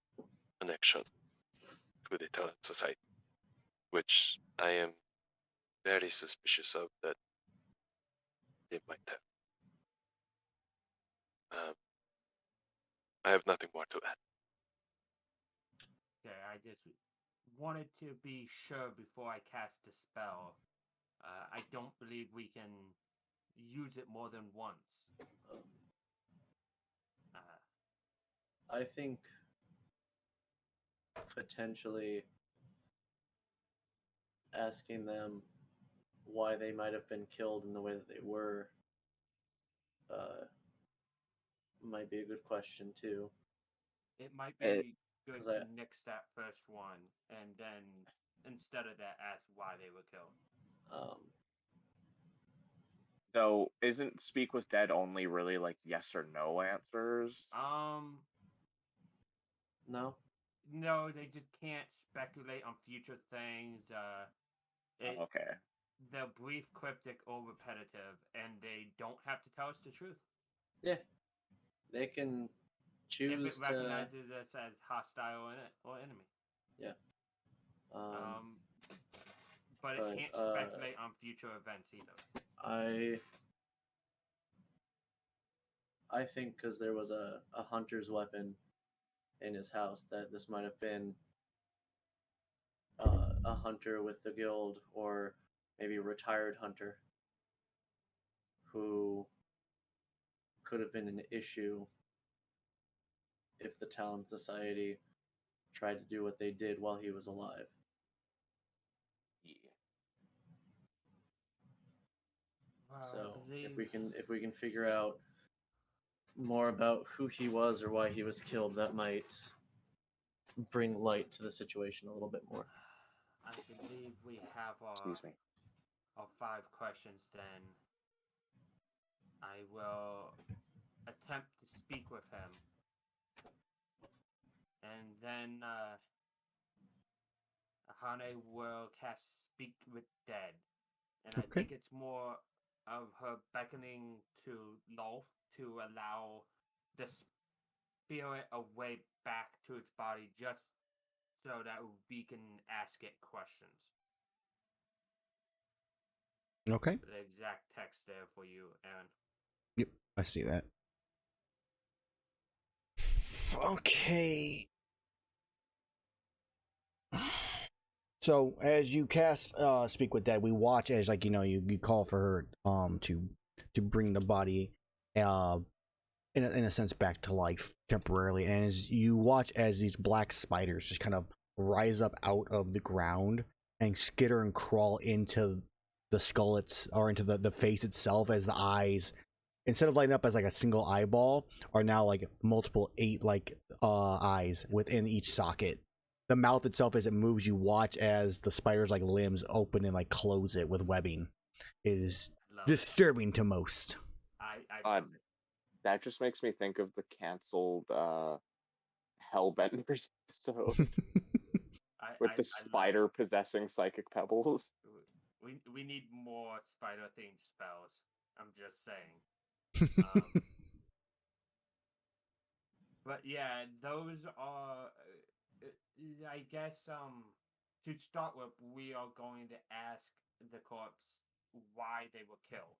connection to the Talent Society, which I am very suspicious of that they might have. I have nothing more to add. Okay, I just wanted to be sure before I cast the spell. I don't believe we can use it more than once. I think potentially asking them why they might have been killed in the way that they were might be a good question too. It might be good to nix that first one, and then instead of that, ask why they were killed. So, isn't speak with dead only really like yes or no answers? No. No, they just can't speculate on future things. Okay. They're brief, cryptic, or repetitive, and they don't have to tell us the truth. Yeah. They can choose if it recognizes us as hostile or enemy. Yeah. But it can't speculate on future events either. I think because there was a hunter's weapon in his house, that this might have been a hunter with the guild, or maybe a retired hunter who could have been an issue if the Talon Society tried to do what they did while he was alive. Yeah. So if we can figure out more about who he was or why he was killed, that might bring light to the situation a little bit more. I believe we have Excuse me. our 5 questions. Then I will attempt to speak with him, and then Iihane will cast Speak with Dead, and I think it's more of her beckoning to Lolth to allow the spirit a way back to its body, just so that we can ask it questions. Okay. The exact text there for you, Aaron. Yep, I see that. Okay. So as you cast Speak with Dead, we watch as you call for her to bring the body in a sense back to life temporarily, and as you watch as these black spiders just kind of rise up out of the ground and skitter and crawl into the skull or into the face itself, as the eyes, instead of lighting up as like a single eyeball, are now like multiple 8 eyes within each socket. The mouth itself, as it moves, you watch as the spider's like limbs open and like close it with webbing. It is disturbing to most. I That just makes me think of the canceled Hellbenders episode with the spider possessing psychic pebbles. We need more spider themed spells. I'm just saying. But yeah, those are. I guess to start with, we are going to ask the corpse why they were killed.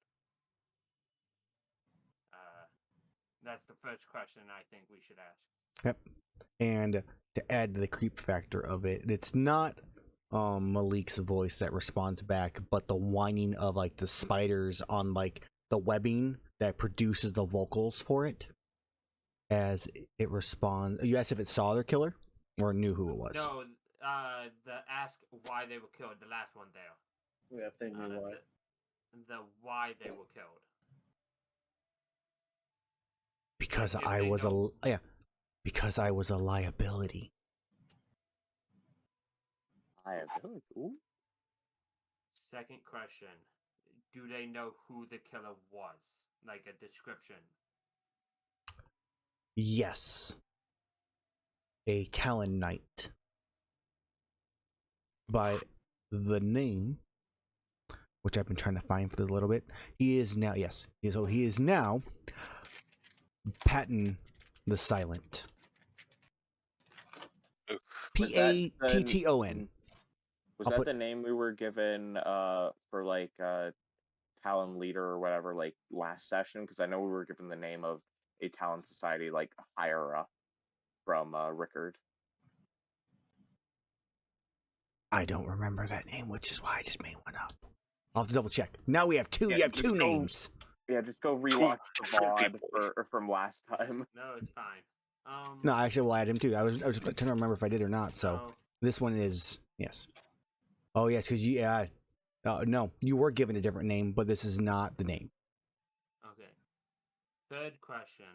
That's the first question I think we should ask. Yep. And to add to the creep factor of it, it's not Malik's voice that responds back, but the whining of like the spiders on like the webbing that produces the vocals for it as it responds. You asked if it saw their killer or knew who it was. No, the ask why they were killed, the last one there. Yeah, if they knew why. The why they were killed. Because If I they was know. because I was a liability. Liability? Ooh. Second question. Do they know who the killer was? Like a description. Yes. A Talon Knight. By the name, which I've been trying to find for a little bit. He is now, yes. So he is now Patton the Silent. Patton. Was that the name we were given for like Talon leader or whatever, like last session? Because I know we were given the name of a Talon Society like higher up from Rickard. I don't remember that name, which is why I just made one up. I'll have to double check. Now we have two. Yeah, you have two names. Yeah, just go rewatch the VOD from last time. No, it's fine. No, actually, we'll add him too. I was trying to remember if I did or not. So this one is yes. Oh yes, because no, you were given a different name, but this is not the name. Okay. Third question.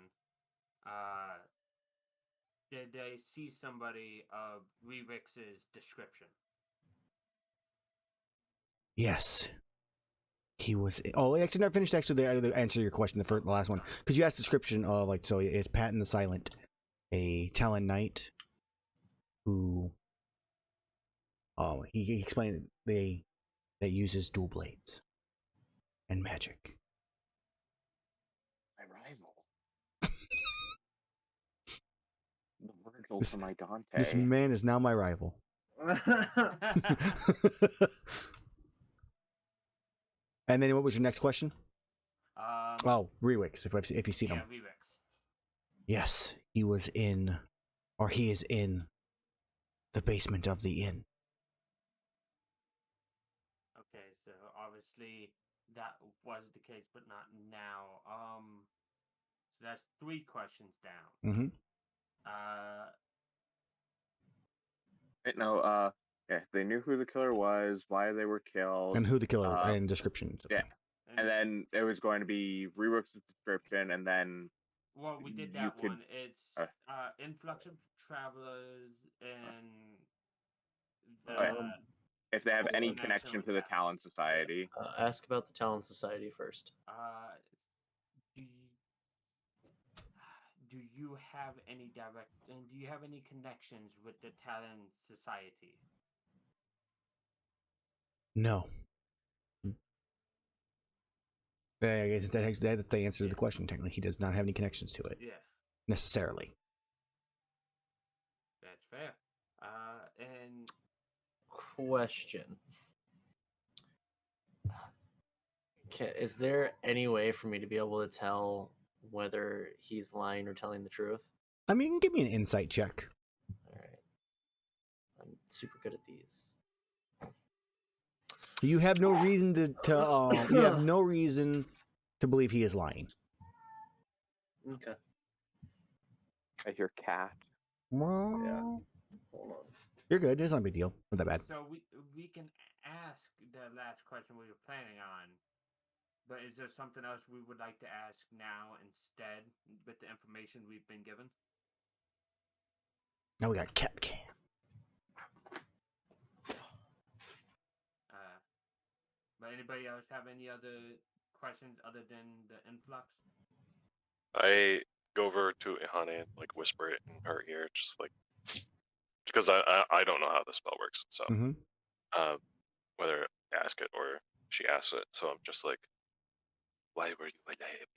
Did they see somebody of Rerix's description? Yes. He was. Oh, actually, never finished. Actually, the answer to your question, the last one, because you asked the description of like, so it's Patton the Silent, a Talon Knight, who, he explained that uses dual blades and magic. My rival. The Virgil for my Dante. This man is now my rival. And then what was your next question? Rewix, if you see them. Yeah, Rerix. Yes, he is in the basement of the inn. Okay, so obviously that was the case, but not now. So that's 3 questions down. Mm-hmm. Wait, no, yeah, they knew who the killer was, why they were killed, And who the killer and descriptions. yeah. And then it was going to be rewrote the description, and then well, we did you that could- one. It's influx of travelers and the if they have any connection connection with to the that. Talon Society. Ask about the Talon Society first. Do you have any do you have any connections with the Talon Society? No. I guess that's the answer to the question. Technically, he does not have any connections to it. Yeah, Necessarily. that's fair. And Question. Okay, is there any way for me to be able to tell whether he's lying or telling the truth? I mean, give me an insight check. All right. I'm super good at these. You have no reason to you have no reason to believe he is lying. Okay. I hear cat. Well, Yeah. Hold on. you're good. It's not a big deal. Not that bad. so we can ask the last question we were planning on, but is there something else we would like to ask now instead with the information we've been given? Now we got cat cam. But anybody else have any other questions other than the influx? I go over to Iihane and like whisper it in her ear, just like because I don't know how the spell works, so Mm-hmm. whether I ask it or she asks it, so I'm just like, why were you alive?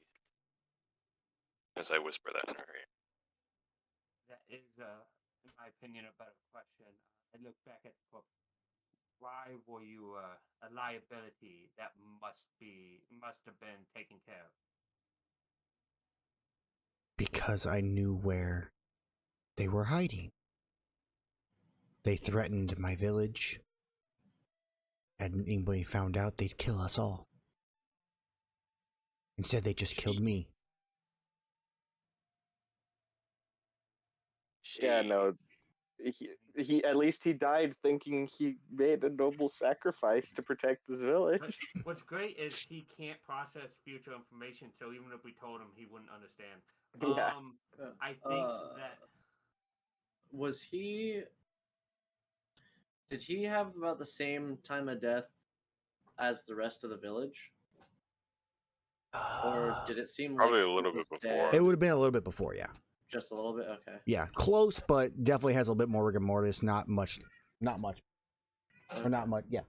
As I whisper that in her ear. That is, in my opinion, a better question. I look back at the book. Why were you a liability that must have been taken care of? Because I knew where they were hiding. They threatened my village. Had anybody found out, they'd kill us all. Instead, they just killed me. Yeah, no. He at least he died thinking he made a noble sacrifice to protect his But village. what's great is he can't process future information, so even if we told him, he wouldn't understand. Yeah. I think that Was he? Did he have about the same time of death as the rest of the village, or did it seem Probably like a little he was bit before. dead It would have been a little bit before, yeah. just a little bit? Okay. Yeah, close, but definitely has a little bit more rigor mortis. Not much. Or not much, yeah.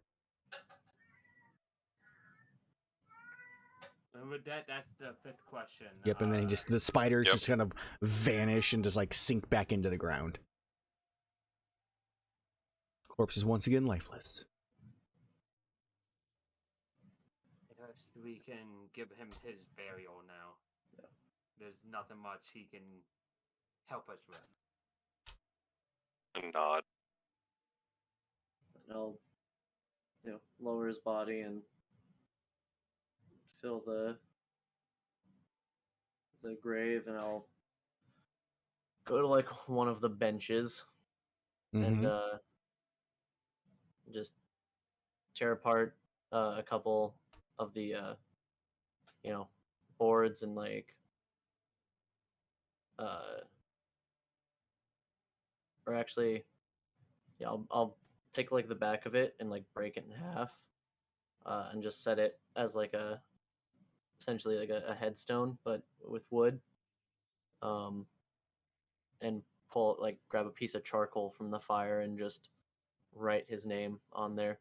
and with that, that's the 5th question. Yep, and then the spiders Yep. just kind of vanish and just like sink back into the ground. Corpse is once again lifeless. Yes, we can give him his burial now. Yeah. There's nothing much he can help us with. A nod. And I'll, lower his body and fill the grave, and I'll go to like one of the benches and just tear apart a couple of the boards and like or actually I'll take like the back of it and like break it in half and just set it as like essentially like a headstone but with wood, and grab a piece of charcoal from the fire and just write his name on there.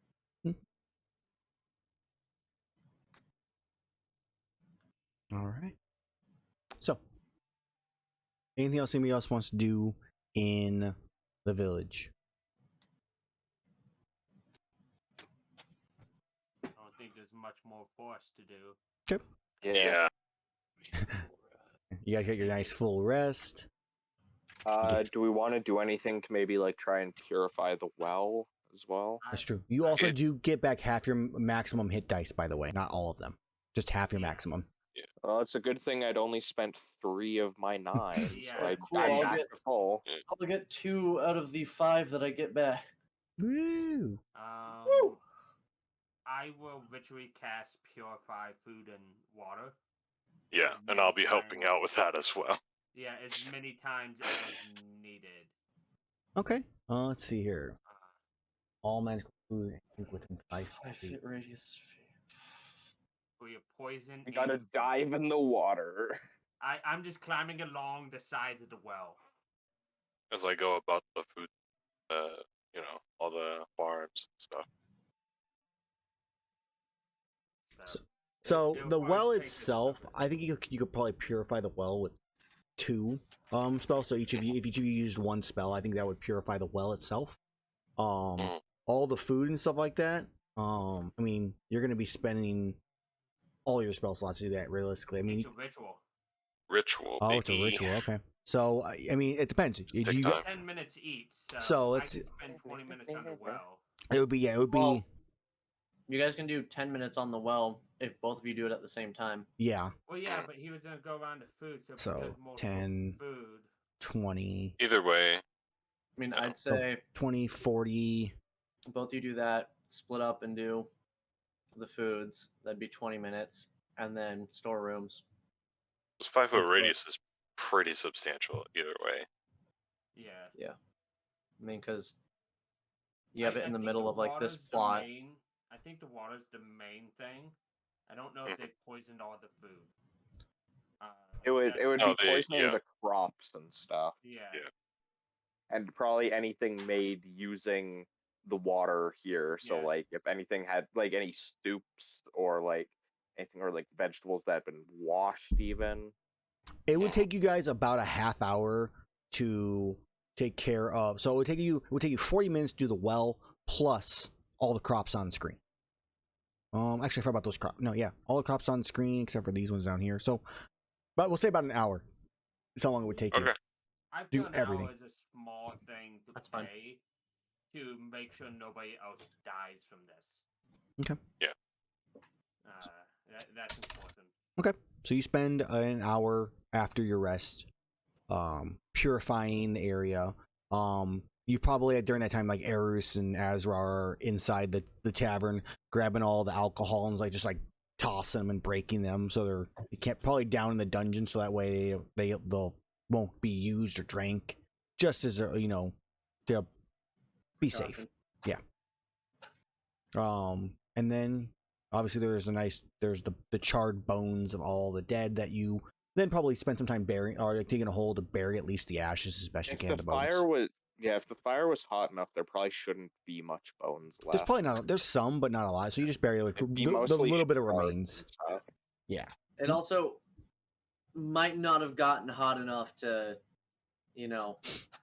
All right. So, anything else anybody else wants to do in the village? I don't think there's much more for us to do. Okay. Yeah. You guys get your nice full rest. Do we want to do anything to maybe like try and purify the well as well? That's true. You also do get back half your maximum hit dice, by the way. Not all of them. Just half your maximum. Well, it's a good thing I'd only spent 3 of my 9, Yeah. so Cool, I'm I'll back get- to full. I'll get 2 out of the 5 that I get back. Woo! I will ritually cast Purify Food and Water. Yeah, and I'll be helping out with that as well. Yeah, as many times as needed. Okay. Let's see here. All magical food, I think, within 5 5 feet. feet radius. For your poison. I gotta and- dive in the water. I'm just climbing along the sides of the well. As I go about the food, all the farms and stuff. So It'll the probably well take us a itself, bit. I think you could probably purify the well with 2 spells. So if each of you used 1 spell, I think that would purify the well itself. All the food and stuff like that. I mean, you're gonna be spending all your spell slots to do that. Realistically, I mean, It's a ritual. Ritual. oh, it's a baby. ritual. Okay. So I mean, it depends. Do you Take get, time. 10 minutes each. So I let's- can spend 20 minutes on the well. it would be Well, you guys can do 10 minutes on the well if both of you do it at the same time. yeah. Well, yeah, but he was gonna go around to food, so, if So, he does multiple 10. food. 20, Either way, I mean, Yeah. I'd say 20, 40. both of you do that, split up and do the foods. That'd be 20 minutes. And then storerooms. this 5-foot That's radius is pretty substantial either way. Yeah. I mean, because you have it in the think middle of like this water's the plot. I think the water's the main thing. I don't know if they poisoned all the food. It would No, be poisoning yeah. the crops and stuff, Yeah. Yeah. and probably anything made using the water here. So Yeah. like if anything had like any stoops or like anything or like vegetables that had been washed even. It would take you guys about a half hour to take care of. So it would take you 40 minutes to do the well plus all the crops on screen. Actually, I forgot about those crops. No, yeah, all the crops on screen except for these ones down here. So, but we'll say about an hour. That's how long it would take you. Okay. I Do feel everything. now is a small thing to That's fine. pay to make sure nobody else dies from this. Okay. Yeah. That's important. Okay. So you spend an hour after your rest, purifying the area. You probably during that time, like Erus and Azrar are inside the tavern, grabbing all the alcohol and like just like tossing them and breaking them, so they can't probably down in the dungeon, so that way they'll won't be used or drank, just as to be safe. And then obviously there's the charred bones of all the dead that you then probably spend some time burying or like digging a hole to bury at least the ashes as best you If can. the The bones. if the fire was hot enough, there probably shouldn't be much bones left. There's probably there's some, but not a lot. So you just bury like It'd be the mostly little bit of charred remains. and stuff. It also might not have gotten hot enough to,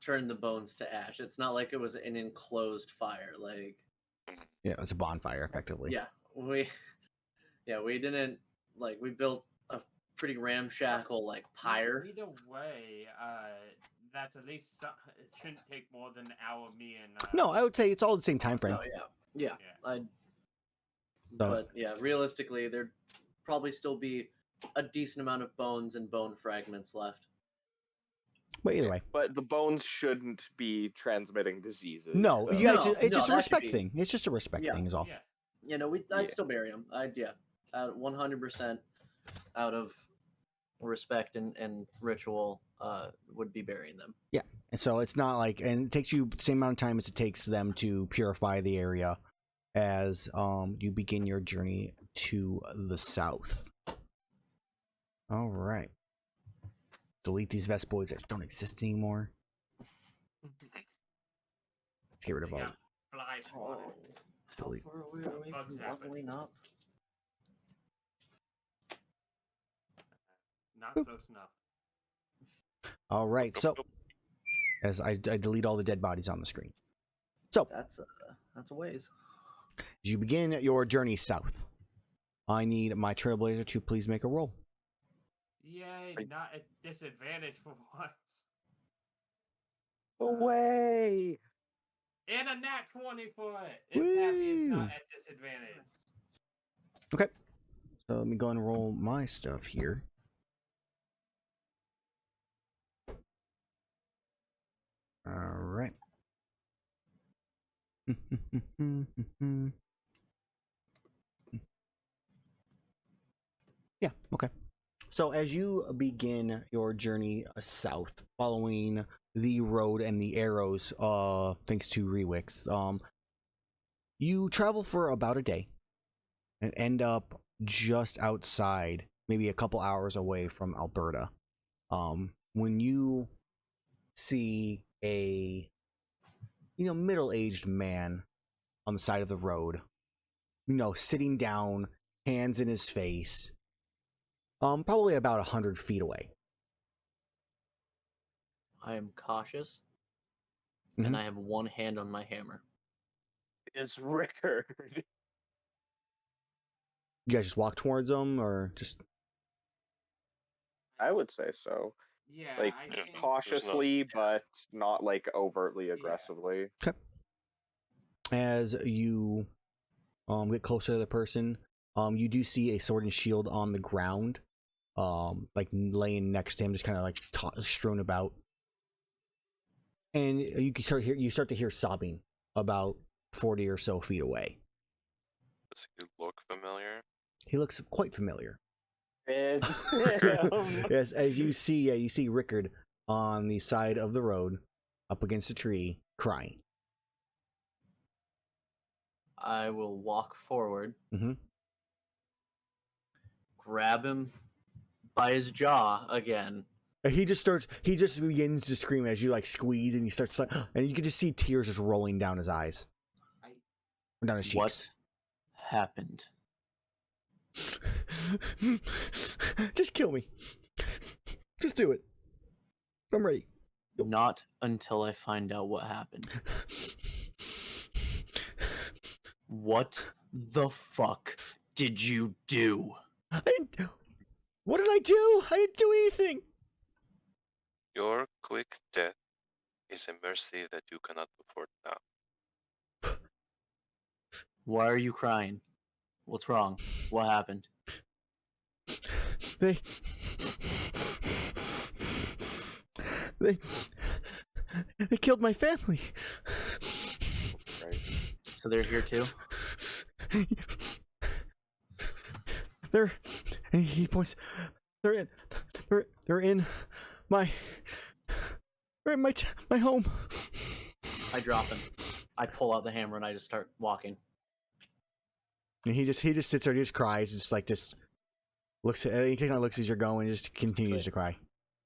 turn the bones to ash. It's not like it was an enclosed fire. Like, Yeah, it's a bonfire effectively. yeah, we didn't we built a pretty ramshackle pyre. Either way, that's at least it shouldn't take more than an hour. Me and No, I would say it's all the same time frame. Oh yeah. Yeah. But yeah, realistically, there'd probably still be a decent amount of bones and bone fragments left. But either way, But the bones shouldn't be transmitting diseases. no, so- yeah, No, it's just a that should respect be- thing. It's just a respect Yeah. thing, is all. Yeah. I'd Yeah. still bury them. 100% out of respect and ritual would be burying them. And so it's not like, and it takes you the same amount of time as it takes them to purify the area as you begin your journey to the south. All right. Delete these Vespoids that don't exist anymore. Let's get rid of all. Yeah. Fly swatter. How Delete. far away are we Bug from zapping. leveling up? Not Boop. close enough. All right. So as I delete all the dead bodies on the screen. So That's a ways. as you begin your journey south, I need my Trailblazer to please make a roll. Yay, not at disadvantage for once. Away! And a nat 20 for it. It's happy it's not at disadvantage. Okay. So let me go and roll my stuff here. All right. Yeah, okay. So as you begin your journey south, following the road and the arrows, thanks to Rewix, you travel for about a day and end up just outside, maybe a couple hours away from Alberta. When you see a middle-aged man on the side of the road, sitting down, hands in his face, probably about 100 feet away. I am cautious, Mhm. and I have one hand on my hammer. It's Rickard. You guys just walk towards him, or just... I would say so. Yeah, Like, I think... cautiously, but not, like, overtly aggressively. Okay. As you get closer to the person, you do see a sword and shield on the ground, like laying next to him, just kind of like strewn about. And you start to hear sobbing about 40 or so feet away. Does he look familiar? He looks quite familiar. It's him. Yes, as you see Rickard on the side of the road, up against a tree, crying. I will walk forward, Mm-hmm. grab him by his jaw again. He just begins to scream as you like squeeze, and he starts like, and you can just see tears just rolling down his eyes, down his cheeks. What happened? Just kill me. Just do it. I'm ready. Not until I find out what happened. What the fuck did you do? What did I do? I didn't do anything. Your quick death is a mercy that you cannot afford now. Why are you crying? What's wrong? What happened? They killed my family. Right. So they're here too? And he points. They're in my home. I drop him. I pull out the hammer and I just start walking. And he just sits there, he just cries, just looks at, he kind of looks as you're going, and just continues to cry.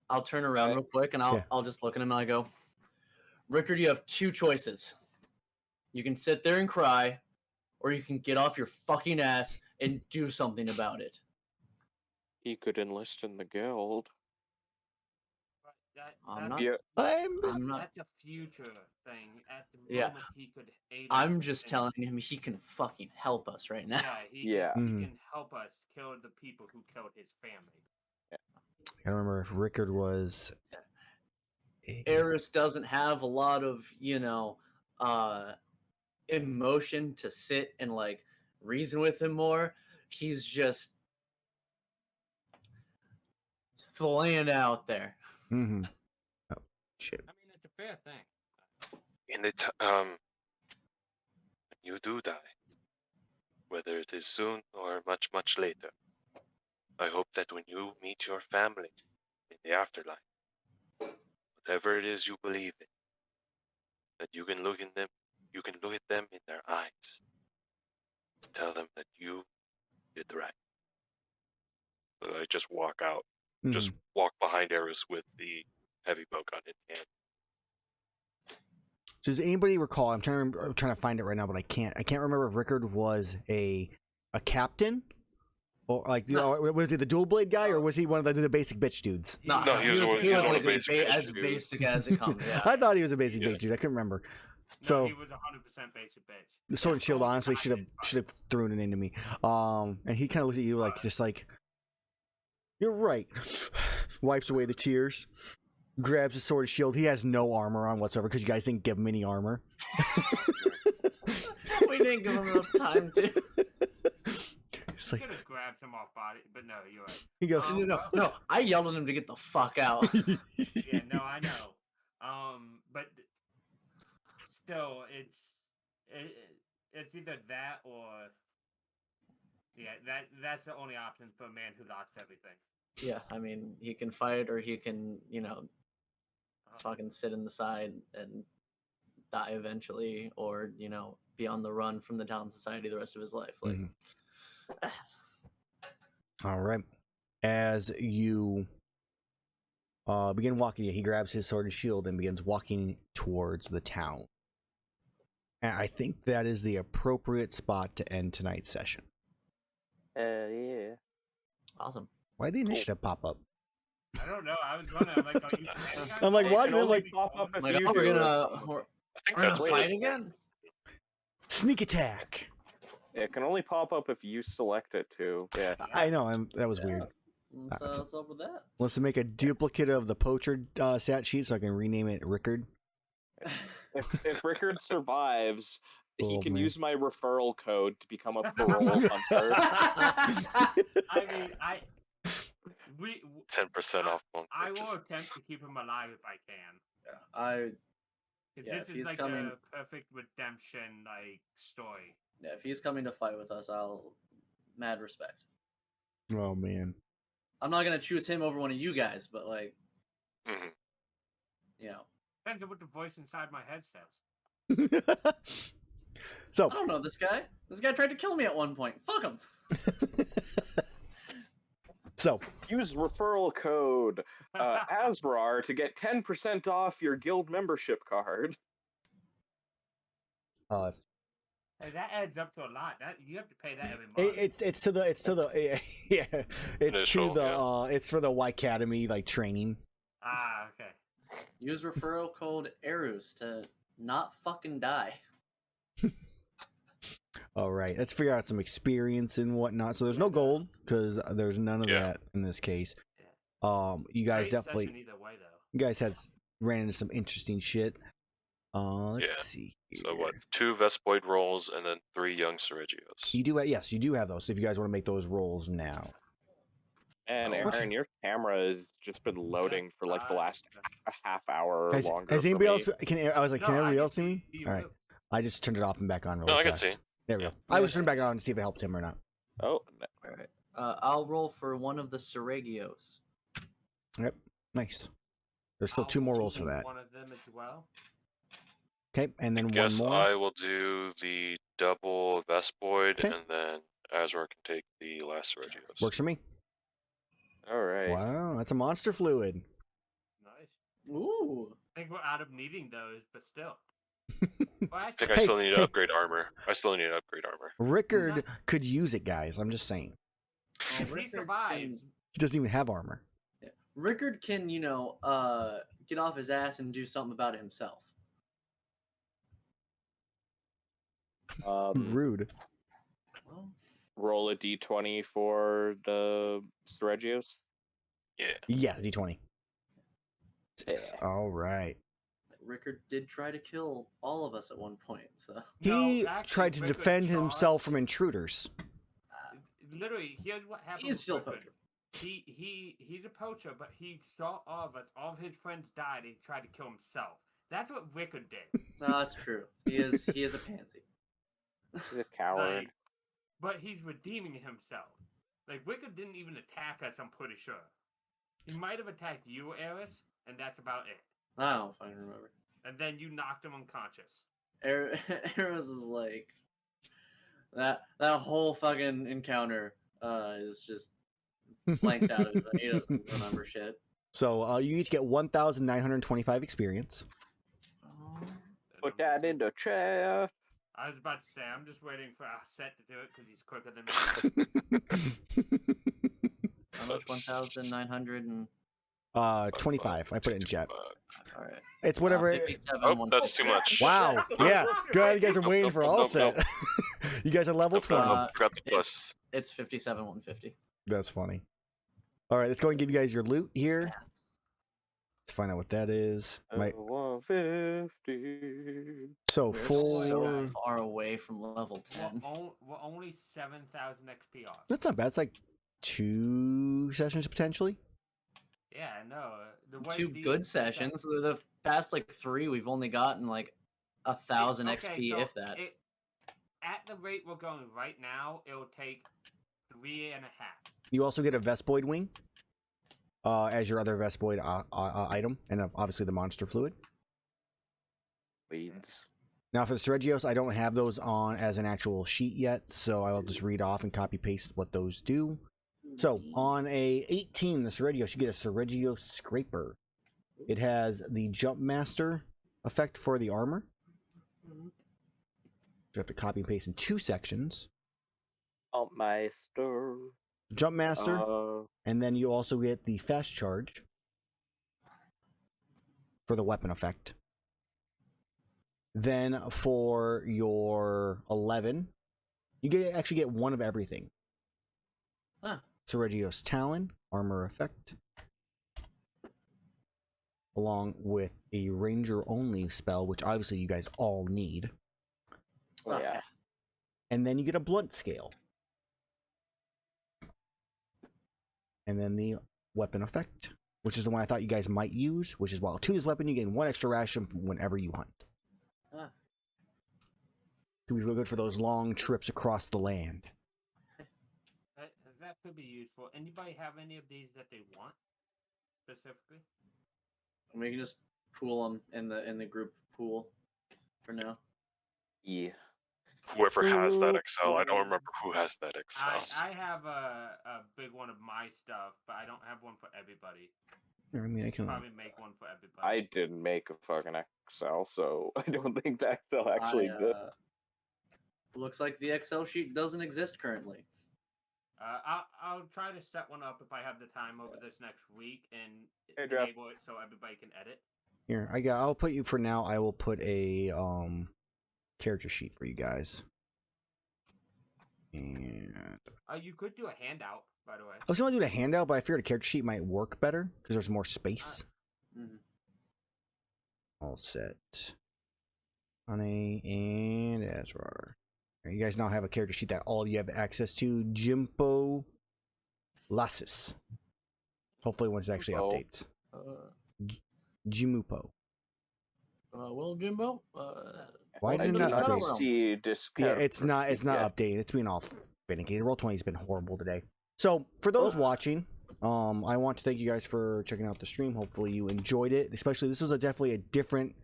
I'll turn around real quick and I'll just look at him and I go, Rickard, you have two choices. You can sit there and cry, or you can get off your fucking ass and do something about it. He could enlist in the guild. That's a future thing. At the moment, he could aid I'm us just in- telling him he can fucking help us right now. Yeah, he can help us kill the people who killed his family. I don't remember if Rickard was. Erus doesn't have a lot of, emotion to sit and like reason with him more. He's just laying out there. Mm-hmm. Oh shit! I mean, it's a fair thing. When you do die, whether it is soon or much, much later, I hope that when you meet your family in the afterlife, whatever it is you believe in, that you can look at them in their eyes, tell them that you did right. So I just walk out, just walk behind Erus with the heavy bow gun in hand. Does anybody recall? I'm trying to find it right now, but I can't. I can't remember if Rickard was a captain, or was he the dual blade guy, or was he one of the basic bitch dudes? No, he was one of the basic as basic as it comes. Yeah. I thought he was a basic bitch dude. I couldn't remember. No, he was 100% basic bitch. The sword and shield honestly should have thrown it into me. And he kind of looks at you like just like, You're right. Wipes away the tears. Grabs his sword and shield. He has no armor on whatsoever because you guys didn't give him any armor. We didn't give him enough time to. It's like, Could have grabbed him off body, but no, you're right. he goes, No. I yelled at him to get the fuck out. Yeah, no, I know. But still, it's either that or that's the only option for a man who lost everything. Yeah, I mean, he can fight or he can, fucking sit in the side and die eventually, or be on the run from the Talon Society the rest of his life. Like, all right. As you begin walking, he grabs his sword and shield and begins walking towards the town. And I think that is the appropriate spot to end tonight's session. Yeah. awesome. Why'd the initiative pop up? I don't know. I was wondering. I'm like, are you I'm like, why It do I only like pop up if Like, you oh, we're do it. gonna I think we're that's gonna what fight it- again. sneak attack? It can only pop up if you select it too. Yeah. I know, that was weird. What's up with that? Let's make a duplicate of the poacher stat sheet so I can rename it Rickard. If Rickard survives, he Oh, can man. use my referral code to become a parole hunter. I mean, we 10% off one I will purchase. attempt to keep him alive if I can. I 'Cause Yeah, if this is he's like coming- a perfect redemption like story. Yeah, if he's coming to fight with us, I'll mad respect. Oh man. I'm not gonna choose him over one of you guys, but like, Mhm. Depends on what the voice inside my head says. So I don't know this guy. This guy tried to kill me at one point. Fuck him. so Use referral code Azrar to get 10% off your guild membership card. Hey, that adds up to a lot. That you have to pay that every month. it's to the yeah it's Initial, to the it's for the Y Academy like training. Ah, okay. Use referral code Erus to not fucking die. All right, let's figure out some experience and whatnot. So there's no gold because there's none of Yeah. that in this case. You guys Great definitely session either way, though. you guys ran into some interesting shit. Let's Yeah. see. So here. what? 2 Vespoid rolls and then 3 young Ceregios. You do yes, you do have those. So if you guys want to make those rolls now. And Oh, Aaron, your camera has just been loading for like the last half hour or Has, longer. has for anybody me. else I was like, can No, I everybody can else see me? you. All right. I just turned it off and back on. No, really I can fast. see. There we Yeah. go. I was turning back on to see if it helped him or not. Oh, no. All right. I'll roll for one of the Ceregios. Yep. Nice. There's still 2 more rolls for that. One of them as well. Okay, and then one Guess more. I will do the double Vespoid, Okay. and then Azrar can take the last Ceregios. Works for me. All right. Wow, that's a monster fluid. Nice. Ooh. I think we're out of needing those, but still. Well, I think actually, I still need to hey. upgrade armor. I still need to upgrade armor. Rickard could use it, guys. I'm just saying. if he Rickard survives, He doesn't even have armor. Rickard can, get off his ass and do something about it himself. Rude. Well, Roll a d20 for the Ceregios. Yeah. Yeah, D20. Six. Yeah. All right. Rickard did try to kill all of us at one point, so. He No, actually, tried to Rickard defend charged. himself from intruders. literally, here's what happened. He is with still a Rickard. poacher. He's a poacher, but he saw all of us. All of his friends died. He tried to kill himself. That's what Rickard did. No, that's true. He is a pansy. He's a coward. Like, but he's redeeming himself. Like Rickard didn't even attack us. I'm pretty sure. He might have attacked you, Erus, and that's about it. I don't fucking remember. And then you knocked him unconscious. Erus is like that whole fucking encounter is just blanked out of it. He doesn't remember shit. So you each get 1,925 experience. Put that in the chair. I was about to say, I'm just waiting for our set to do it because he's quicker than me. How much? 1,900 and 25. I put it in chat. all right. It's whatever. 57, Oh, that's too much. Wow. Yeah. Good. You guys are waiting for all Nope, set. nope. You guys are level 20. Forgot the plus. It's 57, 150. That's funny. All right, let's go and give you guys your loot here. Let's find out what that is. 150. So We're for so far away from level 10. We're only 7,000 XP off. that's not bad. It's like 2 sessions potentially. Yeah, no. The way 2 these good are set up- sessions. The past like 3, we've only gotten like 1,000 XP, if that. At the rate we're going right now, it'll take 3.5. You also get a Vespoid wing as your other Vespoid item, and obviously the monster fluid. Leads. Now for the Seregios, I don't have those on as an actual sheet yet, so I'll just read off and copy paste what those do. So on a 18, the Seregios, you get a Seregio Scraper. It has the Jump Master effect for the armor. You have to copy and paste in 2 sections. Oh, Meister. Jump Master, and then you also get the Fast Charge for the weapon effect. Then for your 11, you actually get one of everything. Huh. Seregios Talon, armor effect, along with a ranger only spell, which obviously you guys all need. Oh, yeah. And then you get a blunt scale. And then the weapon effect, which is the one I thought you guys might use, which is while attuned to this weapon, you gain 1 extra ration whenever you hunt. To be real good for those long trips across the land. That could be useful. Anybody have any of these that they want specifically? We can just pool them in the group pool for now. Yeah. Whoever has that Excel, I don't remember who has that Excel. I have a big one of my stuff, but I don't have one for everybody. I mean, I can Probably make one for everybody. I didn't make a fucking Excel, so I don't think that Excel actually exists. Looks like the Excel sheet doesn't exist currently. I'll try to set one up if I have the time over this next week and Jeff. enable it so everybody can edit. Here, I'll put you for now. I will put a character sheet for you guys. And You could do a handout, by the way. I was gonna do the handout, but I figured a character sheet might work better because there's more space. All set. Iihane and Azrar. You guys now have a character sheet that all of you have access to. Jimpo Lassis. Hopefully once it actually updates. Jimupo. Well, Jimbo. Why did it not update? Yeah, it's not updating. It's being all finicky. Roll20 has been horrible today. So for those watching, I want to thank you guys for checking out the stream. Hopefully you enjoyed it. Especially this was definitely a different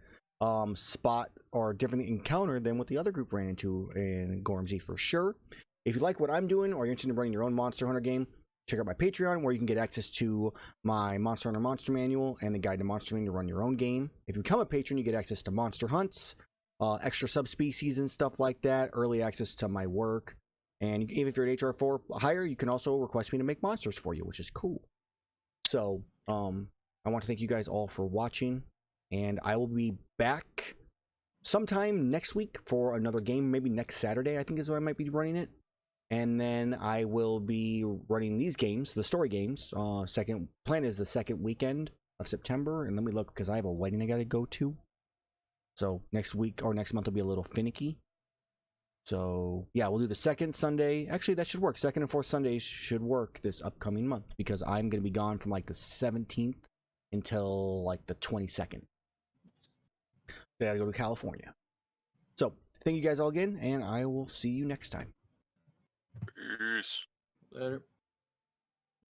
spot or different encounter than what the other group ran into in Gormsey for sure. If you like what I'm doing or you're interested in running your own Monster Hunter game, check out my Patreon where you can get access to my Monster Hunter Monster Manual and the Guide to Monster Hunting to run your own game. If you become a patron, you get access to monster hunts, extra subspecies and stuff like that, early access to my work, and even if you're an HR4 higher, you can also request me to make monsters for you, which is cool. So I want to thank you guys all for watching, and I will be back sometime next week for another game, maybe next Saturday I think is when I might be running it. And then I will be running these games, the story games. Second plan is the second weekend of September. And let me look because I have a wedding I got to go to. So next week or next month will be a little finicky. So yeah, we'll do the second Sunday. Actually, that should work. Second and fourth Sundays should work this upcoming month because I'm going to be gone from like the 17th until like the 22nd. Then I gotta go to California. So thank you guys all again, and I will see you next time. Peace. Later.